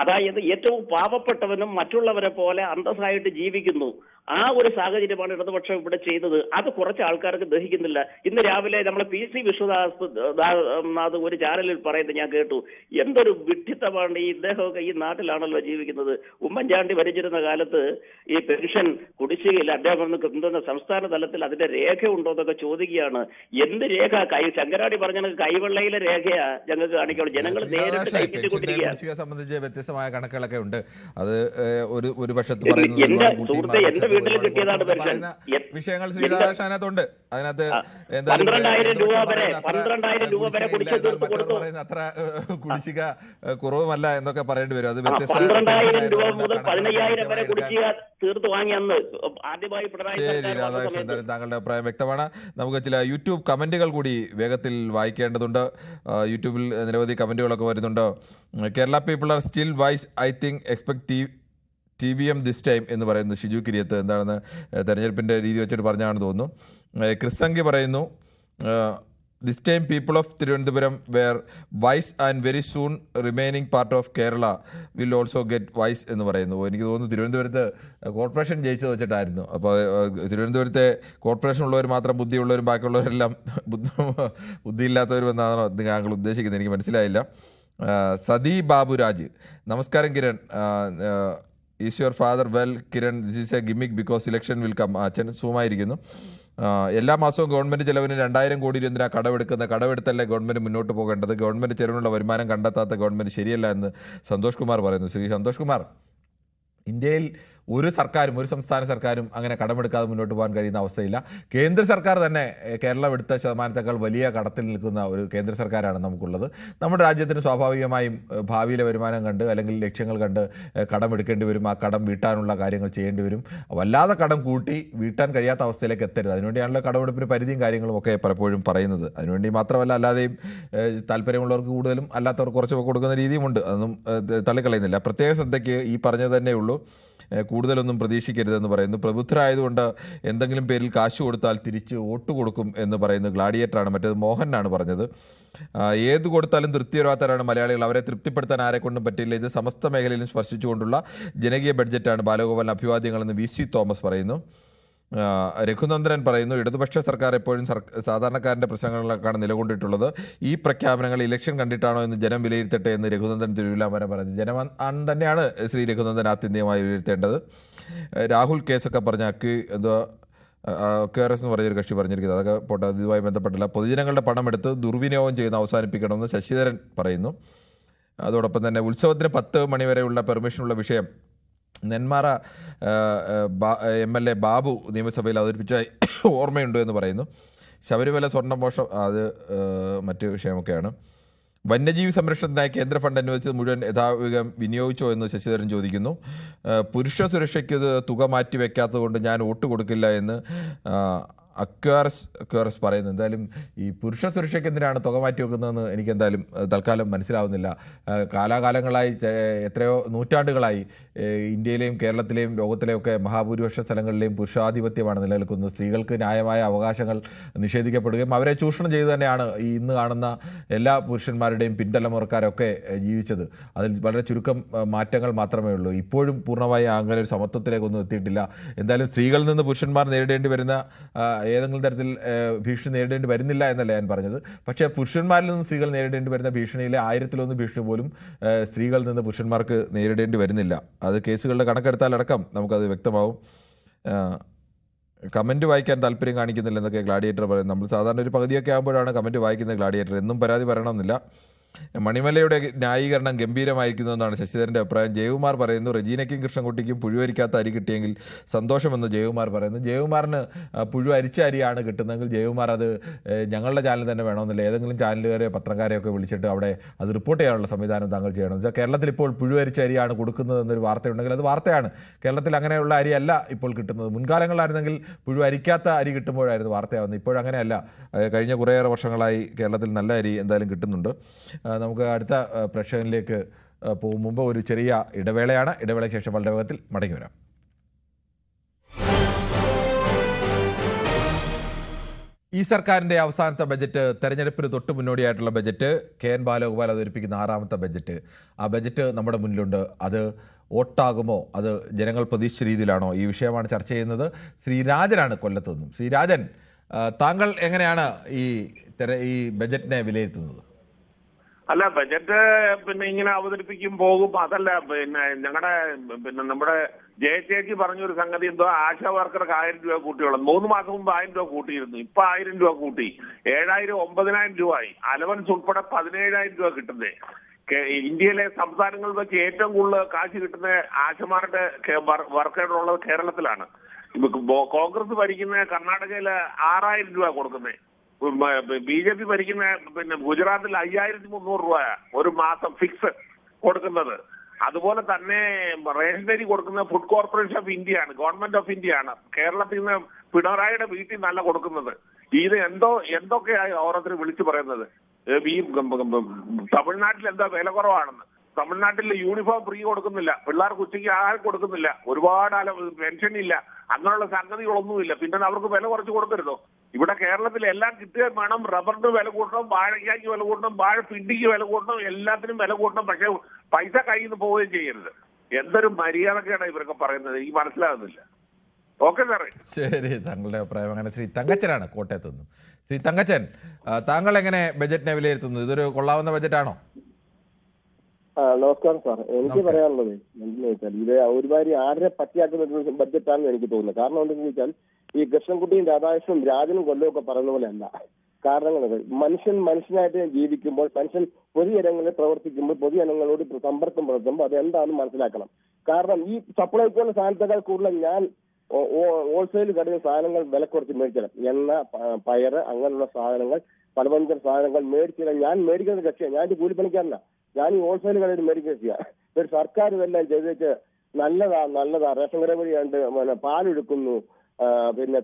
അതായത് ഏറ്റവും പാവപ്പെട്ടവനും മറ്റുള്ളവരെ പോലെ അന്തസ്സായിട്ട് ജീവിക്കുന്നു. ആ ഒരു സാഹചര്യമാണ് ഇടതുപക്ഷം ഇവിടെ ചെയ്തത്. അത് കുറച്ച് ആൾക്കാർക്ക് ദഹിക്കുന്നില്ല. ഇന്ന് രാവിലെ നമ്മളെ PC വിശ്വനാഥ് ഒരു ചാനലിൽ പറയുന്നത് ഞാൻ കേട്ടു. എന്തൊരു വിഡ്ഢിത്തമാണ്! ഇദ്ദേഹമൊക്കെ ഈ നാട്ടിലാണല്ലോ ജീവിക്കുന്നത്. ഉമ്മൻചാണ്ടി ഭരിച്ചിരുന്ന കാലത്ത് ഈ പെൻഷൻ കുടിശ്ശികയില്ല, അദ്ദേഹം എന്തെന്ന സംസ്ഥാന തലത്തിൽ അതിന്റെ രേഖ ഉണ്ടോ എന്നൊക്കെ ചോദിക്കുകയാണ്. എന്ത് രേഖ? ശങ്കരാടി പറഞ്ഞ കൈവെള്ളയിലെ രേഖയാ ഞങ്ങൾക്ക് കാണിക്കുള്ളൂ. ജനങ്ങൾ നേരിട്ട് കൈപ്പറ്റിക്കൊണ്ടിരിക്കുക. സംബന്ധിച്ച് വ്യത്യസ്തമായ കണക്കുകളൊക്കെ ഉണ്ട്. അത് ഒരു പക്ഷത്ത് എന്റെ വീട്ടിൽ കിട്ടിയതാണ് പെൻഷൻ. വിഷയങ്ങൾ ശ്രീരാധാകൃഷ്ണനകത്തുണ്ട്. അതിനകത്ത് 12,000 രൂപ വരെ അത്ര കുടിശ്ശിക കുറവുമല്ല എന്നൊക്കെ പറയേണ്ടി വരും. അത് 12,000 രൂപ മുതൽ 15,000 വരെ കുടിശ്ശിക തീർത്ത് വാങ്ങി അന്ന് ആദ്യമായി പിണറായി. ശരി രാധാകൃഷ്ണൻ, താങ്കളുടെ അഭിപ്രായം വ്യക്തമാണ്. നമുക്ക് ചില യൂട്യൂബ് കമന്റുകൾ കൂടി വേഗത്തിൽ വായിക്കേണ്ടതുണ്ട്. യൂട്യൂബിൽ നിരവധി കമന്റുകളൊക്കെ വരുന്നുണ്ട്. Kerala people are still wise, I think expect TVM this time എന്ന് പറയുന്നു ഷിജു കിരിയത്ത്. എന്താണെന്ന് തെരഞ്ഞെടുപ്പിൻ്റെ രീതി വെച്ചിട്ട് പറഞ്ഞാണെന്ന് തോന്നുന്നു. ക്രിസ്സംഗി പറയുന്നു this time people of Thiruvananthapuram were wise and very soon remaining part of Kerala will also get wise എന്ന് പറയുന്നു. എനിക്ക് തോന്നുന്നു തിരുവനന്തപുരത്ത് കോർപ്പറേഷൻ ജയിച്ചത് വെച്ചിട്ടായിരുന്നു. അപ്പോൾ തിരുവനന്തപുരത്തെ കോർപ്പറേഷൻ ഉള്ളവർ മാത്രം ബുദ്ധിയുള്ളവരും ബാക്കിയുള്ളവരെല്ലാം ബുദ്ധിയില്ലാത്തവരും എന്നാണോ താങ്കൾ ഉദ്ദേശിക്കുന്നത്? എനിക്ക് മനസ്സിലായില്ല. സതി ബാബുരാജ്, നമസ്കാരം Kiran. Is your father well Kiran? This is a gimmick because election will come. അച്ഛൻ സുഖമായിരിക്കുന്നു. എല്ലാ മാസവും ഗവൺമെൻറ് ചെലവിന് 2,000 കോടി രൂപ കടമെടുത്തല്ലേ ഗവൺമെൻറ് മുന്നോട്ട് പോകേണ്ടത്? ഗവൺമെൻറ് ചെലവിനുള്ള വരുമാനം കണ്ടെത്താത്ത ഗവൺമെൻറ് ശരിയല്ല എന്ന് സന്തോഷ് കുമാർ പറയുന്നു. ശ്രീ സന്തോഷ് കുമാർ, ഇന്ത്യയിൽ ഒരു സംസ്ഥാന സർക്കാരും അങ്ങനെ കടമെടുക്കാതെ മുന്നോട്ട് പോകാൻ കഴിയുന്ന അവസ്ഥയില്ല. കേന്ദ്ര സർക്കാർ തന്നെ കേരളം എടുത്ത ശതമാനത്തേക്കാൾ വലിയ കടത്തിൽ നിൽക്കുന്ന ഒരു കേന്ദ്ര സർക്കാരാണ് നമുക്കുള്ളത്. നമ്മുടെ രാജ്യത്തിന് സ്വാഭാവികമായും ഭാവിയിലെ വരുമാനം കണ്ട് അല്ലെങ്കിൽ ലക്ഷ്യങ്ങൾ കണ്ട് കടമെടുക്കേണ്ടി വരും. ആ കടം വീട്ടാനുള്ള കാര്യങ്ങൾ ചെയ്യേണ്ടി വരും. വല്ലാതെ കടം കൂട്ടി വീട്ടാൻ കഴിയാത്ത അവസ്ഥയിലേക്ക് എത്തരുത്. അതിനുവേണ്ടിയാണല്ലോ കടമെടുപ്പിന് പരിധിയും കാര്യങ്ങളും ഒക്കെ പലപ്പോഴും പറയുന്നത്. അതിനുവേണ്ടി മാത്രമല്ല, അല്ലാതെയും താല്പര്യമുള്ളവർക്ക് കൂടുതലും അല്ലാത്തവർക്ക് കുറച്ചൊക്കെ കൊടുക്കുന്ന രീതിയുമുണ്ട്. അതൊന്നും തള്ളിക്കളയുന്നില്ല. പ്രത്യേക ശ്രദ്ധയ്ക്ക് ഈ പറഞ്ഞത് തന്നെയുള്ളൂ, കൂടുതലൊന്നും പ്രതീക്ഷിക്കരുതെന്ന് പറയുന്നു. പ്രബുദ്ധരായതുകൊണ്ട് എന്തെങ്കിലും പേരിൽ കാശ് കൊടുത്താൽ തിരിച്ച് വോട്ട് കൊടുക്കും എന്ന് പറയുന്നു ഗ്ലാഡിയേറ്ററാണ്. മറ്റേത് മോഹനാണ് പറഞ്ഞത്. ഏത് കൊടുത്താലും തൃപ്തി വരാത്തവരാണ് മലയാളികൾ. അവരെ തൃപ്തിപ്പെടുത്താൻ ആരെക്കൊണ്ടും പറ്റില്ല. ഇത് സമസ്ത മേഖലയിലും സ്പർശിച്ചുകൊണ്ടുള്ള ജനകീയ ബഡ്ജറ്റാണ്. ബാലഗോപാലൻ അഭിവാദ്യങ്ങളെന്ന് VC തോമസ് പറയുന്നു. രഘുനന്ദനൻ പറയുന്നു, ഇടതുപക്ഷ സർക്കാർ എപ്പോഴും സാധാരണക്കാരൻ്റെ പ്രശ്നങ്ങളിലേക്കാണ് നിലകൊണ്ടിട്ടുള്ളത്. ഈ പ്രഖ്യാപനങ്ങൾ ഇലക്ഷൻ കണ്ടിട്ടാണോ എന്ന് ജനം വിലയിരുത്തട്ടെ എന്ന് രഘുനന്ദൻ തിരുവില്ലാമരം പറഞ്ഞു. ജനം തന്നെയാണ് ശ്രീ രഘുനന്ദൻ ആത്യന്തികമായി വിലയിരുത്തേണ്ടത്. രാഹുൽ കേസൊക്കെ പറഞ്ഞ KRS എന്ന് പറഞ്ഞൊരു കക്ഷി പറഞ്ഞിരിക്കുന്നത്, അതൊക്കെ പോട്ടെ, ഇതുമായി ബന്ധപ്പെട്ടില്ല. പൊതുജനങ്ങളുടെ പണം എടുത്ത് ദുർവിനിയോഗം ചെയ്യുന്ന അവസാനിപ്പിക്കണമെന്ന് ശശിധരൻ പറയുന്നു. അതോടൊപ്പം തന്നെ ഉത്സവത്തിന് 10 മണി വരെയുള്ള പെർമിഷനുള്ള വിഷയം നെന്മാറ MLA ബാബു നിയമസഭയിൽ അവതരിപ്പിച്ച ഓർമ്മയുണ്ട് എന്ന് പറയുന്നു. ശബരിമല സ്വർണ്ണമോഷണം അത് മറ്റ് വിഷയമൊക്കെയാണ്. വന്യജീവി സംരക്ഷണത്തിനായി കേന്ദ്ര ഫണ്ട് അനുവദിച്ചത് മുഴുവൻ യഥാവിധം വിനിയോഗിച്ചോ എന്ന് ശശിധരൻ ചോദിക്കുന്നു. പുരുഷ സുരക്ഷയ്ക്ക് തുക മാറ്റിവെക്കാത്തത് കൊണ്ട് ഞാൻ വോട്ട് കൊടുക്കില്ല എന്ന് അക്വാറസ് പറയുന്നു. എന്തായാലും ഈ പുരുഷ സുരക്ഷയ്ക്ക് എന്തിനാണ് തുക മാറ്റി വെക്കുന്നതെന്ന് എനിക്ക് എന്തായാലും തൽക്കാലം മനസ്സിലാവുന്നില്ല. കാലാകാലങ്ങളായി എത്രയോ നൂറ്റാണ്ടുകളായി ഇന്ത്യയിലെയും കേരളത്തിലെയും ലോകത്തിലെയൊക്കെ മഹാഭൂരിപക്ഷ സ്ഥലങ്ങളിലെയും പുരുഷാധിപത്യമാണ് നിലനിൽക്കുന്നത്. സ്ത്രീകൾക്ക് ന്യായമായ അവകാശങ്ങൾ നിഷേധിക്കപ്പെടുകയും അവരെ ചൂഷണം ചെയ്തു തന്നെയാണ് ഈ ഇന്ന് കാണുന്ന എല്ലാ പുരുഷന്മാരുടെയും പിൻതലമുറക്കാരൊക്കെ ജീവിച്ചത്. അതിൽ വളരെ ചുരുക്കം മാറ്റങ്ങൾ മാത്രമേ ഉള്ളൂ. ഇപ്പോഴും പൂർണ്ണമായി അങ്ങനെ ഒരു സമത്വത്തിലേക്കൊന്നും എത്തിയിട്ടില്ല. എന്തായാലും സ്ത്രീകളിൽ നിന്ന് പുരുഷന്മാർ നേരിടേണ്ടി വരുന്ന ഏതെങ്കിലും തരത്തിൽ ഭീഷണി നേരിടേണ്ടി വരുന്നില്ല എന്നല്ല ഞാൻ പറഞ്ഞത്. പക്ഷേ പുരുഷന്മാരിൽ നിന്ന് സ്ത്രീകൾ നേരിടേണ്ടി വരുന്ന ഭീഷണിയിലെ 1000-1 ഭീഷണി പോലും സ്ത്രീകളിൽ നിന്ന് പുരുഷന്മാർക്ക് നേരിടേണ്ടി വരുന്നില്ല. അത് കേസുകളുടെ കണക്കെടുത്താലടക്കം നമുക്കത് വ്യക്തമാവും. കമൻറ്റ് വായിക്കാൻ താല്പര്യം കാണിക്കുന്നില്ല എന്നൊക്കെ ഗ്ലാഡിയേറ്റർ പറയുന്നത്. നമ്മൾ സാധാരണ ഒരു പകുതിയൊക്കെ ആകുമ്പോഴാണ് കമൻറ്റ് വായിക്കുന്നത് ഗ്ലാഡിയേറ്റർ. എന്നും പരാതി പറയണമെന്നില്ല. മണിമലയുടെ ന്യായീകരണം ഗംഭീരമായിരിക്കുന്നതെന്നാണ് ശശിധരൻ്റെ അഭിപ്രായം. ജയകുമാർ പറയുന്നു റജീനയ്ക്കും കൃഷ്ണൻകുട്ടിക്കും പുഴു അരിക്കാത്ത അരി കിട്ടിയെങ്കിൽ സന്തോഷമെന്ന് ജയകുമാർ പറയുന്നു. ജയകുമാറിന് പുഴു അരിച്ച അരിയാണ് കിട്ടുന്നതെങ്കിൽ ജയകുമാർ അത് ഞങ്ങളുടെ ചാനൽ തന്നെ വേണമെന്നില്ല, ഏതെങ്കിലും ചാനലുകാരെയോ പത്രക്കാരെയൊക്കെ വിളിച്ചിട്ട് അവിടെ അത് റിപ്പോർട്ട് ചെയ്യാനുള്ള സംവിധാനം താങ്കൾ ചെയ്യണം. വെച്ചാൽ കേരളത്തിൽ ഇപ്പോൾ പുഴു അരിച്ച അരിയാണ് കൊടുക്കുന്നതെന്നൊരു വാർത്തയുണ്ടെങ്കിൽ അത് വാർത്തയാണ്. കേരളത്തിൽ അങ്ങനെയുള്ള അരിയല്ല ഇപ്പോൾ കിട്ടുന്നത്. മുൻകാലങ്ങളിലായിരുന്നെങ്കിൽ പുഴു അരിക്കാത്ത അരി കിട്ടുമ്പോഴായിരുന്നു വാർത്തയാവുന്നത്. ഇപ്പോഴങ്ങനെയല്ല. കഴിഞ്ഞ കുറേയേറെ വർഷങ്ങളായി കേരളത്തിൽ നല്ല അരി എന്തായാലും കിട്ടുന്നുണ്ട്. നമുക്ക് അടുത്ത പ്രേക്ഷകനിലേക്ക് പോകും മുമ്പ് ഒരു ചെറിയ ഇടവേളയാണ്. ഇടവേളയ്ക്ക് ശേഷം വളരെ വേഗത്തിൽ മടങ്ങി വരാം. ഈ സർക്കാരിൻ്റെ അവസാനത്തെ ബജറ്റ്, തെരഞ്ഞെടുപ്പിന് തൊട്ട് മുന്നോടിയായിട്ടുള്ള ബജറ്റ്, KN ബാലഗോപാൽ അവതരിപ്പിക്കുന്ന 6ാമത്തെ ബജറ്റ്. ആ ബജറ്റ് നമ്മുടെ മുന്നിലുണ്ട്. അത് വോട്ടാകുമോ, അത് ജനങ്ങൾ പ്രതീക്ഷിച്ച രീതിയിലാണോ? ഈ വിഷയമാണ് ചർച്ച ചെയ്യുന്നത്. ശ്രീരാജനാണ് കൊല്ലത്തു നിന്നും. ശ്രീരാജൻ, താങ്കൾ എങ്ങനെയാണ് ഈ ബജറ്റിനെ വിലയിരുത്തുന്നത്? അല്ല, ബജറ്റ് ഇങ്ങനെ അവതരിപ്പിക്കും പോകും, അതല്ല. നമ്മുടെ ജയചേച്ചി പറഞ്ഞൊരു സംഗതി എന്തോ ആശാ വർക്കർക്ക് 1000 രൂപ കൂട്ടിയുള്ളത്. 3 മാസം മുമ്പ് 1000 രൂപ കൂട്ടിയിരുന്നു. ഇപ്പൊ 1000 രൂപ കൂട്ടി 7000 9000 രൂപയായി. അലവൻസ് ഉൾപ്പെടെ 17000 രൂപ കിട്ടുന്നേ. ഇന്ത്യയിലെ സംസ്ഥാനങ്ങൾ വെച്ച് ഏറ്റവും കൂടുതൽ കാശ് കിട്ടുന്ന ആശമാരുടെ വർക്കറുള്ളത് കേരളത്തിലാണ്. കോൺഗ്രസ് ഭരിക്കുന്ന കർണാടകയില് 6000 രൂപ കൊടുക്കുന്നത്. BJP ഭരിക്കുന്ന ഗുജറാത്തിൽ 5300 രൂപ ഒരു മാസം ഫിക്സ് കൊടുക്കുന്നത്. അതുപോലെ തന്നെ റേഷനറി കൊടുക്കുന്ന ഫുഡ് കോർപ്പറേഷൻ ഓഫ് ഇന്ത്യ ആണ്, ഗവൺമെന്റ് ഓഫ് ഇന്ത്യ ആണ്. കേരളത്തിൽ നിന്ന് പിണറായിയുടെ വീട്ടിൽ നല്ല കൊടുക്കുന്നത്. ഇത് എന്തൊക്കെയായി ഓരോരുത്തർ വിളിച്ചു പറയുന്നത്? ഈ തമിഴ്നാട്ടിൽ എന്താ വില കുറവാണെന്ന്. തമിഴ്നാട്ടിൽ യൂണിഫോം ഫ്രീ കൊടുക്കുന്നില്ല, പിള്ളേർക്ക് ഉച്ചയ്ക്ക് ആഹാരം കൊടുക്കുന്നില്ല, ഒരുപാട് പെൻഷൻ ഇല്ല, അങ്ങനെയുള്ള സംഗതികളൊന്നുമില്ല. പിന്നെ അവർക്ക് വില കുറച്ച് കൊടുക്കരുതോ? ഇവിടെ കേരളത്തിൽ എല്ലാം കിട്ടുകയും വേണം. റബ്ബറിന് വില കൂട്ടണം, വാഴയ്ക്കാക്ക് വില കൂട്ടണം, വാഴ പിണ്ടിക്ക് വില കൂട്ടണം, എല്ലാത്തിനും വില കൂട്ടണം. പക്ഷെ പൈസ കയ്യിൽ നിന്ന് പോവുകയും ചെയ്യരുത്. എന്തൊരു മര്യാദക്കാണ് ഇവരൊക്കെ പറയുന്നത്? എനിക്ക് മനസ്സിലാകുന്നില്ല. ഓക്കെ സാറേ, ശരി. താങ്കളുടെ അഭിപ്രായം അങ്ങനെ. ശ്രീ തങ്കച്ചനാണ് കോട്ടയത്ത് നിന്നും. ശ്രീ തങ്കച്ചൻ, താങ്കൾ എങ്ങനെ ബജറ്റിനെ വിലയിരുത്തുന്നു? ഇതൊരു കൊള്ളാവുന്ന ബജറ്റാണോ? നമസ്കാരം സാർ. എനിക്ക് പറയാനുള്ളത് എന്താണെന്ന് വെച്ചാൽ ഇത് ഒരുമാതിരി ആരെ പറ്റിയാക്കുന്ന ബഡ്ജറ്റാണെന്ന് എനിക്ക് തോന്നുന്നത്. കാരണം എന്താണെന്ന് വെച്ചാൽ ഈ കൃഷ്ണൻകുട്ടിയും രാധാകൃഷ്ണനും രാജനും കൊല്ലവും ഒക്കെ പറയുന്ന പോലെ അല്ല. കാരണങ്ങൾ മനുഷ്യനായിട്ട് ജീവിക്കുമ്പോൾ, മനുഷ്യൻ പൊതുജനങ്ങളിൽ പ്രവർത്തിക്കുമ്പോൾ, പൊതുജനങ്ങളോട് സമ്പർക്കം പുലർത്തുമ്പോൾ അതെന്താണെന്ന് മനസ്സിലാക്കണം. കാരണം ഈ സപ്ലൈക്കോയുടെ സാധനത്തേക്കാൾ കൂടുതൽ ഞാൻ ഹോൾസെയിൽ കടയിൽ സാധനങ്ങൾ വില കുറച്ച് മേടിക്കണം. എണ്ണ, പയറ്, അങ്ങനെയുള്ള സാധനങ്ങൾ, പലവന്തര സാധനങ്ങൾ മേടിച്ചില്ല. ഞാൻ മേടിക്കുന്ന കക്ഷിയാണ്. ഞാൻ കൂലിപ്പണിക്കാരല്ല. ഞാൻ ഈ ഹോൾസെയിൽ കടയിൽ മേടിക്കുന്ന കക്ഷിയാണ്. ഒരു സർക്കാർ ഇതെല്ലാം ചെയ്തിട്ട് നല്ലതാ റേഷൻ കട വഴിയാണ്ട് പാലെടുക്കുന്നു,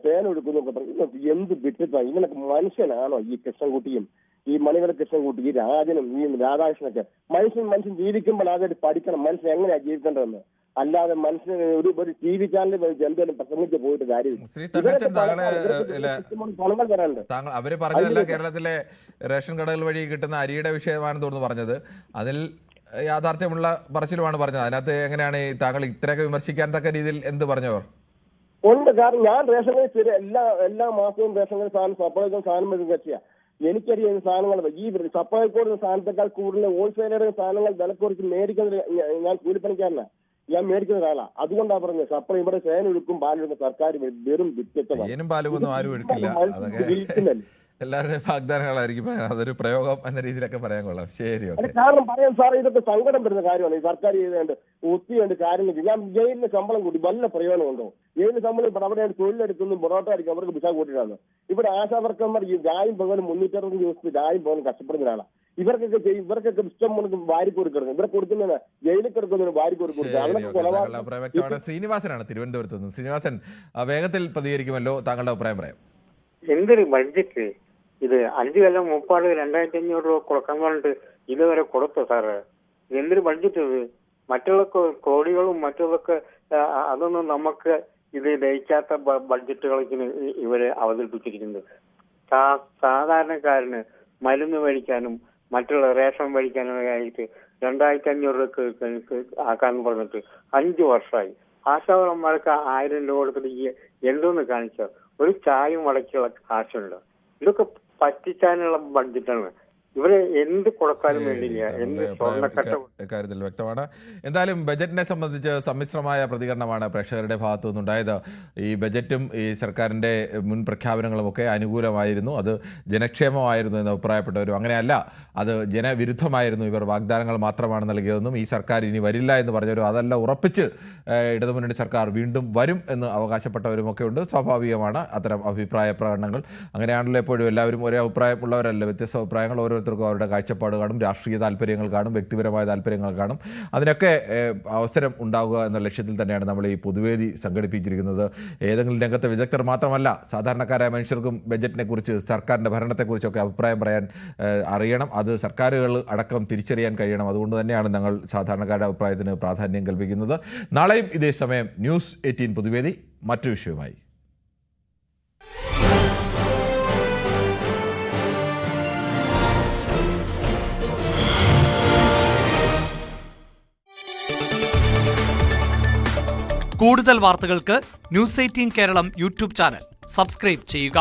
തേനെടുക്കുന്നു ഒക്കെ പറഞ്ഞു. എന്ത് വിട്ടിട്ടാ ഇങ്ങനൊക്കെ? മനുഷ്യനാണോ ഈ കൃഷ്ണൻകുട്ടിയും ഈ മണികള കൃഷ്ണൻകുട്ടി, ഈ രാജനും ഈ രാധാകൃഷ്ണനൊക്കെ? മനുഷ്യൻ ജീവിക്കുമ്പോൾ ആദ്യമായിട്ട് പഠിക്കണം മനുഷ്യൻ എങ്ങനെയാ ജീവിക്കേണ്ടതെന്ന്. അല്ലാതെ മനുഷ്യന് ഒരു TV ചാനലിൽ എന്തെങ്കിലും പ്രസംഗിച്ച് പോയിട്ട് കാര്യമില്ല. പണങ്ങൾ തരാനുണ്ട്. അവര് പറഞ്ഞതല്ല കേരളത്തിലെ റേഷൻ കടകൾ വഴി കിട്ടുന്ന അരിയുടെ വിഷയമാണെന്ന് തോന്നുന്നു പറഞ്ഞത്. അതിൽ യാഥാർത്ഥ്യമുള്ള പറച്ചിലുമാണ് പറഞ്ഞത്. അതിനകത്ത് എങ്ങനെയാണ് താങ്കൾ ഇത്രയൊക്കെ വിമർശിക്കാൻ തക്ക രീതിയിൽ എന്ത് പറഞ്ഞവർ ഉണ്ട്? കാരണം ഞാൻ റേഷൻ കടയിൽ എല്ലാ മാസവും റേഷൻ കട സാധനം സപ്ലൈക്കോ സാധനം മേടിക്കുന്ന കക്ഷിയാണ്. എനിക്കറിയാം സാധനങ്ങൾ ഈ സപ്ലൈക്കോടുന്ന സാധനത്തെക്കാൾ കൂടുതൽ ഹോൾസെയിലറുടെ സാധനങ്ങൾ വില കുറച്ച് മേടിക്കുന്നത്. ഞാൻ കൂലിപ്പണിക്കാരനാ, ഞാൻ മേടിക്കുന്ന ഒരാളാ. അതുകൊണ്ടാണ് പറഞ്ഞത് സപ്ലൈ ഇവിടെ തേനൊഴുക്കും പാലൊഴുക്കും സർക്കാർ വെറും വിത്യസ്തമാണ്. എല്ലാവരുടെയും വാഗ്ദാനങ്ങളായിരിക്കും. അതൊരു പ്രയോഗം എന്ന രീതിയിലൊക്കെ പറയാൻ കൊള്ളാം. ശരി, കാരണം പറയാൻ സാറേ ഇതൊക്കെ സങ്കടം വരുന്ന കാര്യമാണ്. ഈ സർക്കാർ ചെയ്തേണ്ട ഒത്തിരി വേണ്ട കാര്യങ്ങൾ. ഞാൻ ജയിലിന് ശമ്പളം കൂട്ടി വല്ല പ്രയോജനമുണ്ടോ? ജയിലിന് ശമ്പളം ഇപ്പൊ അവിടെ തൊഴിലെടുക്കുന്നു, പൊറോട്ട ആയിരിക്കും അവർക്ക് പിശാ കൂട്ടിയിട്ടാണ്. ഇവിടെ ആശാവർക്കന്മാർ ഈ രായും പകലും 360 ദിവസത്തിൽ രായും പകലും കഷ്ടപ്പെടുന്നതാണ്. ഇവർക്കൊക്കെ ഇഷ്ടം വാരി കൊടുക്കണം. ഇവരെ കൊടുക്കുന്നതിന് ജയിലിൽ കിടക്കുന്നതിന് വാരി കൊടുക്കുന്നത്. ശ്രീനിവാസനാണ് തിരുവനന്തപുരത്ത് നിന്ന്. ശ്രീനിവാസൻ, വേഗത്തിൽ പ്രതികരിക്കുമല്ലോ, താങ്കളുടെ അഭിപ്രായം പറയാം. എന്തൊരു ബഡ്ജറ്റ് ഇത്! 5 കൊല്ലം മുപ്പാട് 2500 രൂപ കൊടുക്കാൻ പറഞ്ഞിട്ട് ഇതുവരെ കൊടുത്തോ സാറ്? എന്തൊരു ബഡ്ജറ്റ് ഇത്! മറ്റുള്ള കോടികളും മറ്റുള്ളതൊക്കെ അതൊന്നും നമുക്ക് ഇത് ലയിക്കാത്ത ബഡ്ജറ്റുകളൊക്കെ ഇവര് അവതരിപ്പിച്ചിരിക്കുന്നത്. സാധാരണക്കാരന് മരുന്ന് മേടിക്കാനും മറ്റുള്ള റേഷൻ മേടിക്കാനും ആയിട്ട് 2500 രൂപ ആക്കാന്ന് പറഞ്ഞിട്ട് 5 വർഷമായി. ആശാവർക്കന്മാർക്ക് 1000 രൂപ കൊടുത്തിട്ട് എന്തോന്ന് കാണിച്ചോ? ഒരു ചായയും വടക്കുള്ള കാശുണ്ട്. ഇതൊക്കെ പറ്റിക്കാനുള്ള ബഡ്ജറ്റാണ്. ഇവരെ എന്ത് കൊടുക്കാനും വേണ്ടിയില്ല, എന്ത് സ്വർണ്ണക്കട്ട. കാര്യത്തിൽ വ്യക്തമാണ്. എന്തായാലും ബജറ്റിനെ സംബന്ധിച്ച് സമ്മിശ്രമായ പ്രതികരണമാണ് പ്രേക്ഷകരുടെ ഭാഗത്തു നിന്നുണ്ടായത്. ഈ ബജറ്റും ഈ സർക്കാരിൻ്റെ മുൻ പ്രഖ്യാപനങ്ങളുമൊക്കെ അനുകൂലമായിരുന്നു, അത് ജനക്ഷേമമായിരുന്നു എന്ന് അഭിപ്രായപ്പെട്ടവരും അങ്ങനെയല്ല, അത് ജനവിരുദ്ധമായിരുന്നു, ഇവർ വാഗ്ദാനങ്ങൾ മാത്രമാണ് നൽകിയതെന്നും ഈ സർക്കാർ ഇനി വരില്ല എന്ന് പറഞ്ഞവരും അതല്ല ഉറപ്പിച്ച് ഇടതുമുന്നണി സർക്കാർ വീണ്ടും വരും എന്ന് അവകാശപ്പെട്ടവരുമൊക്കെ ഉണ്ട്. സ്വാഭാവികമാണ് അത്തരം അഭിപ്രായ പ്രകടനങ്ങൾ. അങ്ങനെയാണല്ലോ എപ്പോഴും, എല്ലാവരും ഒരേ അഭിപ്രായം ഉള്ളവരല്ല, വ്യത്യസ്ത അഭിപ്രായങ്ങൾ, ഓരോരുത്തർക്കും അവരുടെ കാഴ്ചപ്പാട് കാണും, രാഷ്ട്രീയ താല്പര്യങ്ങൾ കാണും, വ്യക്തിപരമായ താല്പര്യങ്ങൾ കാണും. അതിനൊക്കെ അവസരം ഉണ്ടാവുക എന്ന ലക്ഷ്യത്തിൽ തന്നെയാണ് നമ്മൾ ഈ പൊതുവേദി സംഘടിപ്പിച്ചിരിക്കുന്നത്. ഏതെങ്കിലും രംഗത്തെ വിദഗ്ധർ മാത്രമല്ല, സാധാരണക്കാരായ മനുഷ്യർക്കും ബജറ്റിനെ കുറിച്ച്, സർക്കാരിൻ്റെ ഭരണത്തെക്കുറിച്ചൊക്കെ അഭിപ്രായം പറയാൻ അറിയണം. അത് സർക്കാരുകൾ അടക്കം തിരിച്ചറിയാൻ കഴിയണം. അതുകൊണ്ട് തന്നെയാണ് ഞങ്ങൾ സാധാരണക്കാരുടെ അഭിപ്രായത്തിന് പ്രാധാന്യം കൽപ്പിക്കുന്നത്. നാളെയും ഇതേ സമയം ന്യൂസ് 18 പൊതുവേദി മറ്റൊരു വിഷയവുമായി. കൂടുതൽ വാർത്തകൾക്ക് news 18 Keralam YouTube channel subscribe ചെയ്യുക.